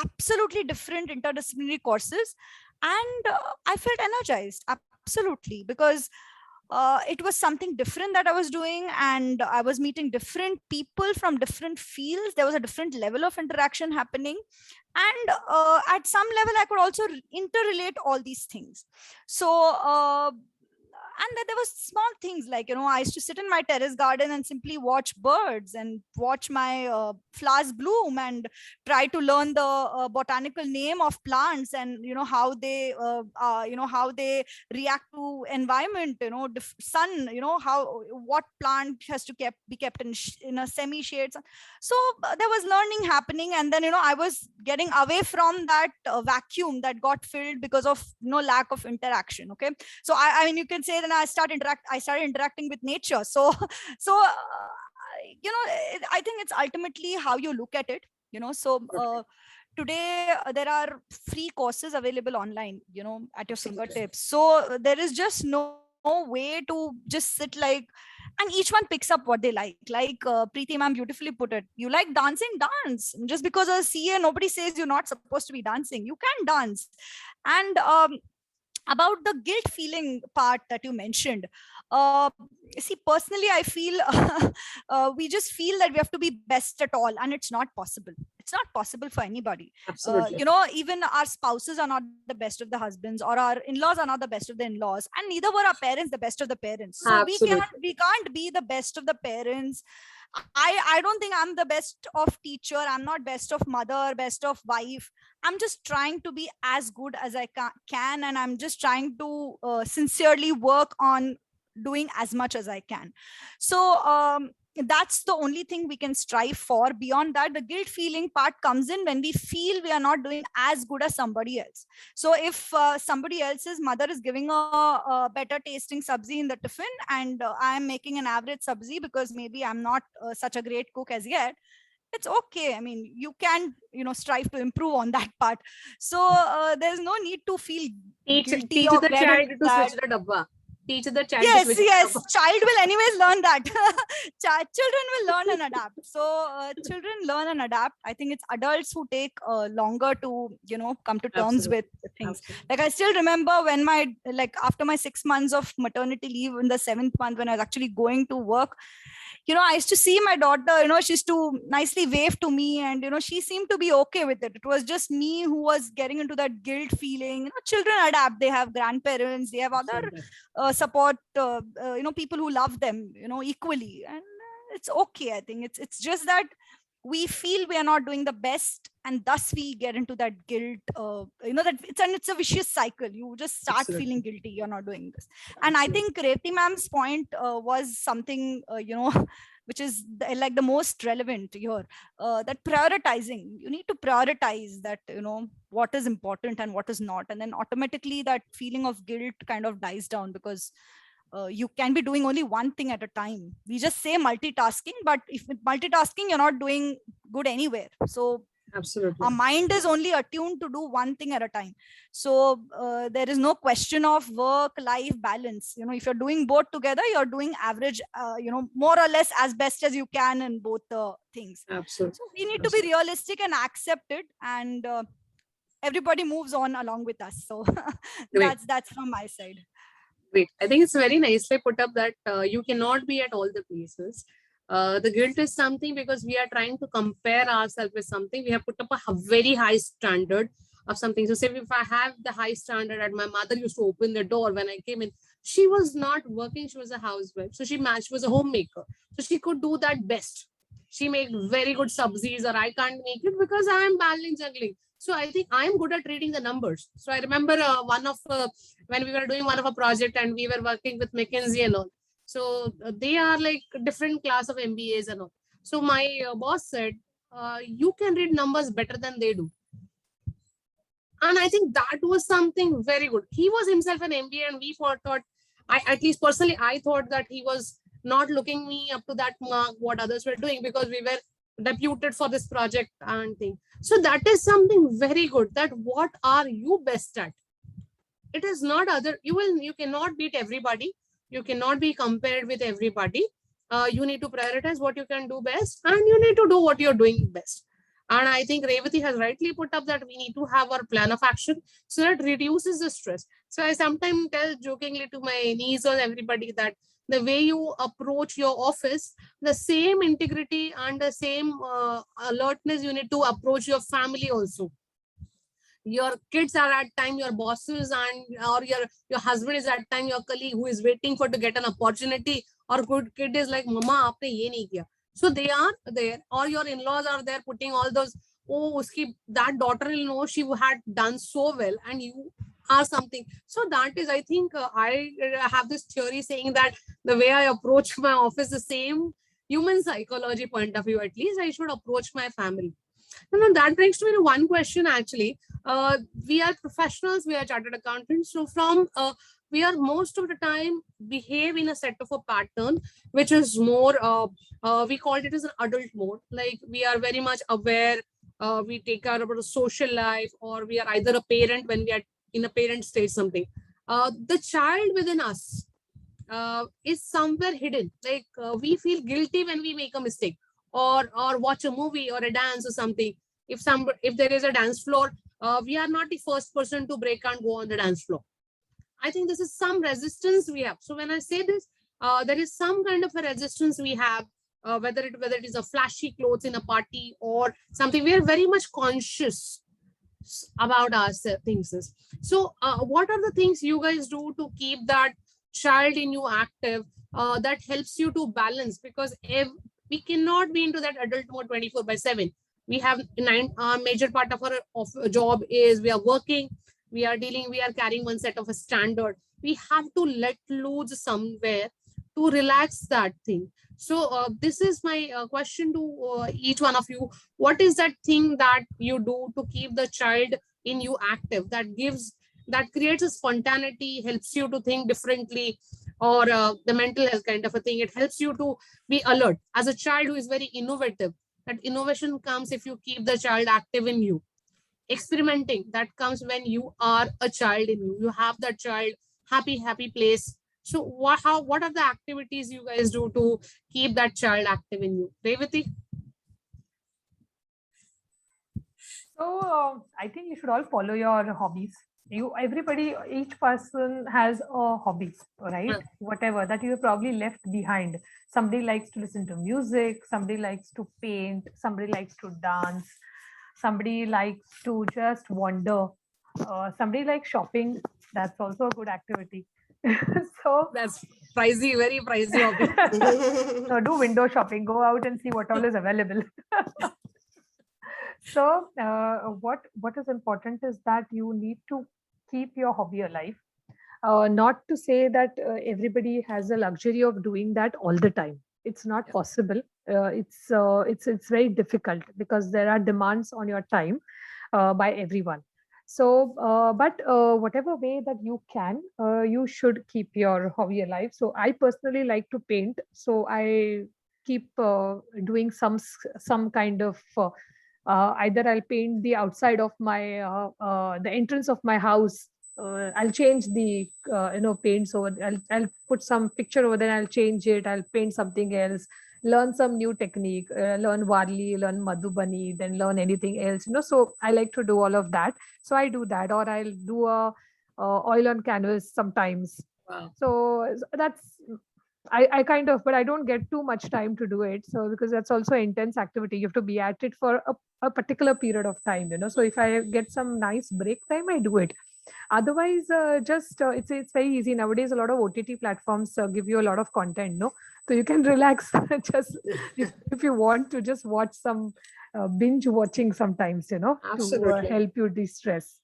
G: absolutely different interdisciplinary courses, and I felt energized, absolutely, because it was something different that I was doing, and I was meeting different people from different fields. There was a different level of interaction happening, and at some level I could also interrelate all these things. So and then there was small things like, I used to sit in my terrace garden and simply watch birds and watch my flowers bloom, and try to learn the botanical name of plants, and how they react to environment, sun, how, what plant has to be kept in a semi shade. So there was learning happening, and then I was getting away from that vacuum that got filled because of lack of interaction. Okay, so I mean, you can say that I started interacting with nature. So so I think it's ultimately how you look at it. So today there are free courses available online, at your fingertips. So there is just no way to just sit like, and each one picks up what they like Preeti ma'am beautifully put it. You like dancing, dance. Just because a CA, nobody says you're not supposed to be dancing. You can dance. And about the guilt feeling part that you mentioned, uh, see, personally I feel we just feel that we have to be best at all, and it's not possible. It's not possible for anybody.
C: Absolutely.
G: Even our spouses are not the best of the husbands, or our in-laws are not the best of the in-laws, and neither were our parents the best of the parents. So
C: Absolutely.
G: we can't be the best of the parents. I don't think I'm the best of teacher. I'm not best of mother, best of wife. I'm just trying to be as good as I can, and I'm just trying to sincerely work on doing as much as I can. So that's the only thing we can strive for. Beyond that, the guilt feeling part comes in when we feel we are not doing as good as somebody else. So if somebody else's mother is giving a better tasting sabzi in the tiffin, and I am making an average sabzi because maybe I'm not such a great cook as yet, it's okay. I mean, you can, strive to improve on that part. So there's no need to feel guilty
C: Teach
G: or
C: the
G: get
C: child
G: into
C: to
G: that.
C: switch the dabba. Teach the child to
G: Yes,
C: switch
G: yes,
C: the dabba.
G: child will anyways learn that. Children will learn and adapt. So children learn and adapt. I think it's adults who take longer to come to terms
C: Absolutely.
G: with things.
C: Absolutely.
G: Like I still remember when after my 6 months of maternity leave, in the 7th month when I was actually going to work, I used to see my daughter, she used to nicely wave to me, and she seemed to be okay with it. It was just me who was getting into that guilt feeling. Children adapt. They have grandparents, they have other support, people who love them, equally, and it's okay. I think it's just that we feel we are not doing the best, and thus we get into that guilt, that it's a vicious cycle. You just start
C: Absolutely.
G: feeling guilty, you're not doing this. And I think Revati ma'am's point was something which is like the most relevant here, that prioritizing, you need to prioritize that, what is important and what is not, and then automatically that feeling of guilt kind of dies down, because you can be doing only one thing at a time. We just say multitasking, but if with multitasking, you're not doing good anywhere. So
C: Absolutely.
G: our mind is only attuned to do one thing at a time. So there is no question of work-life balance. If you're doing both together, you're doing average, more or less as best as you can in both things.
C: Absolutely.
G: So we need to be realistic and accept it, and everybody moves on along with us. So that's from my side.
C: Great. I think it's very nicely put up that you cannot be at all the places. The guilt is something because we are trying to compare ourselves with something. We have put up a very high standard of something. So say if I have the high standard, and my mother used to open the door when I came in, she was not working. She was a housewife. So she was a homemaker. So she could do that best. She made very good subsidies, or I can't make it because I am balancing juggling. So I think I'm good at reading the numbers. So I remember when we were doing one of a project and we were working with McKinsey and all. So they are like different class of MBAs and all. So my boss said, you can read numbers better than they do. And I think that was something very good. He was himself an MBA, and we thought, at least personally, I thought that he was not looking me up to that mark, what others were doing, because we were deputed for this project and thing. So that is something very good, that what are you best at? It is not other, you cannot beat everybody. You cannot be compared with everybody. You need to prioritize what you can do best, and you need to do what you're doing best. And I think Revati has rightly put up that we need to have our plan of action so that reduces the stress. So I sometimes tell jokingly to my niece or everybody that the way you approach your office, the same integrity and the same alertness you need to approach your family also. Your kids are at time your bosses, and or your husband is at time your colleague who is waiting for to get an opportunity, or good kid is like, mama aapne ye nahi kiya. So they are there, or your in-laws are there putting all those, that daughter-in-law, she had done so well, and you are something. So that is, I think I have this theory saying that the way I approach my office, the same human psychology point of view, at least I should approach my family. No, that brings to me one question actually. We are professionals, we are chartered accountants. So we are most of the time behave in a set of a pattern, which is more, we called it as an adult mode. Like we are very much aware, we take care of our social life, or we are either a parent when we are in a parent stage something. The child within us is somewhere hidden. Like we feel guilty when we make a mistake, or watch a movie or a dance or something. If there is a dance floor, we are not the first person to break and go on the dance floor. I think this is some resistance we have. So when I say this, there is some kind of a resistance we have, whether it is a flashy clothes in a party or something. We are very much conscious about our things. So what are the things you guys do to keep that child in you active, that helps you to balance? Because if we cannot be into that adult mode 24/7. We have major part of our job is we are working, we are carrying one set of a standard. We have to let loose somewhere to relax that thing. So this is my question to each one of you. What is that thing that you do to keep the child in you active, that creates a spontaneity, helps you to think differently, or the mental health kind of a thing? It helps you to be alert. As a child who is very innovative, that innovation comes if you keep the child active in you. Experimenting, that comes when you are a child in you. You have that child happy place. So what are the activities you guys do to keep that child active in you? Revati?
F: So I think you should all follow your hobbies. Each person has a hobby, right? Whatever that you have probably left behind. Somebody likes to listen to music, somebody likes to paint, somebody likes to dance, somebody likes to just wander, somebody likes shopping. That's also a good activity. So
C: That's pricey, very pricey hobby.
F: No, do window shopping. Go out and see what all is available. So, what is important is that you need to keep your hobby alive. Not to say that everybody has the luxury of doing that all the time. It's not possible. It's very difficult because there are demands on your time by everyone. So, but whatever way that you can, you should keep your hobby alive. So, I personally like to paint. So, I keep doing some kind of either I'll paint the outside of my the entrance of my house. I'll change the paints over. I'll put some picture over there. I'll change it. I'll paint something else. Learn some new technique. Learn Warli, learn Madhubani, then learn anything else. So I like to do all of that. So I do that, or I'll do a oil on canvas sometimes.
C: Wow.
F: So that's I kind of, but I don't get too much time to do it. So because that's also an intense activity, you have to be at it for a particular period of time. So if I get some nice break time, I do it. Otherwise, it's very easy nowadays. A lot of OTT platforms give you a lot of content, no? So you can relax just if you want to just watch some binge watching sometimes, to
C: Absolutely.
F: help you de-stress.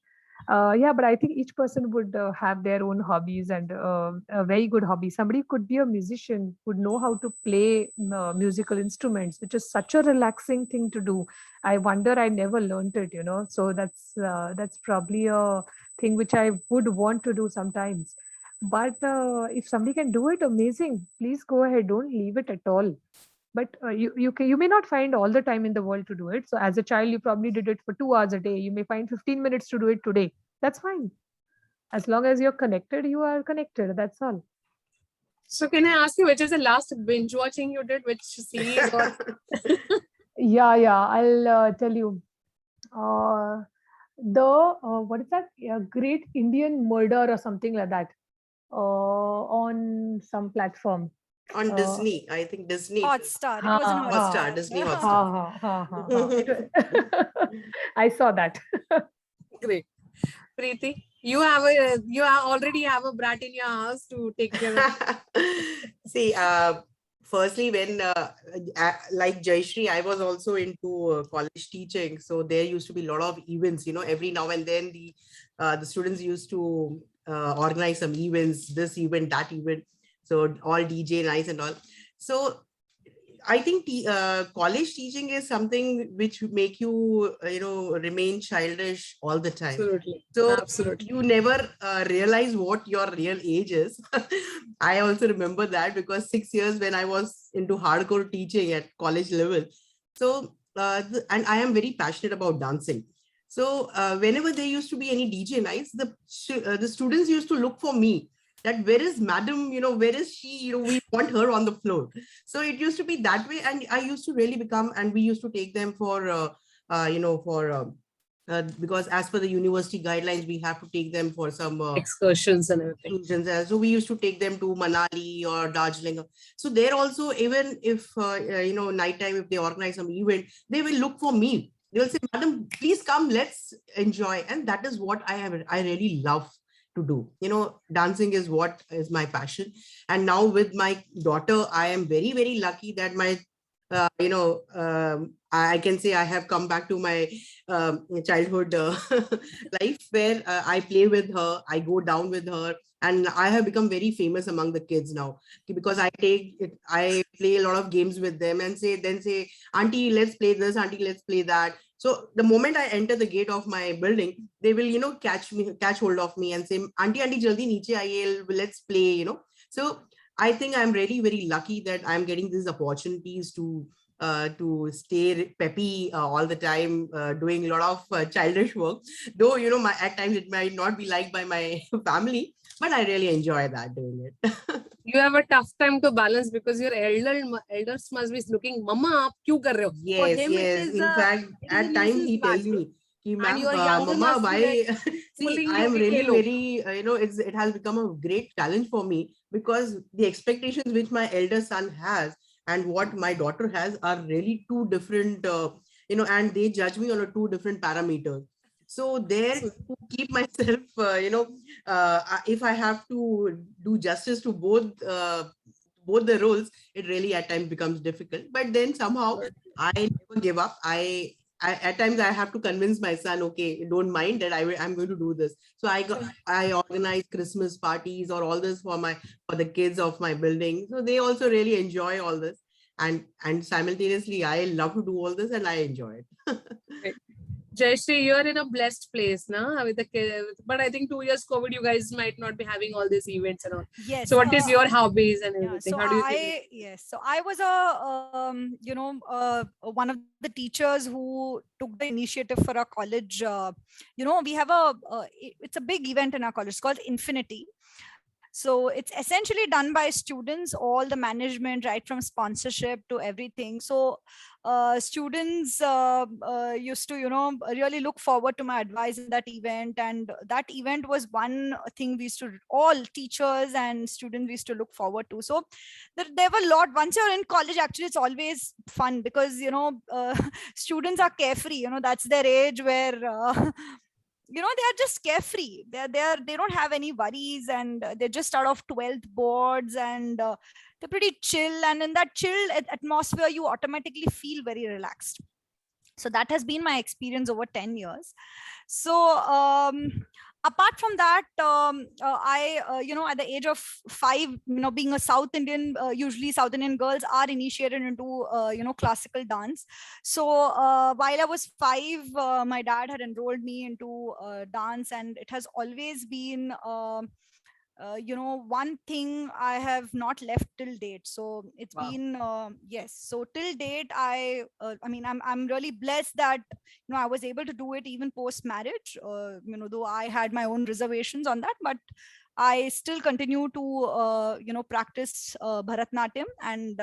F: Yeah, but I think each person would have their own hobbies and a very good hobby. Somebody could be a musician, would know how to play musical instruments, which is such a relaxing thing to do. I wonder I never learned it, So that's probably a thing which I would want to do sometimes. But if somebody can do it, amazing. Please go ahead. Don't leave it at all. But you may not find all the time in the world to do it. So as a child, you probably did it for 2 hours a day. You may find 15 minutes to do it today. That's fine. As long as you're connected, you are connected. That's all.
C: So can I ask you, which is the last binge watching you did? Which series or?
F: Yeah. I'll tell you. What is that? Great Indian Murder or something like that. On some platform.
E: On Disney, I think Disney.
G: Hotstar. It was in
E: Hotstar, Disney Hotstar.
F: I saw that.
C: Great. Priti, you already have a brat in your house to take care of.
E: See, firstly, when like Jayashree, I was also into college teaching. So there used to be a lot of events, every now and then the students used to organize some events, this event, that event. So all DJ nights and all. So I think college teaching is something which make you, remain childish all the time.
C: Absolutely.
E: So
C: Absolutely.
E: you never realize what your real age is. I also remember that because 6 years when I was into hardcore teaching at college level. So, and I am very passionate about dancing. So whenever there used to be any DJ nights, the students used to look for me. That where is madam, where is she, we want her on the floor. So it used to be that way. And I used to really become, and we used to take them for, because as per the university guidelines, we have to take them for some
C: excursions and everything.
E: Excursions. So we used to take them to Manali or Darjeeling. So there also, even if, nighttime, if they organize some event, they will look for me. They will say, madam, please come, let's enjoy. And that is what I really love to do. Dancing is what is my passion. And now with my daughter, I am very, very lucky that my, I can say I have come back to my childhood life where I play with her, I go down with her, and I have become very famous among the kids now because I play a lot of games with them and say, auntie, let's play this, auntie, let's play that. So the moment I enter the gate of my building, they will, catch hold of me and say, auntie, jaldi niche aaye, let's play, So I think I'm really very lucky that I'm getting these opportunities to stay peppy all the time, doing a lot of childish work. Though, at times it might not be liked by my family, but I really enjoy that doing it.
C: You have a tough time to balance because your elders must be looking, Mama, aap kyun kar rahe ho?
E: Yes. In fact, at times he tells me,
C: and your younger
E: Mama, why? See, I am really very, it has become a great challenge for me because the expectations which my elder son has and what my daughter has are really two different, and they judge me on two different parameters. So there to keep myself, if I have to do justice to both the roles, it really at times becomes difficult. But then somehow I never give up. I at times I have to convince my son, okay, don't mind that I'm going to do this. So I organize Christmas parties or all this for the kids of my building. So they also really enjoy all this. And simultaneously, I love to do all this and I enjoy it.
C: Jayashree, you're in a blessed place now with the kid, but I think 2 years COVID, you guys might not be having all these events and all.
G: Yes.
C: So what is your hobbies and everything?
G: So
C: How do you feel?
G: yes, so I was one of the teachers who took the initiative for our college. We have it's a big event in our college. It's called Infinity. So it's essentially done by students, all the management, right from sponsorship to everything. So students used to, really look forward to my advice in that event. And that event was one thing we used to, all teachers and students used to look forward to. So there were a lot. Once you're in college, actually, it's always fun because, students are carefree. That's their age where they are just carefree. They don't have any worries, and they're just out of 12th boards, and they're pretty chill. And in that chill atmosphere, you automatically feel very relaxed. So that has been my experience over 10 years. So apart from that, I at the age of 5, being a South Indian, usually South Indian girls are initiated into classical dance. So while I was 5, my dad had enrolled me into dance, and it has always been one thing I have not left till date. So it's been yes. So till date, I'm really blessed that I was able to do it even post marriage. Though I had my own reservations on that, but I still continue to practice Bharatnatyam, and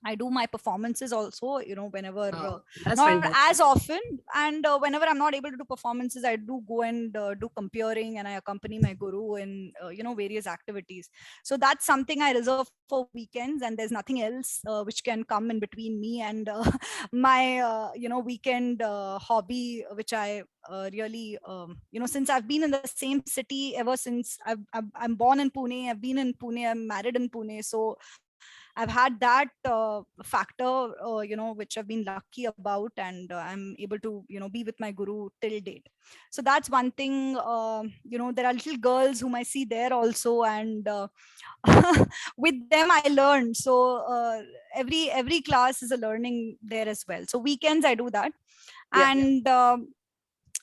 G: I do my performances also, whenever, not as often. And whenever I'm not able to do performances, I do go and do comparing, and I accompany my guru in, various activities. So that's something I reserve for weekends, and there's nothing else which can come in between me and my, weekend hobby, which I really, since I've been in the same city ever since I'm born in Pune, I've been in Pune, I'm married in Pune. So I've had that factor, which I've been lucky about, and I'm able to, be with my guru till date. So that's one thing. There are little girls whom I see there also, and with them I learn. So every class is a learning there as well. So weekends I do that, and.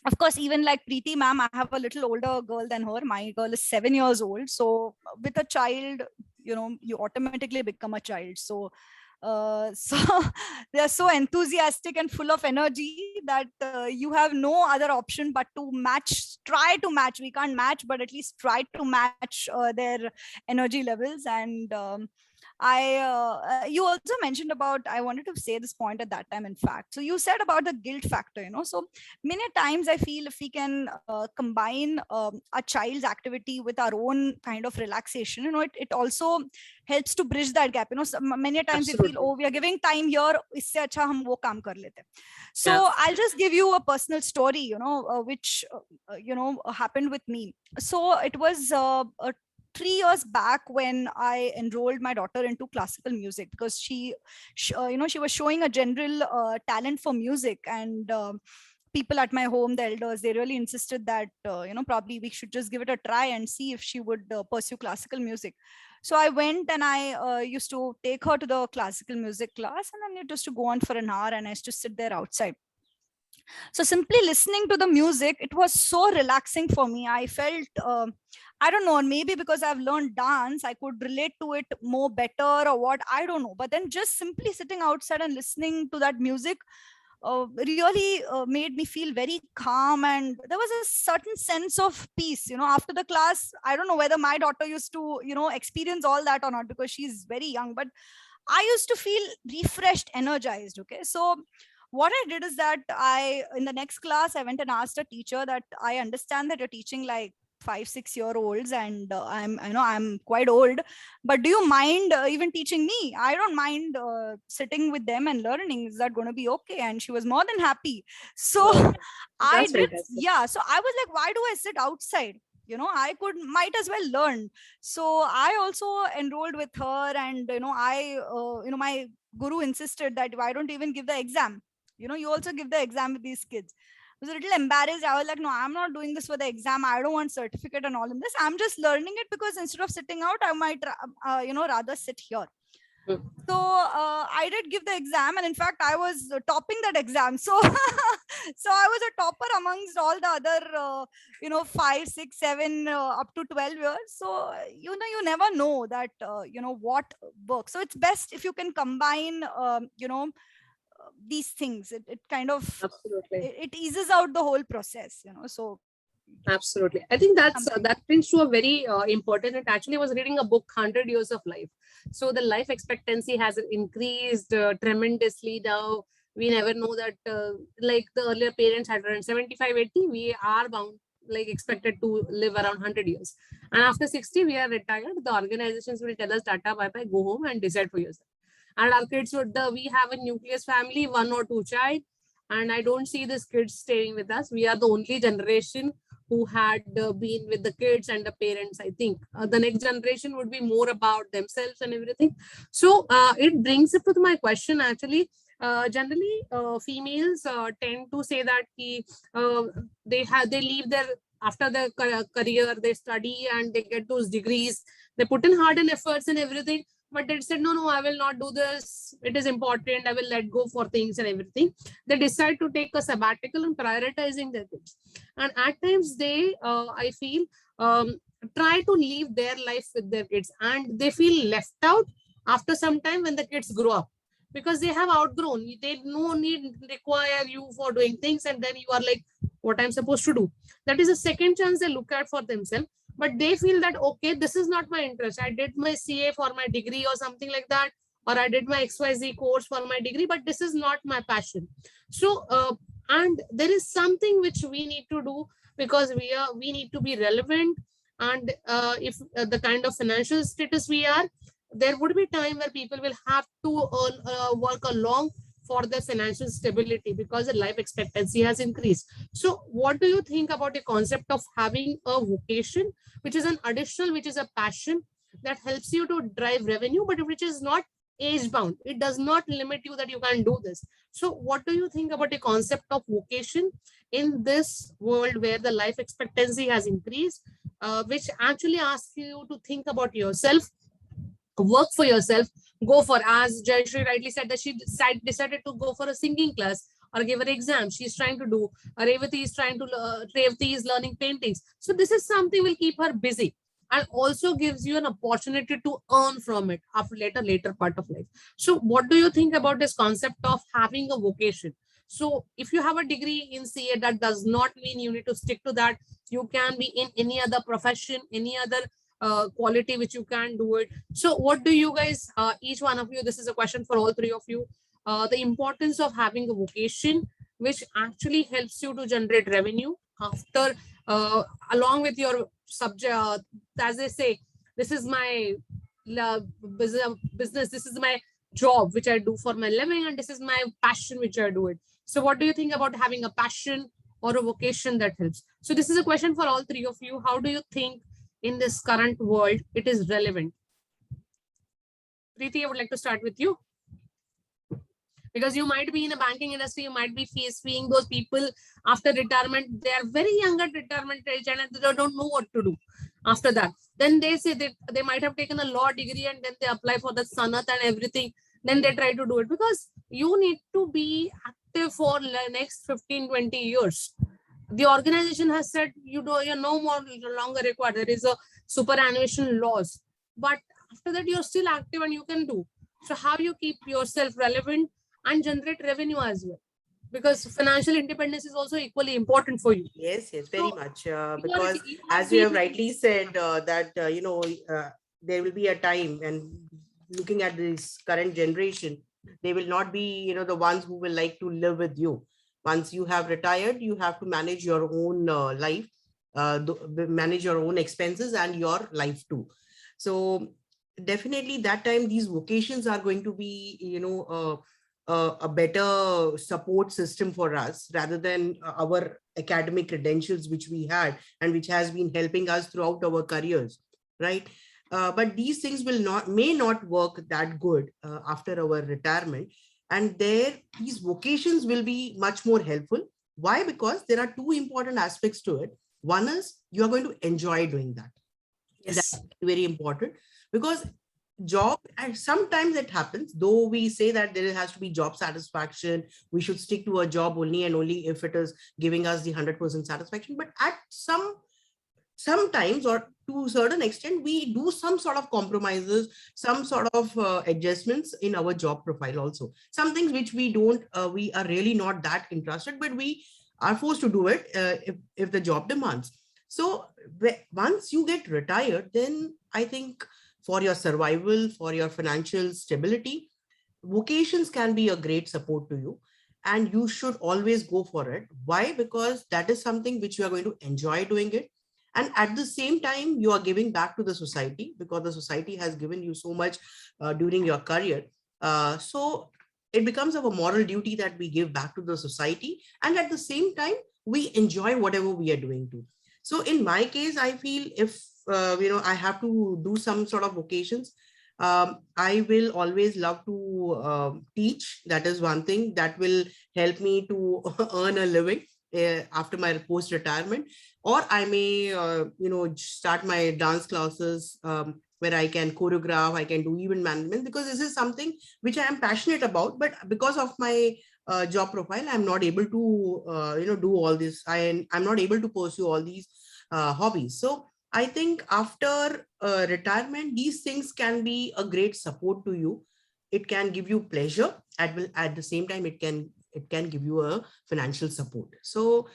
G: Of course, even like Priti ma'am, I have a little older girl than her. My girl is 7 years old. So with a child, you automatically become a child. So so they're so enthusiastic and full of energy that you have no other option but to try to match. We can't match, but at least try to match their energy levels. And you also mentioned about, I wanted to say this point at that time, in fact. So you said about the guilt factor, so many times I feel if we can combine a child's activity with our own kind of relaxation, it also helps to bridge that gap. So many times we feel, oh, we are giving time here, isse acha hum wo kaam kar lete. So I'll just give you a personal story, which happened with me. So it was 3 years back when I enrolled my daughter into classical music, because she was showing a general talent for music, and people at my home, the elders, they really insisted that probably we should just give it a try and see if she would pursue classical music. So I went, and I used to take her to the classical music class, and then it used to go on for an hour, and I used to sit there outside. So simply listening to the music, it was so relaxing for me. I felt, I don't know, maybe because I've learned dance, I could relate to it more better or what, I don't know. But then just simply sitting outside and listening to that music really made me feel very calm. And there was a certain sense of peace, after the class. I don't know whether my daughter used to, experience all that or not, because she's very young, but I used to feel refreshed, energized. Okay. So what I did is that in the next class, I went and asked a teacher that I understand that you're teaching like 5-6 year olds, and I'm quite old, but do you mind even teaching me? I don't mind sitting with them and learning. Is that going to be okay? And she was more than happy. So
C: Wow,
G: I
C: that's
G: did,
C: fantastic.
G: yeah. So I was like, why do I sit outside? I might as well learn. So I also enrolled with her, and my guru insisted that why don't you even give the exam? You also give the exam with these kids. I was a little embarrassed. I was like, no, I'm not doing this for the exam. I don't want certificate and all in this. I'm just learning it because instead of sitting out, I might, rather sit here.
C: Hmm.
G: So I did give the exam, and in fact, I was topping that exam. So, so I was a topper amongst all the other, 5, 6, 7, up to 12 years. So you never know that what works. So it's best if you can combine, these things. It kind of
C: Absolutely.
G: it eases out the whole process. So
C: Absolutely. I think
G: something.
C: that brings to a very important. It actually was reading a book, 100 Years of Life. So the life expectancy has increased tremendously now. We never know that, like the earlier parents had around 75, 80, we are bound, like expected to live around 100 years. And after 60, we are retired. The organizations will tell us, Tata, bye bye, go home and decide for yourself. And our kids we have a nucleus family, 1 or 2 child. And I don't see these kids staying with us. We are the only generation who had been with the kids and the parents. I think the next generation would be more about themselves and everything. So it brings up to my question actually. Generally, females tend to say that they leave their after their career, they study and they get those degrees. They put in hard and efforts and everything, but they said, no, I will not do this. It is important. I will let go for things and everything. They decide to take a sabbatical and prioritizing their kids. And at times they, I feel, try to live their life with their kids, and they feel left out after some time when the kids grow up, because they have outgrown. They no need require you for doing things, and then you are like, what I'm supposed to do. That is a second chance they look at for themselves. But they feel that, okay, this is not my interest. I did my CA for my degree or something like that, or I did my XYZ course for my degree, but this is not my passion. So and there is something which we need to do, because we need to be relevant. And if the kind of financial status we are, there would be time where people will have to earn, work along for the financial stability, because the life expectancy has increased. So what do you think about the concept of having a vocation, which is an additional, which is a passion that helps you to drive revenue, but which is not age bound? It does not limit you that you can do this. So what do you think about the concept of vocation in this world where the life expectancy has increased, which actually asks you to think about yourself, work for yourself, go for, as Jayashree rightly said, that she decided to go for a singing class or give her exam. She's trying to do, Revati is learning paintings. So this is something will keep her busy and also gives you an opportunity to earn from it after later part of life. So what do you think about this concept of having a vocation? So if you have a degree in CA, that does not mean you need to stick to that. You can be in any other profession, any other quality which you can do it. So what do you guys, each one of you, this is a question for all three of you, the importance of having a vocation which actually helps you to generate revenue after, along with your subject, as they say, this is my business, this is my job which I do for my living, and this is my passion which I do it. So what do you think about having a passion or a vocation that helps? So this is a question for all three of you. How do you think in this current world it is relevant? Priti, I would like to start with you, because you might be in a banking industry, you might be seeing those people after retirement, they are very young at retirement age and they don't know what to do after that. Then they say that they might have taken a law degree and then they apply for the sanat and everything. Then they try to do it, because you need to be active for the next 15-20 years. The organization has said you're no more longer required. There is a superannuation laws, but after that you're still active and you can do. So how you keep yourself relevant and generate revenue as well, because financial independence is also equally important for you.
E: Yes, very
C: So,
E: much. Because as you have rightly said, that there will be a time, and looking at this current generation, they will not be the ones who will like to live with you. Once you have retired, you have to manage your own life. manage your own expenses and your life too. So definitely that time these vocations are going to be, a better support system for us rather than our academic credentials which we had and which has been helping us throughout our careers, right? But these things may not work that good after our retirement, and these vocations will be much more helpful. Why? Because there are two important aspects to it. One is you are going to enjoy doing that.
C: Yes.
E: That's very important, because job, and sometimes it happens, though we say that there has to be job satisfaction, we should stick to a job only and only if it is giving us the 100% satisfaction. But at sometimes, or to a certain extent, we do some sort of compromises, some sort of adjustments in our job profile also. Some things which we are really not that interested, but we are forced to do it if the job demands. So once you get retired, then I think for your survival, for your financial stability, vocations can be a great support to you. And you should always go for it. Why? Because that is something which you are going to enjoy doing it. And at the same time, you are giving back to the society, because the society has given you so much during your career. So it becomes our moral duty that we give back to the society. And at the same time, we enjoy whatever we are doing too. So in my case, I feel if, I have to do some sort of vocations, I will always love to teach. That is one thing that will help me to earn a living after my post-retirement. Or I may, start my dance classes where I can choreograph, I can do event management, because this is something which I am passionate about. But because of my job profile, I'm not able to, do all this. I'm not able to pursue all these hobbies. So I think after retirement, these things can be a great support to you. It can give you pleasure. At the same time, it can give you a financial support. So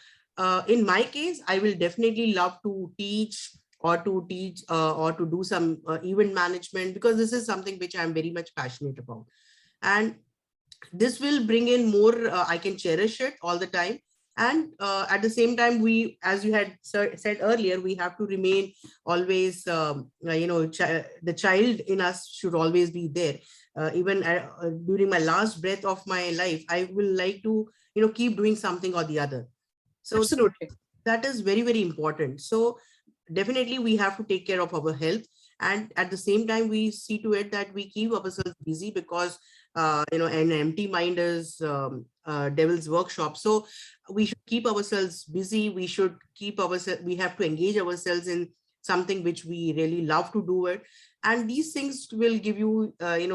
E: in my case, I will definitely love to teach or to do some event management, because this is something which I'm very much passionate about. And this will bring in more, I can cherish it all the time. And at the same time, as you had said earlier, we have to remain always, the child in us should always be there. Even during my last breath of my life, I will like to, keep doing something or the other. So
C: absolutely,
E: that is very, very important. So definitely we have to take care of our health. And at the same time, we see to it that we keep ourselves busy, because an empty mind is devil's workshop. So we should keep ourselves busy. We have to engage ourselves in something which we really love to do it. And these things will give you, it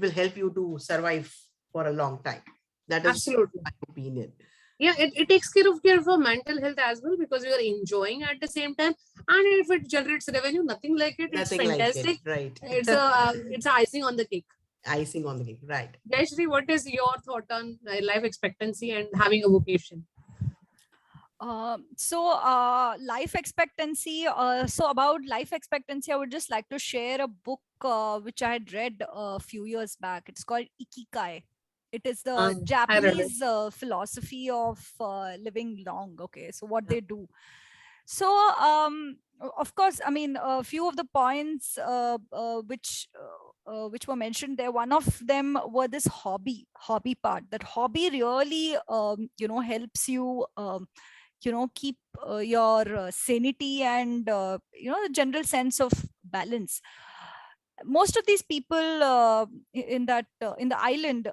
E: will help you to survive for a long time. That is
C: absolutely
E: my opinion.
C: Yeah, it takes care of your mental health as well, because you are enjoying at the same time. And if it generates revenue, nothing like it. It's
E: Nothing like
C: fantastic.
E: it, right?
C: It's icing on the cake.
E: Icing on the cake, right?
C: Jayashree, what is your thought on life expectancy and having a vocation?
G: Life expectancy. So about life expectancy, I would just like to share a book which I had read a few years back. It's called Ikigai. It is the Japanese philosophy of living long. Okay, so what they do. So, of course, I mean, a few of the points which were mentioned there. One of them were this hobby part. That hobby really, helps you, keep your sanity and the general sense of balance. Most of these people in the island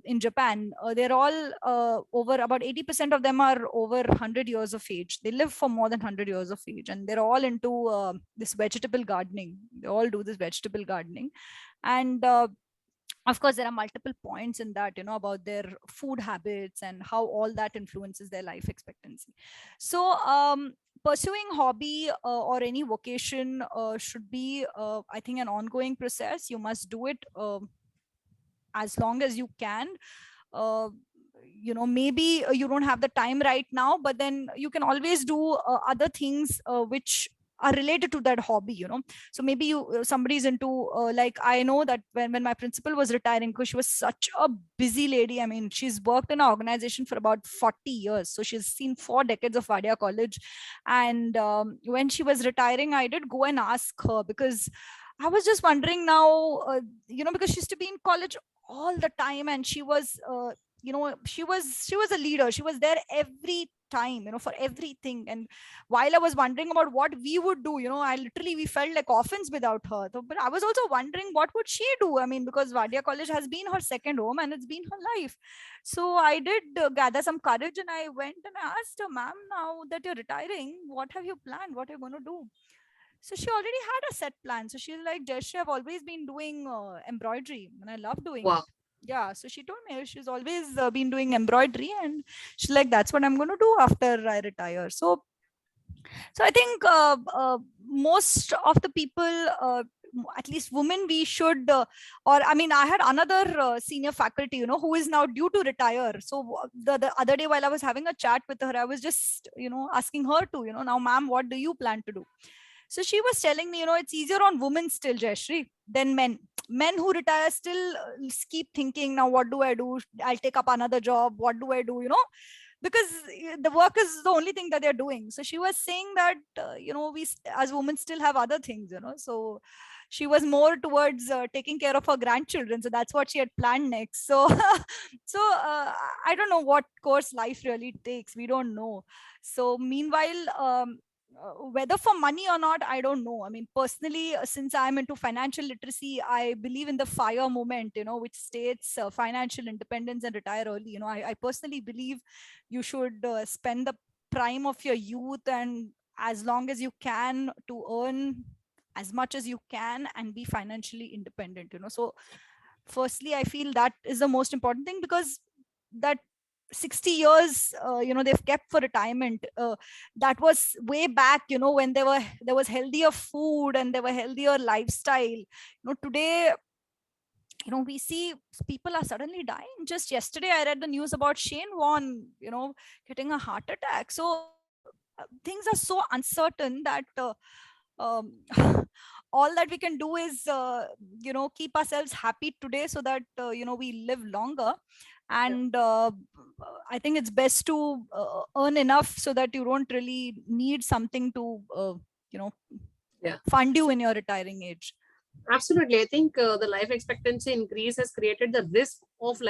G: in Japan, they're all over, about 80% of them are over 100 years of age. They live for more than 100 years of age, and they're all into this vegetable gardening. They all do this vegetable gardening. And of course, there are multiple points in that, about their food habits and how all that influences their life expectancy. So pursuing hobby or any vocation should be, I think, an ongoing process. You must do it as long as you can. Maybe you don't have the time right now, but then you can always do other things which are related to that hobby, you know. So maybe somebody's into like, I know that when my principal was retiring, because she was such a busy lady. I mean, she's worked in our organization for about 40 years, so she's seen 4 decades of Vadia College. And when she was retiring, I did go and ask her, because I was just wondering now, you know, because she used to be in college all the time, and she was you know, she was a leader. She was there every time, you know, for everything. And while I was wondering about what we would do, you know, we felt like orphans without her. So, but I was also wondering what would she do. I mean, because Vadia College has been her second home and it's been her life. So I did gather some courage, and I went and I asked her, ma'am, now that you're retiring, what have you planned? What are you going to do? So she already had a set plan. So she's like, Jayashree, I've always been doing embroidery and I love doing
C: Wow.
G: it. Yeah. So she told me she's always been doing embroidery, and she's like, that's what I'm going to do after I retire. So I think most of the people, at least women, we should, or I mean, I had another senior faculty, you know, who is now due to retire. So the other day while I was having a chat with her, I was just, you know, asking her to, you know, now, ma'am, what do you plan to do? So she was telling me, you know, it's easier on women still, Jayashree, than men. Men who retire still keep thinking, now what do I do? I'll take up another job. What do I do? You know, because the work is the only thing that they're doing. So she was saying that, you know, we as women still have other things, you know. So she was more towards taking care of her grandchildren. So that's what she had planned next. So, I don't know what course life really takes. We don't know. So meanwhile, whether for money or not, I don't know. I mean, personally, since I'm into financial literacy, I believe in the FIRE movement, you know, which states financial independence and retire early. You know, I personally believe you should spend the prime of your youth and as long as you can to earn as much as you can and be financially independent, you know. So firstly, I feel that is the most important thing, because that 60 years, you know, they've kept for retirement, that was way back, you know, when there was healthier food and there were healthier lifestyle. You know, today, you know, we see people are suddenly dying. Just yesterday I read the news about Shane Warne, you know, getting a heart attack. So things are so uncertain that um, all that we can do is you know, keep ourselves happy today, so that you know, we live longer. And I think it's best to earn enough so that you don't really need something to you know,
C: Yeah.
G: fund you in your retiring age.
C: Absolutely. I think the life expectancy increase has created the risk of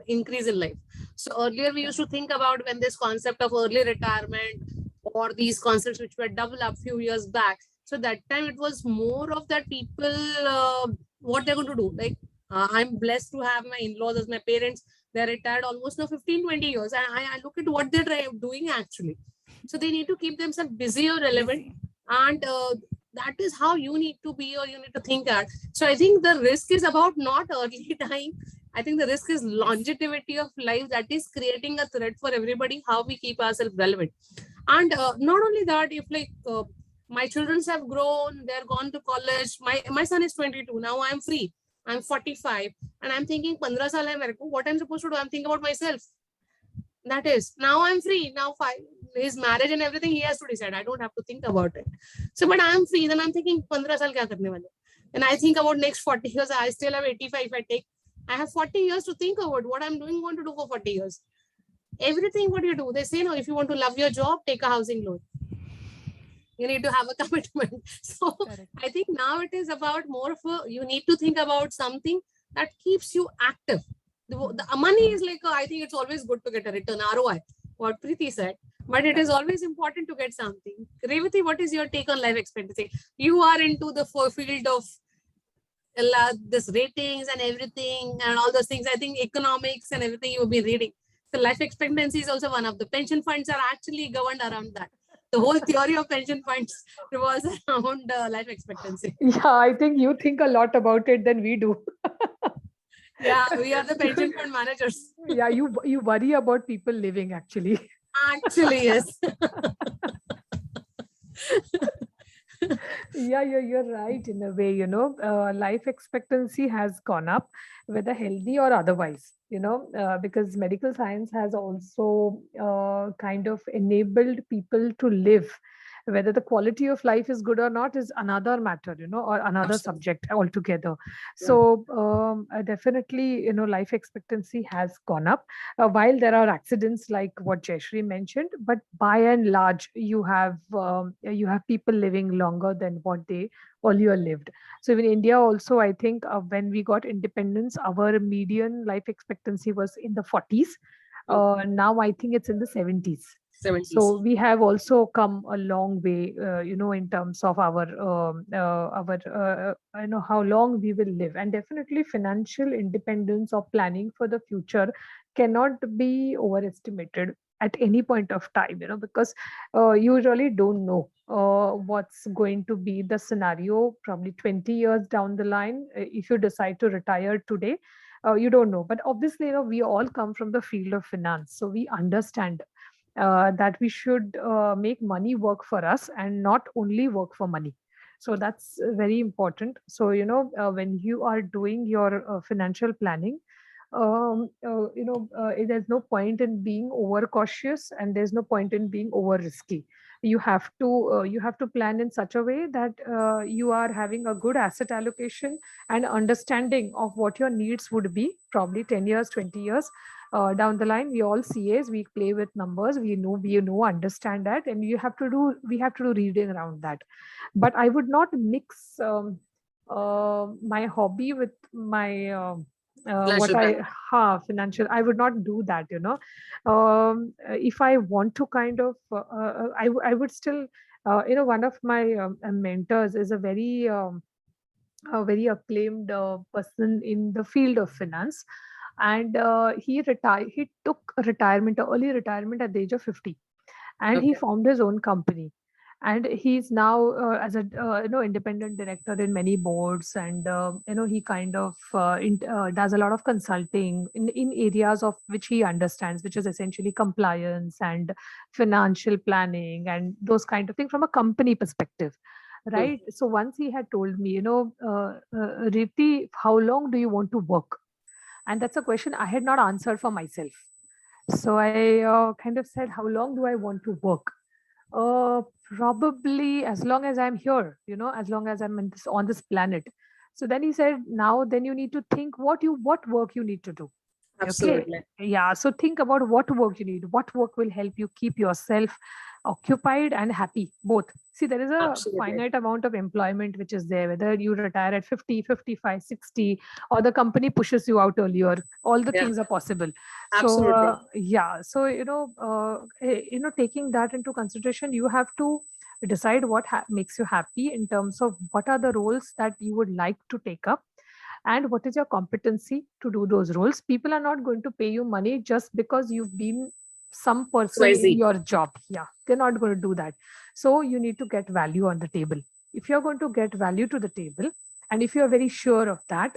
C: increase in life. So earlier we used to think about when this concept of early retirement or these concepts which were developed few years back. So that time it was more of that people, what they're going to do. Like I'm blessed to have my in-laws as my parents. They're retired almost now 15-20 years. And I look at what they're doing actually. So they need to keep themselves busy or relevant.
G: Busy.
C: And that is how you need to be, or you need to think at. So I think the risk is about not early dying. I think the risk is longevity of life that is creating a threat for everybody, how we keep ourselves relevant. And not only that, if like my children have grown, they're gone to college. My son is 22. Now I'm free. I'm 45. And I'm thinking, 15 saal hai mere ko, what I'm supposed to do? I'm thinking about myself. That is, now I'm free. Now his marriage and everything, he has to decide. I don't have to think about it. So, but I'm free. Then I'm thinking, 15 saal kya karne wale? And I think about next 40 years. I still have 85. I have 40 years to think about what I'm doing, going to do for 40 years. Everything what you do, they say, no, if you want to love your job, take a housing loan. You need to have a commitment. So
G: Correct.
C: I think now it is about more of a, you need to think about something that keeps you active. The money is like, I think it's always good to get a return, ROI, what Priti said, but it is always important to get something. Revati, what is your take on life expectancy? You are into the field of this ratings and everything and all those things. I think economics and everything you've been reading. So life expectancy is also one of the pension funds are actually governed around that. The whole theory of pension funds revolves around life expectancy.
F: Yeah, I think you think a lot about it than we do.
C: Yeah, we are the pension fund managers.
F: Yeah, you worry about people living actually.
C: Actually, yes.
F: Yeah, you're right in a way, you know, life expectancy has gone up, whether healthy or otherwise, you know, because medical science has also kind of enabled people to live Whether the quality of life is good or not is another matter, or another
C: Absolutely.
F: subject altogether.
C: Yeah.
F: So definitely, life expectancy has gone up. While there are accidents like what Jayashree mentioned, but by and large, you have people living longer than what they earlier lived. So in India also, I think when we got independence, our median life expectancy was in the 40s. Now I think it's in the 70s.
C: 70s.
F: So we have also come a long way, in terms of how long we will live, and definitely financial independence or planning for the future cannot be overestimated at any point of time, because you really don't know what's going to be the scenario probably 20 years down the line. If you decide to retire today, you don't know. But obviously, we all come from the field of finance, so we understand that we should make money work for us and not only work for money. So that's very important. So when you are doing your financial planning, there's no point in being over cautious, and there's no point in being over risky. You have to plan in such a way that you are having a good asset allocation and understanding of what your needs would be probably 10 years, 20 years down the line. We all CAs, we play with numbers, we know understand that, and we have to do reading around that. But I would not mix my hobby with my what
C: Financial
F: I
C: planning.
F: financial. I would not do that. If I want to kind of, I would still, one of my mentors is a very acclaimed person in the field of finance, and he took retirement, early retirement at the age of 50, and he
C: Okay.
F: formed his own company. And he's now as a independent director in many boards, and he kind of does a lot of consulting in areas of which he understands, which is essentially compliance and financial planning and those kind of things from a company perspective,
C: Hmm.
F: right? So once he had told me, Riti, how long do you want to work? And that's a question I had not answered for myself. So I kind of said, how long do I want to work? Uh, Probably as long as I'm here, as long as I'm on this planet. So then he said, now then you need to think what work you need to do. Okay.
C: Absolutely.
F: Yeah. So think about what work you need. What work will help you keep yourself occupied and happy, both. See, there is a
C: Absolutely.
F: finite amount of employment which is there, whether you retire at 50, 55, 60, or the company pushes you out earlier. All the
C: Yeah.
F: things are possible. So,
C: Absolutely.
F: yeah. So, taking that into consideration, you have to decide what makes you happy in terms of what are the roles that you would like to take up and what is your competency to do those roles. People are not going to pay you money just because you've been some person in
C: XYZ.
F: your job. Yeah, they're not going to do that. So you need to get value on the table. If you're going to get value to the table, and if you're very sure of that,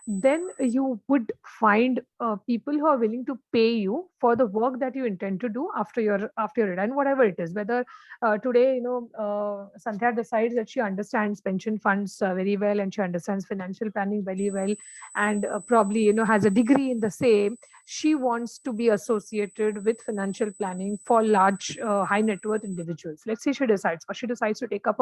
F: then you would find people who are willing to pay you for the work that you intend to do after your and whatever it is. Whether today, Sandhya decides that she understands pension funds very well, and she understands financial planning very well, and probably has a degree in the same. She wants to be associated with financial planning for large high net worth individuals. Let's say she decides to take up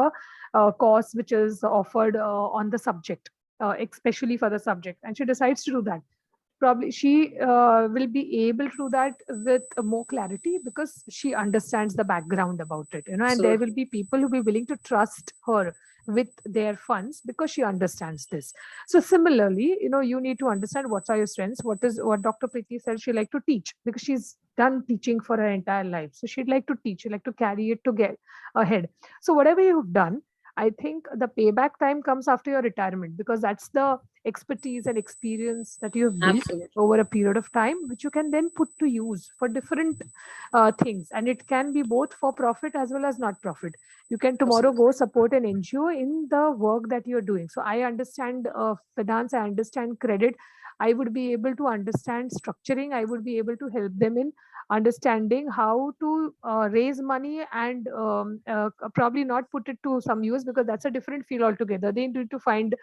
F: a course which is offered on the subject, especially for the subject, and she decides to do that. Probably she will be able to do that with more clarity because she understands the background about it, and there will
C: Absolutely.
F: be people who will be willing to trust her with their funds because she understands this. So similarly, you need to understand what are your strengths. What Dr. Priti said, she like to teach because she's done teaching for her entire life. So she'd like to teach, she'd like to carry it to get ahead. So whatever you've done, I think the payback time comes after your retirement, because that's the expertise and experience that you have built
C: Absolutely.
F: over a period of time, which you can then put to use for different things. And it can be both for profit as well as not profit. You can tomorrow
C: Absolutely.
F: go support an NGO in the work that you're doing. So I understand finance, I understand credit. I would be able to understand structuring. I would be able to help them in understanding how to raise money and probably not put it to some use, because that's a different field altogether. They need to find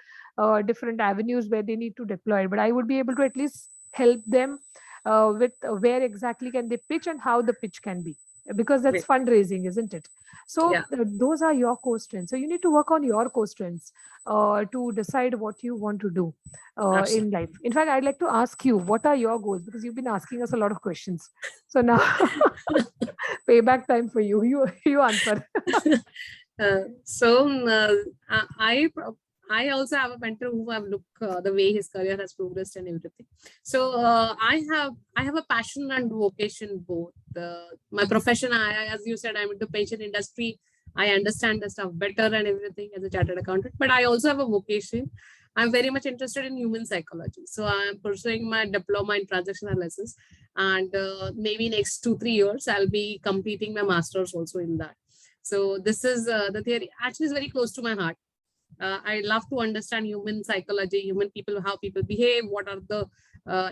F: different avenues where they need to deploy it. But I would be able to at least help them with where exactly can they pitch and how the pitch can be. because that's fundraising, isn't it? So
C: Yeah.
F: those are your core strengths. So you need to work on your core strengths to decide what you want to do in life. In fact, I'd like to ask you, what are your goals? Because you've been asking us a lot of questions. So now payback time for you. You answer.
C: I also have a mentor who I've looked the way his career has progressed and everything. So I have a passion and vocation both. My profession, as you said, I'm into pension industry. I understand the stuff better and everything as a chartered accountant. But I also have a vocation. I'm very much interested in human psychology. So I'm pursuing my diploma in transaction analysis, and maybe next 2-3 years I'll be completing my master's also in that. So this is the theory actually is very close to my heart. I love to understand human psychology, human people, how people behave, what are the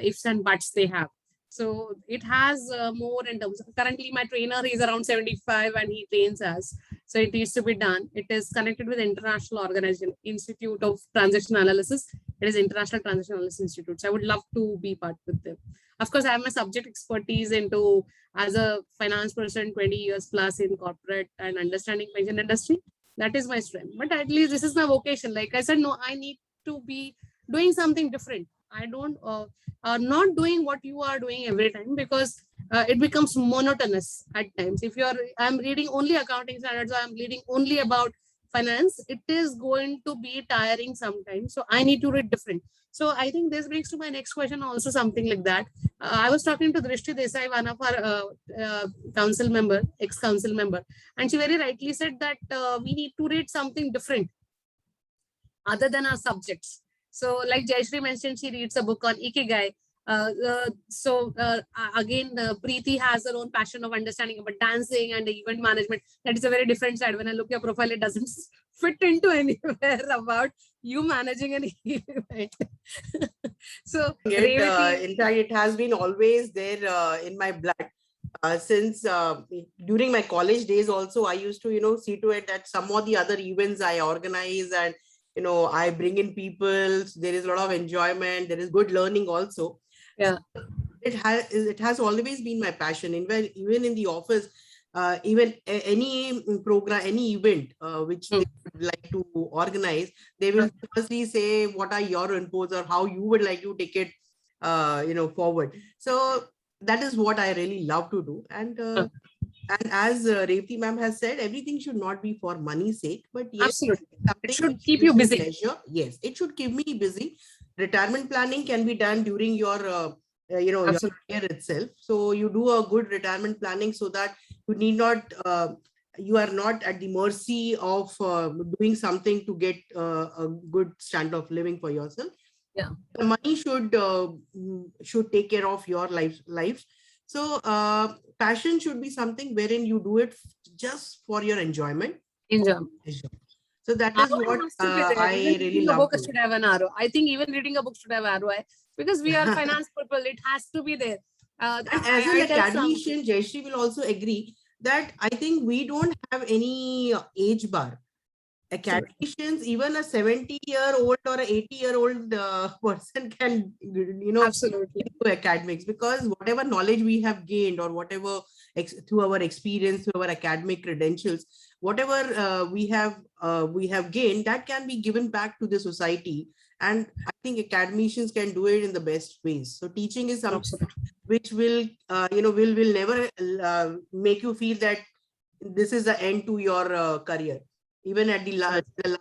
C: ifs and buts they have. So it has more in terms of, currently my trainer is around 75 and he trains us. So it needs to be done. It is connected with international organization, Institute of Transaction Analysis. It is International Transaction Analysis Institute. So I would love to be part with them. Of course, I have my subject expertise into as a finance person, 20 years plus in corporate and understanding pension industry. That is my strength. But at least this is my vocation. Like I said, no, I need to be doing something different. I don't not doing what you are doing every time, because it becomes monotonous at times. If I'm reading only accounting standards, or I'm reading only about finance, it is going to be tiring sometimes. So I need to read different. So I think this brings to my next question also, something like that. I was talking to Drishti Desai, one of our council member, ex-council member, and she very rightly said that we need to read something different other than our subjects. So like Jayashree mentioned, she reads a book on Ikigai. Again, Priti has her own passion of understanding about dancing and event management. That is a very different side. When I look at your profile, it doesn't fit into anywhere about you managing an event. So Revati,
E: in fact, it has been always there in my blood. Since during my college days also, I used to, see to it that some of the other events I organize, and, I bring in people. There is a lot of enjoyment. There is good learning also.
C: Yeah.
E: It has always been my passion. Even in the office, even any program, any event which they would like to organize, they will firstly say what are your inputs or how you would like to take it, forward. So that is what I really love to do. And as Revati ma'am has said, everything should not be for money's sake, but yes,
C: absolutely, it should
E: which
C: keep you
E: gives
C: busy.
E: pleasure. Yes, it should keep me busy. Retirement planning can be done during your your career itself. So you do a good retirement planning so that you need not, you are not at the mercy of doing something to get a good standard of living for yourself.
C: Yeah,
E: the money should take care of your life. So passion should be something wherein you do it just for your enjoyment. So that is what I really love.
C: Should have an ROI. I think even reading a book should have ROI, because we are finance people. It has to be there.
E: And as an academician, Jayashree will also agree that I think we don't have any age bar. Academicians, even a 70-year-old or an 80-year-old person can,
C: absolutely
E: do academics, because whatever knowledge we have gained, or whatever through our experience, through our academic credentials, whatever we have gained, that can be given back to the society. And I think academicians can do it in the best ways. So teaching is something which will, will never make you feel that this is the end to your career. Even at the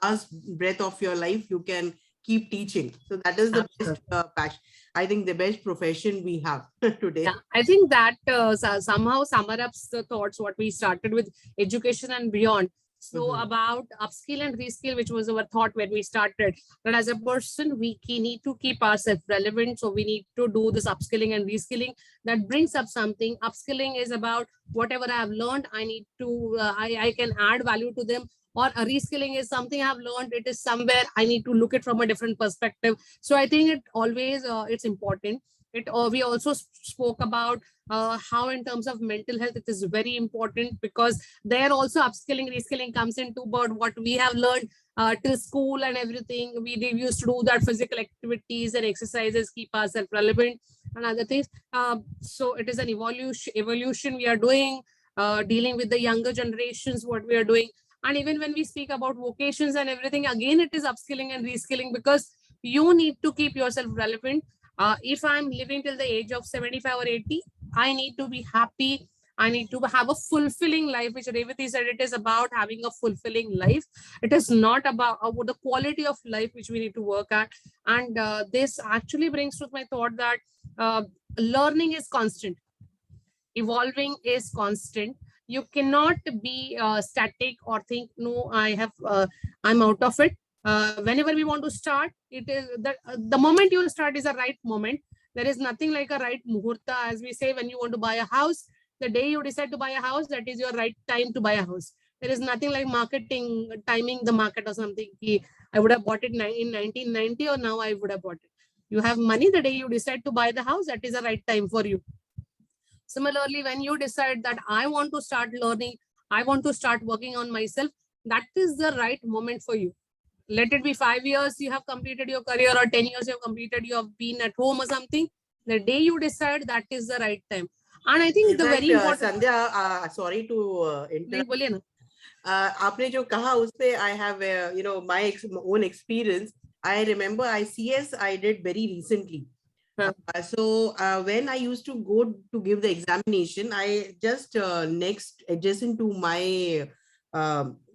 E: last breath of your life, you can keep teaching. So that is the best passion. I think the best profession we have today.
C: Yeah, I think that somehow sums up the thoughts what we started with, education and beyond. So about upskill and reskill, which was our thought when we started, that as a person, we need to keep ourselves relevant. So we need to do this upskilling and reskilling. That brings up something. Upskilling is about whatever I have learned, I need to, I can add value to them. Or a reskilling is something I've learned, it is somewhere I need to look at from a different perspective. So I think it always, it's important. We also spoke about how in terms of mental health, it is very important, because there also upskilling, reskilling comes into about what we have learned till school and everything. We used to do that physical activities and exercises, keep ourselves relevant and other things. So it is an evolution we are doing. dealing with the younger generations, what we are doing. And even when we speak about vocations and everything, again, it is upskilling and reskilling, because you need to keep yourself relevant. If I'm living till the age of 75 or 80, I need to be happy. I need to have a fulfilling life, which Revati said, it is about having a fulfilling life. It is not about the quality of life which we need to work at. And this actually brings to my thought that learning is constant. Evolving is constant. You cannot be static or think, no, I'm out of it. Whenever we want to start, it is the moment you start is a right moment. There is nothing like a right muhurta, as we say. When you want to buy a house, the day you decide to buy a house, that is your right time to buy a house. There is nothing like marketing, timing the market or something. I would have bought it in 1990, or now I would have bought it. You have money, the day you decide to buy the house, that is the right time for you. Similarly, when you decide that I want to start learning, I want to start working on myself, that is the right moment for you. Let it be 5 years you have completed your career, or 10 years you have completed, you have been at home or something. The day you decide, that is the right time. And I think the very important...
E: Sandhya, sorry to interrupt. आपने जो कहा उससे I have my own experience. I remember ICS I did very recently. So when I used to go to give the examination, I just next adjacent to my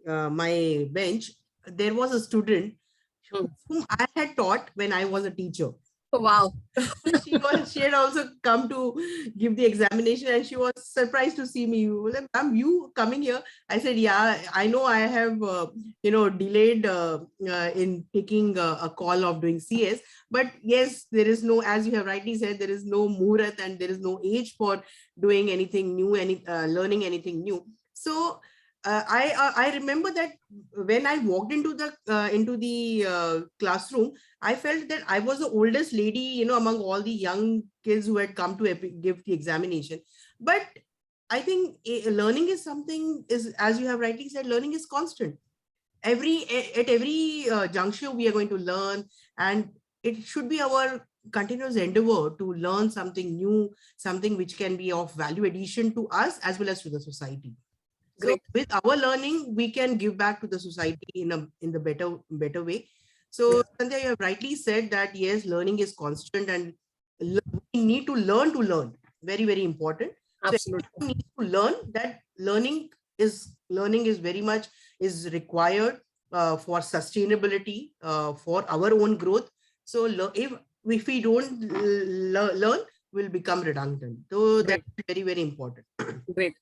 E: my bench, there was a student whom I had taught when I was a teacher.
C: Oh, wow.
E: She had also come to give the examination, and she was surprised to see me. Ma'am, you coming here? I said, yeah, I know I have delayed in taking a call of doing CS, but yes, there is no, as you have rightly said, there is no muhurat and there is no age for doing anything new, learning anything new. So I remember that when I walked into the classroom, I felt that I was the oldest lady, among all the young kids who had come to give the examination. But I think learning is something, as you have rightly said, learning is constant. At every juncture, we are going to learn, and it should be our continuous endeavor to learn something new, something which can be of value addition to us as well as to the society. So with our learning, we can give back to the society in the better way. So Sandhya, you have rightly said that yes, learning is constant, and we need to learn. Very, very important.
C: Absolutely.
E: So we need to learn that learning is very much required for sustainability, for our own growth. So if we don't learn, we'll become redundant. So that's very, very important.
C: Great.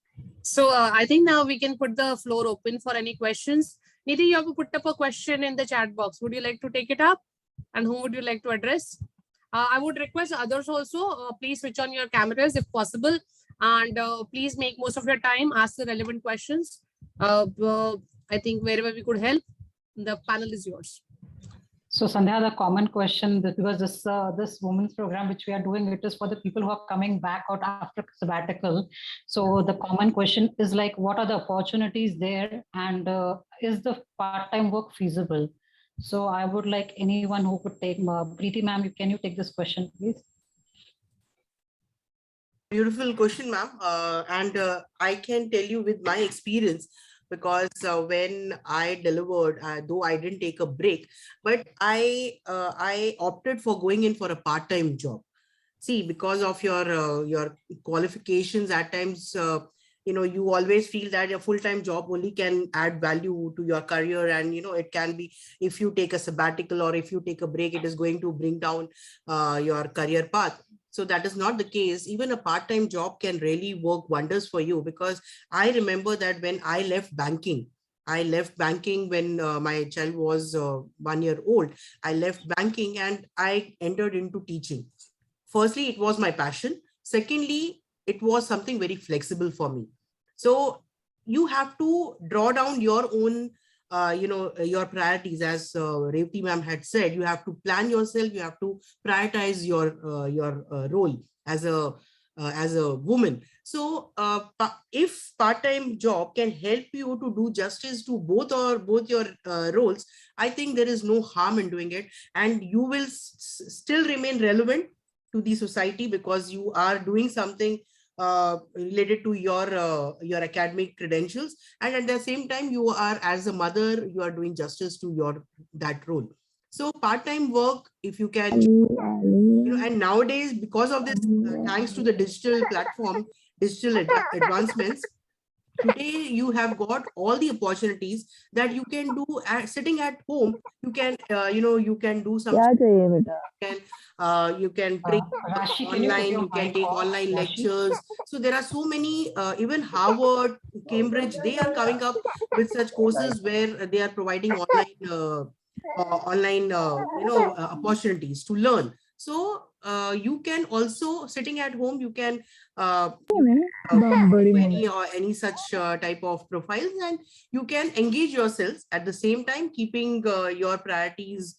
C: So I think now we can put the floor open for any questions. Nidhi, you have put up a question in the chat box. Would you like to take it up? And who would you like to address? I would request others also, please switch on your cameras if possible. And please make most of your time, ask the relevant questions. I think wherever we could help, the panel is yours.
H: So Sandhya, the common question, because this women's program which we are doing, it is for the people who are coming back out after sabbatical. So the common question is like, what are the opportunities there, and is the part-time work feasible? So I would like anyone who could take, Priti ma'am, can you take this question, please?
E: Beautiful question, ma'am. And I can tell you with my experience, because when I delivered, though I didn't take a break, but I opted for going in for a part-time job. See, because of your qualifications, at times, you always feel that a full-time job only can add value to your career, and it can be, if you take a sabbatical or if you take a break, it is going to bring down your career path. So that is not the case. Even a part-time job can really work wonders for you, because I remember that when I left banking when my child was 1 year old. I left banking and I entered into teaching. Firstly, it was my passion. Secondly, it was something very flexible for me. So you have to draw down your own your priorities, as Revati ma'am had said. You have to plan yourself. You have to prioritize your role as a woman. So if part-time job can help you to do justice to both your roles, I think there is no harm in doing it, and you will still remain relevant to the society, because you are doing something related to your academic credentials, and at the same time you are, as a mother, you are doing justice to that role. So part-time work, if you can, and nowadays, because of this, thanks to the digital platform, digital advancements, today you have got all the opportunities that you can do sitting at home. You can you can do some, you can train
H: Rashi, can you put
E: online,
H: your
E: you can
H: mic
E: take
H: off,
E: online
H: Rashi?
E: lectures. So there are so many, even Harvard, Cambridge, they are coming up with such courses where they are providing online opportunities to learn. So you can also, sitting at home, you can any such type of profiles, and you can engage yourselves at the same time, keeping your priorities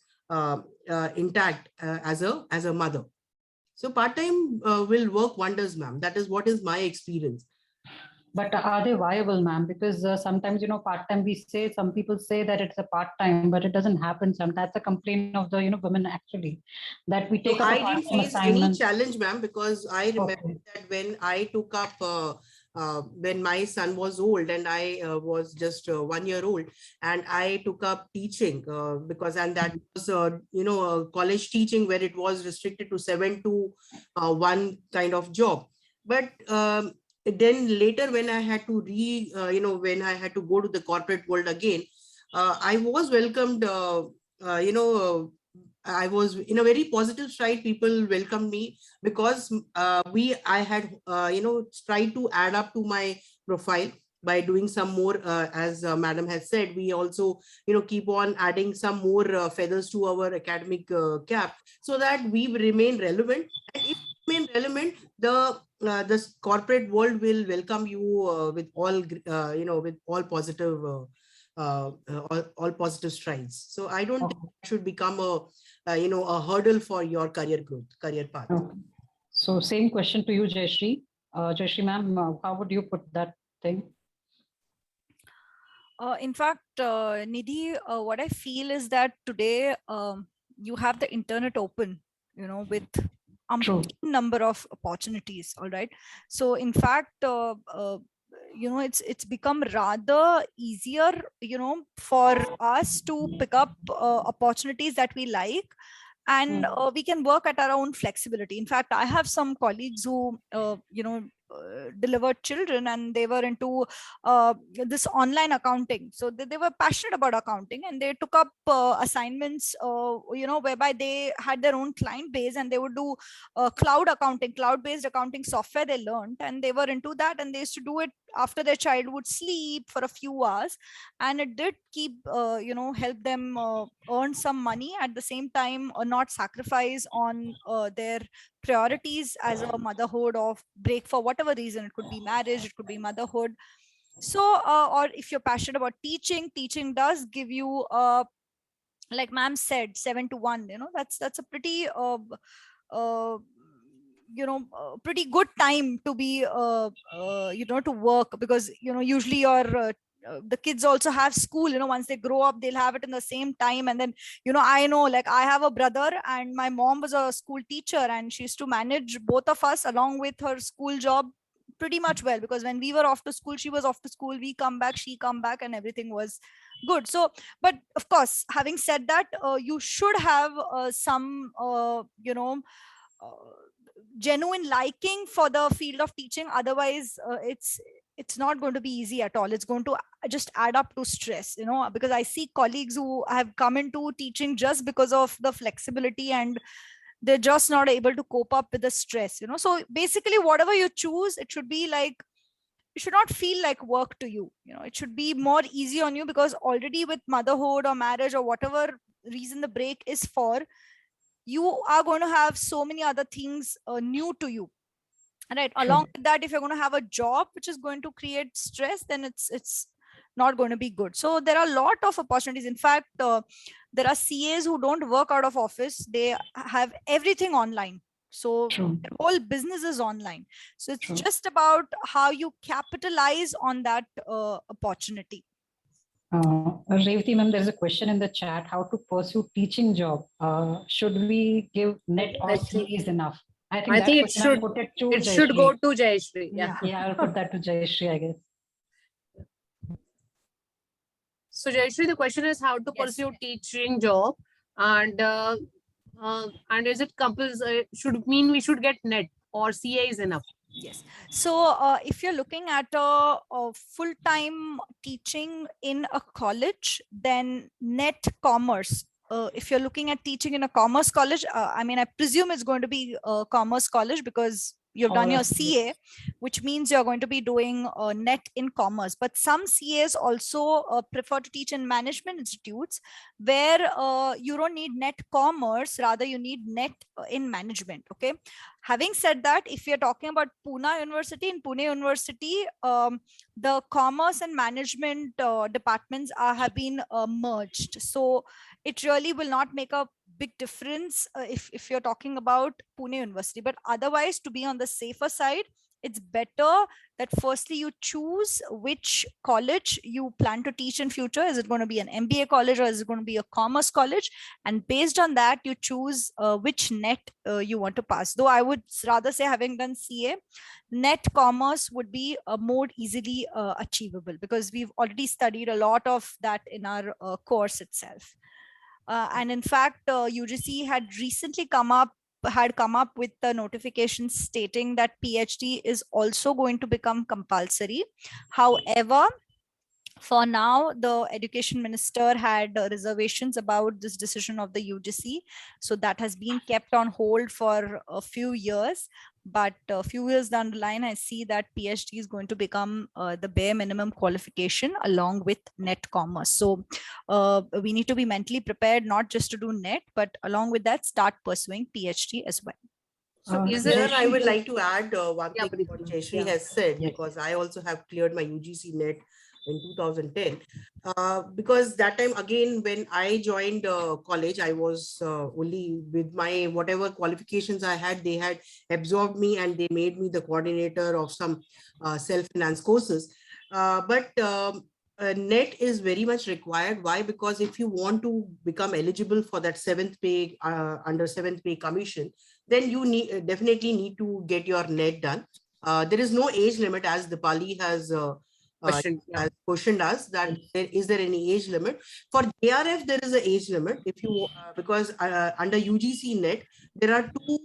E: intact as a mother. So part-time will work wonders, ma'am. That is what is my experience.
H: But are they viable, ma'am? Because sometimes, part-time, some people say that it's a part-time, but it doesn't happen. Sometimes that's a complaint of the, women actually, that we take
E: So
H: up a
E: I didn't
H: part-time
E: face any
H: assignment.
E: challenge, ma'am, because I remember
H: Okay.
E: that when I took up, when my son was old and I was just 1 year old, and I took up teaching and that was, college teaching, where it was restricted to 7 to 1 kind of job. But then later, when I had to when I had to go to the corporate world again, I was welcomed, I was in a very positive side. People welcomed me because I had, tried to add up to my profile by doing some more, as madam has said, we also, keep on adding some more feathers to our academic cap, so that we remain relevant. And if we remain relevant, the corporate world will welcome you with all, with all positive, all positive strides. So I don't think it should become a hurdle for your career growth, career path.
H: Okay. So same question to you, Jayashree. Jayashree ma'am, how would you put that thing?
G: In fact, Nidhi, what I feel is that today you have the internet open, with number of opportunities. All right. So in fact, it's become rather easier, for us to pick up opportunities that we like, and we can work at our own flexibility. In fact, I have some colleagues who delivered children, and they were into this online accounting. So they were passionate about accounting, and they took up assignments whereby they had their own client base, and they would do cloud-based accounting software they learned, and they were into that, and they used to do it after their child would sleep for a few hours, and it did keep help them earn some money, at the same time not sacrifice on their priorities as a motherhood, or break for whatever reason. It could be marriage, it could be motherhood. So or if you're passionate about teaching does give you like ma'am said, 7 to 1. That's a pretty pretty good time to be to work, because usually your the kids also have school. Once they grow up, they'll have it in the same time. And then I know, like, I have a brother, and my mom was a school teacher, and she used to manage both of us along with her school job pretty much well, because when we were off to school, she was off to school, we come back, she come back, and everything was good. So, but of course, having said that, you should have some genuine liking for the field of teaching. Otherwise it's not going to be easy at all. It's going to just add up to stress, because I see colleagues who have come into teaching just because of the flexibility, and they're just not able to cope up with the stress. So basically, whatever you choose, it should be like, it should not feel like work to you. It should be more easy on you, because already with motherhood or marriage or whatever reason the break is for, you are going to have so many other things new to you, right? Along with that, if you're going to have a job which is going to create stress, then it's not going to be good. So there are a lot of opportunities. In fact, there are CAs who don't work out of office. They have everything online. So their whole business is online. So it's just about how you capitalize on that opportunity.
H: Revati ma'am, there's a question in the chat: how to pursue teaching job? Should we give net or CA is enough? I think
C: I
H: that
C: think
H: question I'll put it to
C: it should go
H: Jayashree.
C: to Jayashree. Yeah.
H: Yeah, I'll put that to Jayashree, I guess.
C: So Jayashree, the question is how to
G: Yes.
C: pursue teaching job, and is it compulsory? Should mean we should get net or CA is enough?
G: Yes. So if you're looking at a full-time teaching in a college, then net commerce. If you're looking at teaching in a commerce college, I mean, I presume it's going to be a commerce college because you've done your CA, which means you're going to be doing net in commerce. But some CAs also prefer to teach in management institutes where you don't need net commerce, rather you need net in management. Okay. Having said that, if you're talking about Pune University, in Pune University, the commerce and management departments have been merged. So it really will not make a big difference if you're talking about Pune University. But otherwise, to be on the safer side, it's better that firstly you choose which college you plan to teach in future. Is it going to be an MBA college or is it going to be a commerce college? And based on that, you choose which net you want to pass. Though I would rather say, having done CA, net commerce would be more easily achievable because we've already studied a lot of that in our course itself. And in fact, UGC had recently come up with the notification stating that PhD is also going to become compulsory. However, for now, the education minister had reservations about this decision of the UGC. So that has been kept on hold for a few years. But a few years down the line, I see that PhD is going to become the bare minimum qualification along with net commerce. So we need to be mentally prepared, not just to do net, but along with that, start pursuing PhD as well.
C: So is
E: Here,
C: it?
E: I would like to add one
C: Yeah,
E: thing what Jayashree
C: yeah.
E: has said,
H: Yeah.
E: because I also have cleared my UGC net in 2010. Because that time, again, when I joined college, I was only with my whatever qualifications I had, they had absorbed me and they made me the coordinator of some self-finance courses. But net is very much required. Why? Because if you want to become eligible for that seventh pay, under seventh pay commission, then you definitely need to get your net done. There is no age limit, as Dipali has questioned us, that is there any age limit for JRF? There is an age limit if you because under UGC net there are two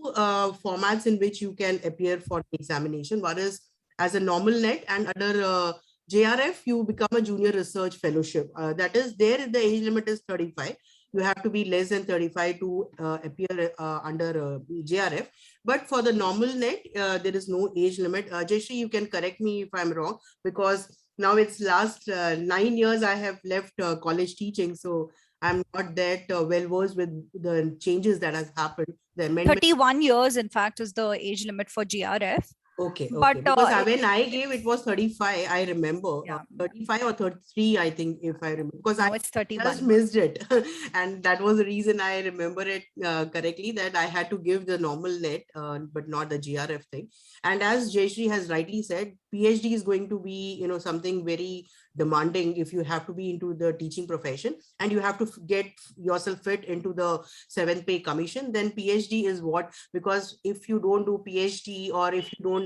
E: formats in which you can appear for the examination. One is as a normal net, and under JRF you become a junior research fellowship. That is, there the age limit is 35. You have to be less than 35 to appear under JRF. But for the normal net, there is no age limit. Jayashree, you can correct me if I'm wrong, because now it's last 9 years I have left college teaching. So I'm not that well versed with the changes that has happened. The amendment.
G: 31 years, in fact, is the age limit for GRF.
E: Okay,
G: But
E: because when I gave it was 35, I remember.
G: Yeah.
E: 35 or 33, I think, if I remember, because
G: Now
E: I
G: it's 31.
E: just missed it. And that was the reason I remember it correctly, that I had to give the normal net, but not the GRF thing. And as Jayashree has rightly said, PhD is going to be, something very demanding if you have to be into the teaching profession and you have to get yourself fit into the seventh pay commission. Then PhD is what, because if you don't do PhD, or if you don't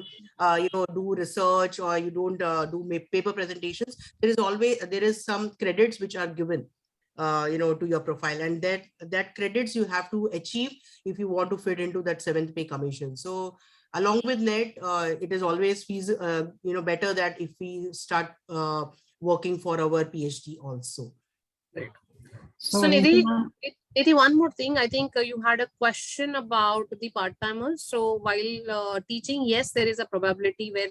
E: do research, or you don't do paper presentations, there is some credits which are given to your profile, and that credits you have to achieve if you want to fit into that seventh pay commission. So along with net, it is always better that if we start working for our PhD also.
C: Right.
H: So
C: So Nidhi, one more thing. I think you had a question about the part-timers. So while teaching, yes, there is a probability where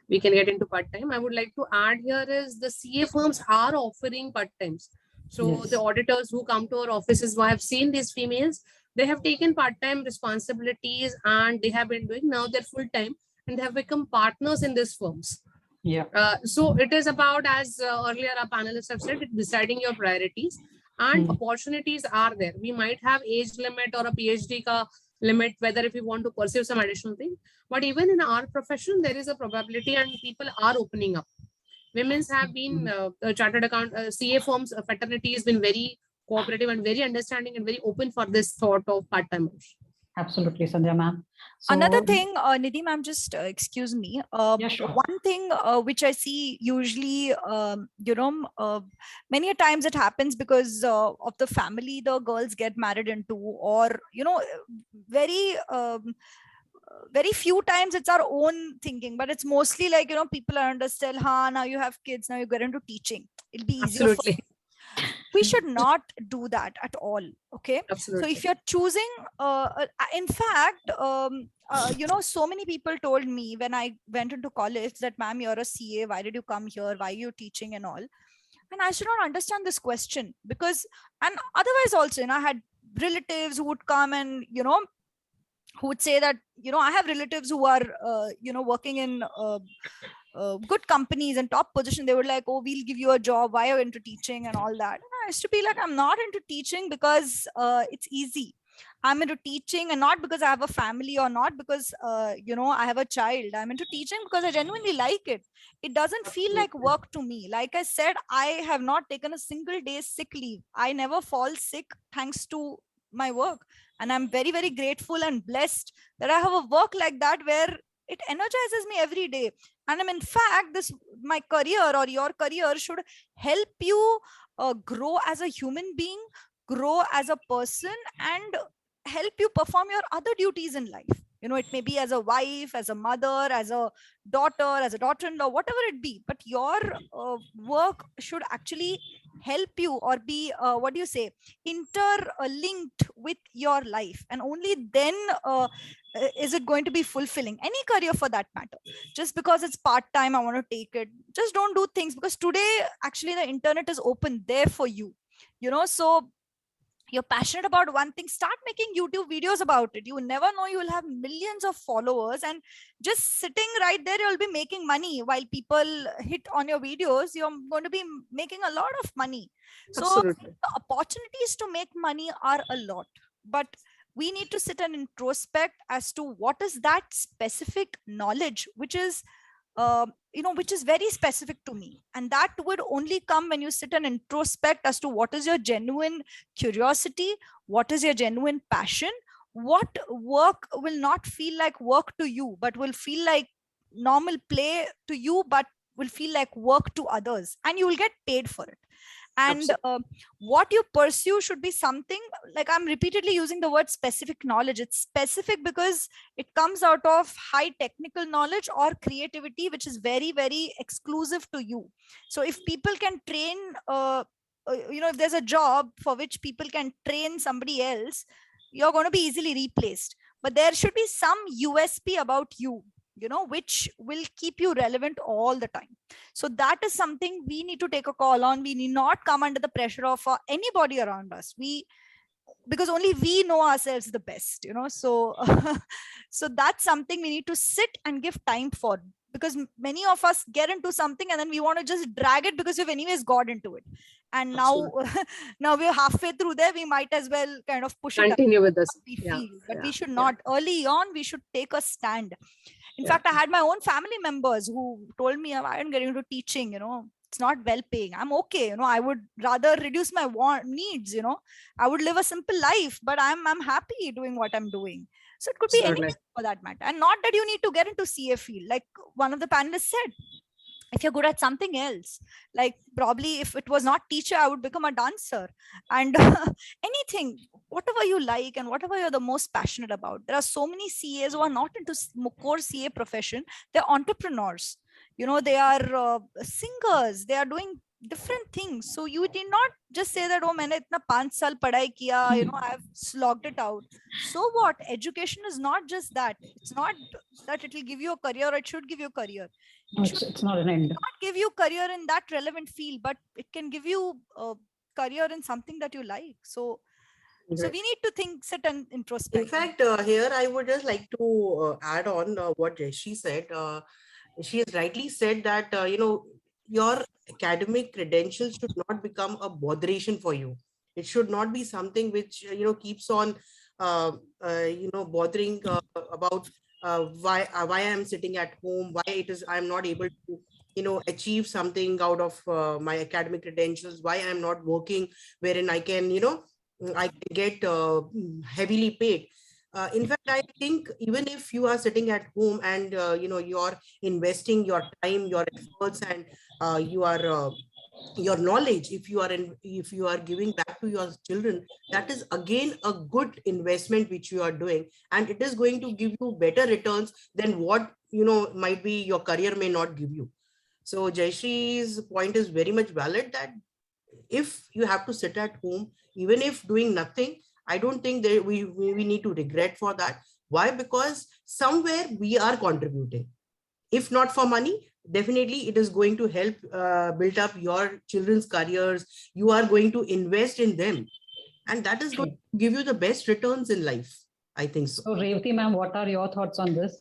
C: we can get into part-time. I would like to add here is the CA firms are offering part-times. So
H: Yes.
C: the auditors who come to our offices, who have seen these females, they have taken part-time responsibilities and they have been doing, now they're full-time and they have become partners in these firms.
H: Yeah.
C: So it is about, as earlier our panelists have said, deciding your priorities, and opportunities are there. We might have age limit or a PhD ka limit, whether if we want to pursue some additional thing, but even in our profession, there is a probability and people are opening up. Women's have been chartered account, CA firms, fraternity has been very cooperative and very understanding and very open for this sort of part-timers.
H: Absolutely, Sandhya ma'am. So,
G: Another thing, Nidhi ma'am, just excuse me.
H: Yeah, sure.
G: One thing which I see usually, many a times it happens because of the family the girls get married into, or very very few times it's our own thinking, but it's mostly like people are understand, ha, now you have kids, now you get into teaching, it'll be easier for
C: Absolutely.
G: we should not do that at all. Okay, so
C: Absolutely.
G: if you're choosing in fact so many people told me when I went into college that, ma'am, you're a CA, why did you come here, why are you teaching and all? And I should not understand this question, because, and otherwise also, I had relatives who would come and who would say that, I have relatives who are working in good companies and top position. They were like, oh, we'll give you a job, why are you into teaching and all that? And I used to be like, I'm not into teaching because it's easy. I'm into teaching, and not because I have a family, or not because I have a child. I'm into teaching because I genuinely like it. It doesn't feel like work to me. Like I said, I have not taken a single day sick leave. I never fall sick thanks to my work, and I'm very, very grateful and blessed that I have a work like that where it energizes me every day. And in fact, this, my career or your career, should help you grow as a human being, grow as a person, and help you perform your other duties in life. It may be as a wife, as a mother, as a daughter-in-law, whatever it be, but your work should actually help you, or be what do you say, interlinked with your life, and only then is it going to be fulfilling. Any career for that matter. Just because it's part-time, I want to take it, just don't do things, because today actually the internet is open there for you. So you're passionate about one thing, start making YouTube videos about it. You never know, you will have millions of followers, and just sitting right there, you'll be making money while people hit on your videos. You're going to be making a lot of money. So
C: Absolutely.
G: the opportunities to make money are a lot, but we need to sit and introspect as to what is that specific knowledge which is which is very specific to me. And that would only come when you sit and introspect as to what is your genuine curiosity, what is your genuine passion, what work will not feel like work to you, but will feel like normal play to you, but will feel like work to others, and you will get paid for it. And what you pursue should be something, like I'm repeatedly using the word specific knowledge. It's specific because it comes out of high technical knowledge or creativity, which is very, very exclusive to you. So if people can train, if there's a job for which people can train somebody else, you're going to be easily replaced. But there should be some USP about you, which will keep you relevant all the time. So that is something we need to take a call on. We need not come under the pressure of anybody around us. Because only we know ourselves the best, so so that's something we need to sit and give time for, because many of us get into something and then we want to just drag it because we've anyways got into it, and now now we're halfway through there, we might as well kind of push it
C: Continue with this.
G: we
C: Yeah.
G: feel. But
C: Yeah.
G: we should not, early on we should take a stand. In
C: Yeah.
G: fact, I had my own family members who told me, I am getting into teaching, it's not well paying. I'm okay. I would rather reduce my needs, I would live a simple life, but I'm happy doing what I'm doing. So it could be
C: Absolutely.
G: anything for that matter. And not that you need to get into CA field. Like one of the panelists said, if you're good at something else, like probably if it was not teacher, I would become a dancer, and anything, whatever you like and whatever you're the most passionate about. There are so many CAs who are not into core CA profession. They're entrepreneurs, they are singers, they are doing different things. So you did not just say that, oh, maine itna 5 saal padhai kiya, I've slogged it out. So what? Education is not just that. It's not that it will give you a career, or it should give you a career.
H: No, it's not an end.
G: Not give you career in that relevant field, but it can give you a career in something that you like. So we need to think, sit and introspect.
E: In fact, here I would just like to add on what Jayashree said. She has rightly said that, your academic credentials should not become a botheration for you. It should not be something which, keeps on, bothering about why I'm sitting at home, why it is I'm not able to, achieve something out of my academic credentials, why I'm not working wherein I can, I can get heavily paid. In fact, I think even if you are sitting at home and you're investing your time, your efforts, and your knowledge, if you are giving back to your children, that is again a good investment which you are doing, and it is going to give you better returns than what might be your career may not give you. So Jayashree's point is very much valid, that if you have to sit at home, even if doing nothing, I don't think that we need to regret for that. Why? Because somewhere we are contributing. If not for money, definitely it is going to help build up your children's careers. You are going to invest in them, and that is going to give you the best returns in life. I think so.
H: So Revati ma'am, what are your thoughts on this?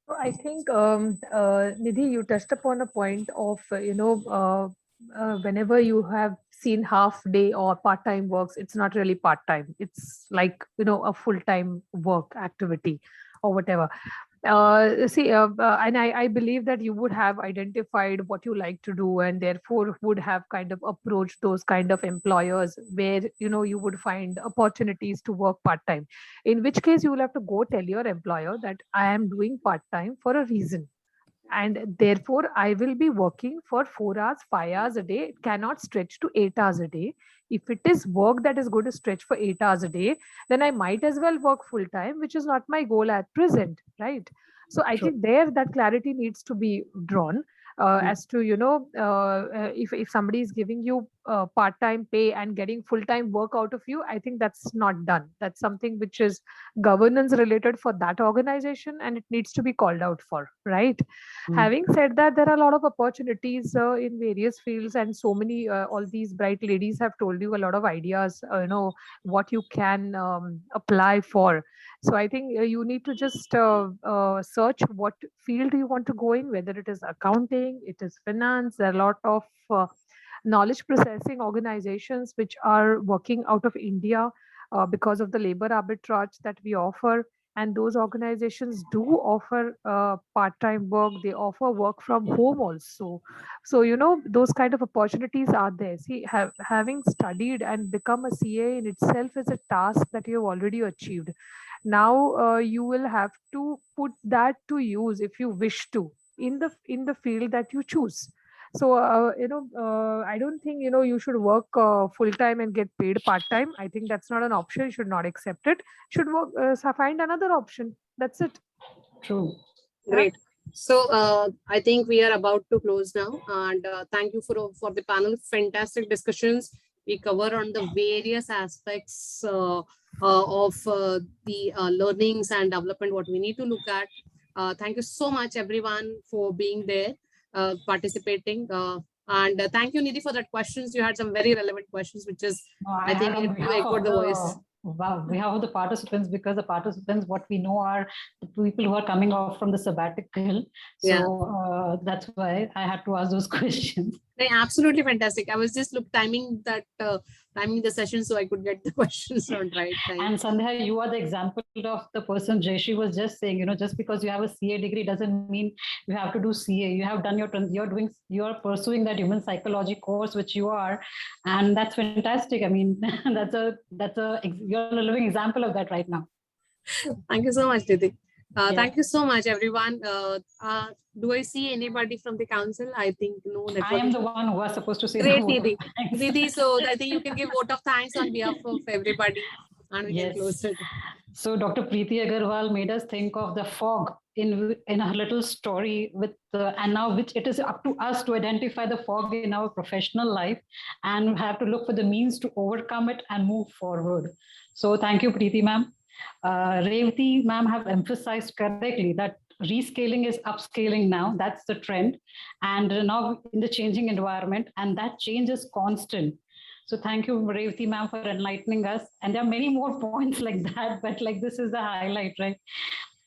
F: I think, Nidhi, you touched upon a point of, whenever you have seen half day or part-time works, it's not really part-time. It's like, a full-time work activity or whatever. And I believe that you would have identified what you like to do, and therefore would have kind of approached those kind of employers where, you would find opportunities to work part-time. In which case you will have to go tell your employer that I am doing part-time for a reason. And therefore, I will be working for 4 hours, 5 hours a day. It cannot stretch to 8 hours a day. If it is work that is going to stretch for 8 hours a day, then I might as well work full time, which is not my goal at present, right? So I think there that clarity needs to be drawn. As to if somebody is giving you part-time pay and getting full-time work out of you, I think that's not done. That's something which is governance related for that organization, and it needs to be called out for, right? Having said that, there are a lot of opportunities in various fields, and so many all these bright ladies have told you a lot of ideas, what you can apply for. So I think you need to just search what field you want to go in, whether it is accounting, it is finance. There are a lot of knowledge processing organizations which are working out of India because of the labor arbitrage that we offer. And those organizations do offer part-time work. They offer work from home also. So, those kind of opportunities are there. See, having studied and become a CA in itself is a task that you have already achieved. Now you will have to put that to use if you wish to in the field that you choose. So I don't think you should work full time and get paid part time. I think that's not an option. You should not accept it. Should work find another option. That's it.
H: True.
C: Great. So I think we are about to close now, and thank you for the panel. Fantastic discussions. We cover on the various aspects of the learnings and development, what we need to look at. Thank you so much, everyone, for being there, participating. And thank you, Nidhi, for that questions. You had some very relevant questions, which is, I think, it echoed the voice.
H: Wow, we have the participants, because the participants, what we know, are the people who are coming off from the sabbatical. So that's why I had to ask those questions.
C: Absolutely fantastic. I was just timing the session so I could get the questions on right time.
H: And Sandhya, you are the example of the person Jayashree was just saying. Just because you have a CA degree doesn't mean you have to do CA. You have done you're pursuing that human psychology course, which you are, and that's fantastic. I mean, you're a living example of that right now.
C: Thank you so much, Didi. Thank you so much, everyone. Do I see anybody from the council? I think no.
H: I am the one who was supposed to say.
C: Great, Didi. Didi, so I think you can give vote of thanks on behalf of everybody, and we can close it.
H: So Dr. Priti Agarwal made us think of the fog in her little story and now which it is up to us to identify the fog in our professional life, and we have to look for the means to overcome it and move forward. So thank you, Priti ma'am. Revati ma'am have emphasized correctly that rescaling is upscaling now. That's the trend. And now in the changing environment, and that change is constant. So thank you, Revati ma'am, for enlightening us. And there are many more points like that, but this is the highlight, right?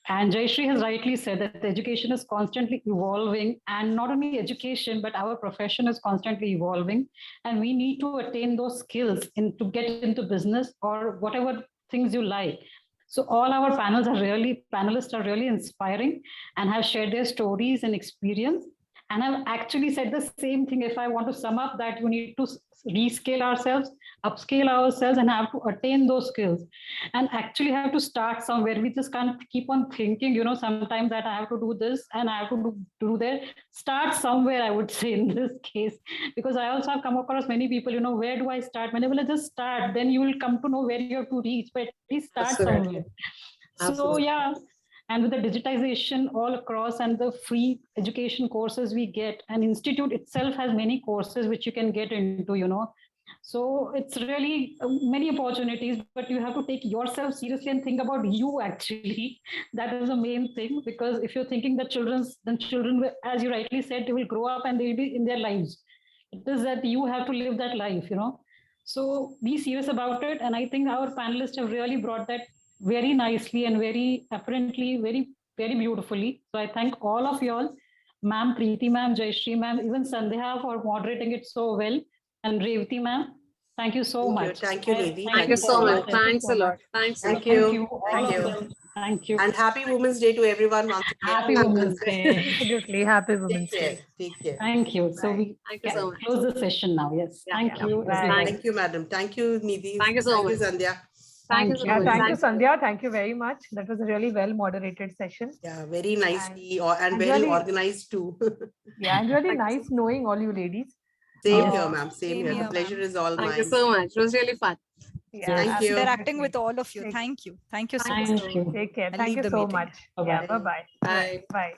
H: And Jayashree has rightly said that education is constantly evolving, and not only education, but our profession is constantly evolving. And we need to attain those skills to get into business or whatever things you like. So all our panelists are really inspiring and have shared their stories and experience. And I've actually said the same thing. If I want to sum up that, you need to rescale ourselves, upscale ourselves, and have to attain those skills, and actually have to start somewhere. We just can't keep on thinking, sometimes that I have to do this and I have to do that. Start somewhere, I would say, in this case, because I also have come across many people, where do I start? Whenever I just start, then you will come to know where you have to reach, but at least start somewhere. So yeah, and with the digitization all across and the free education courses we get, and institute itself has many courses which you can get into, So it's really many opportunities, but you have to take yourself seriously and think about you actually. That is the main thing, because if you're thinking that children, as you rightly said, they will grow up and they will be in their lives. It is that you have to live that life, So be serious about it. And I think our panelists have really brought that very nicely and very apparently very, very beautifully. So I thank all of you all, ma'am, Preeti ma'am, Jayashree ma'am, even Sandhya for moderating it so well. And Revati ma'am, thank you so much.
E: Thank you, Nidhi.
C: Thank you so much. Thanks a lot. Thanks.
E: Thank you.
H: Thank you. Thank you.
E: And happy Women's Day to everyone once again.
H: Happy Women's Day.
F: Absolutely. Happy Women's Day.
E: Take care.
H: Thank you. So we
C: Thank you so much.
H: close the session now. Yes.
C: Yeah,
H: Thank
C: yeah.
H: you.
F: Bye.
E: Thank you, madam. Thank you, Nidhi.
C: Thank you so much.
E: Sandhya.
C: Thank you so
F: Yeah,
C: much.
F: thank you, Sandhya. Thank you very much. That was a really well moderated session.
E: Yeah, very nicely and
F: and
E: very
F: really-
E: organized too.
F: Yeah, and really nice knowing all you ladies.
E: Same here, ma'am. Same
G: Same
E: here.
G: here,
E: The pleasure is all
C: Thank
E: mine.
C: you so much. It was really fun.
F: Yeah,
E: Thank you.
G: Interacting with all of you. Thank you. Thank you so much.
H: Thank you.
F: Take care.
G: I'll
F: Thank
G: leave
F: you
G: the
F: so
G: meeting.
F: much.
H: Bye-bye.
F: Yeah, bye-bye.
C: Bye.
F: Bye.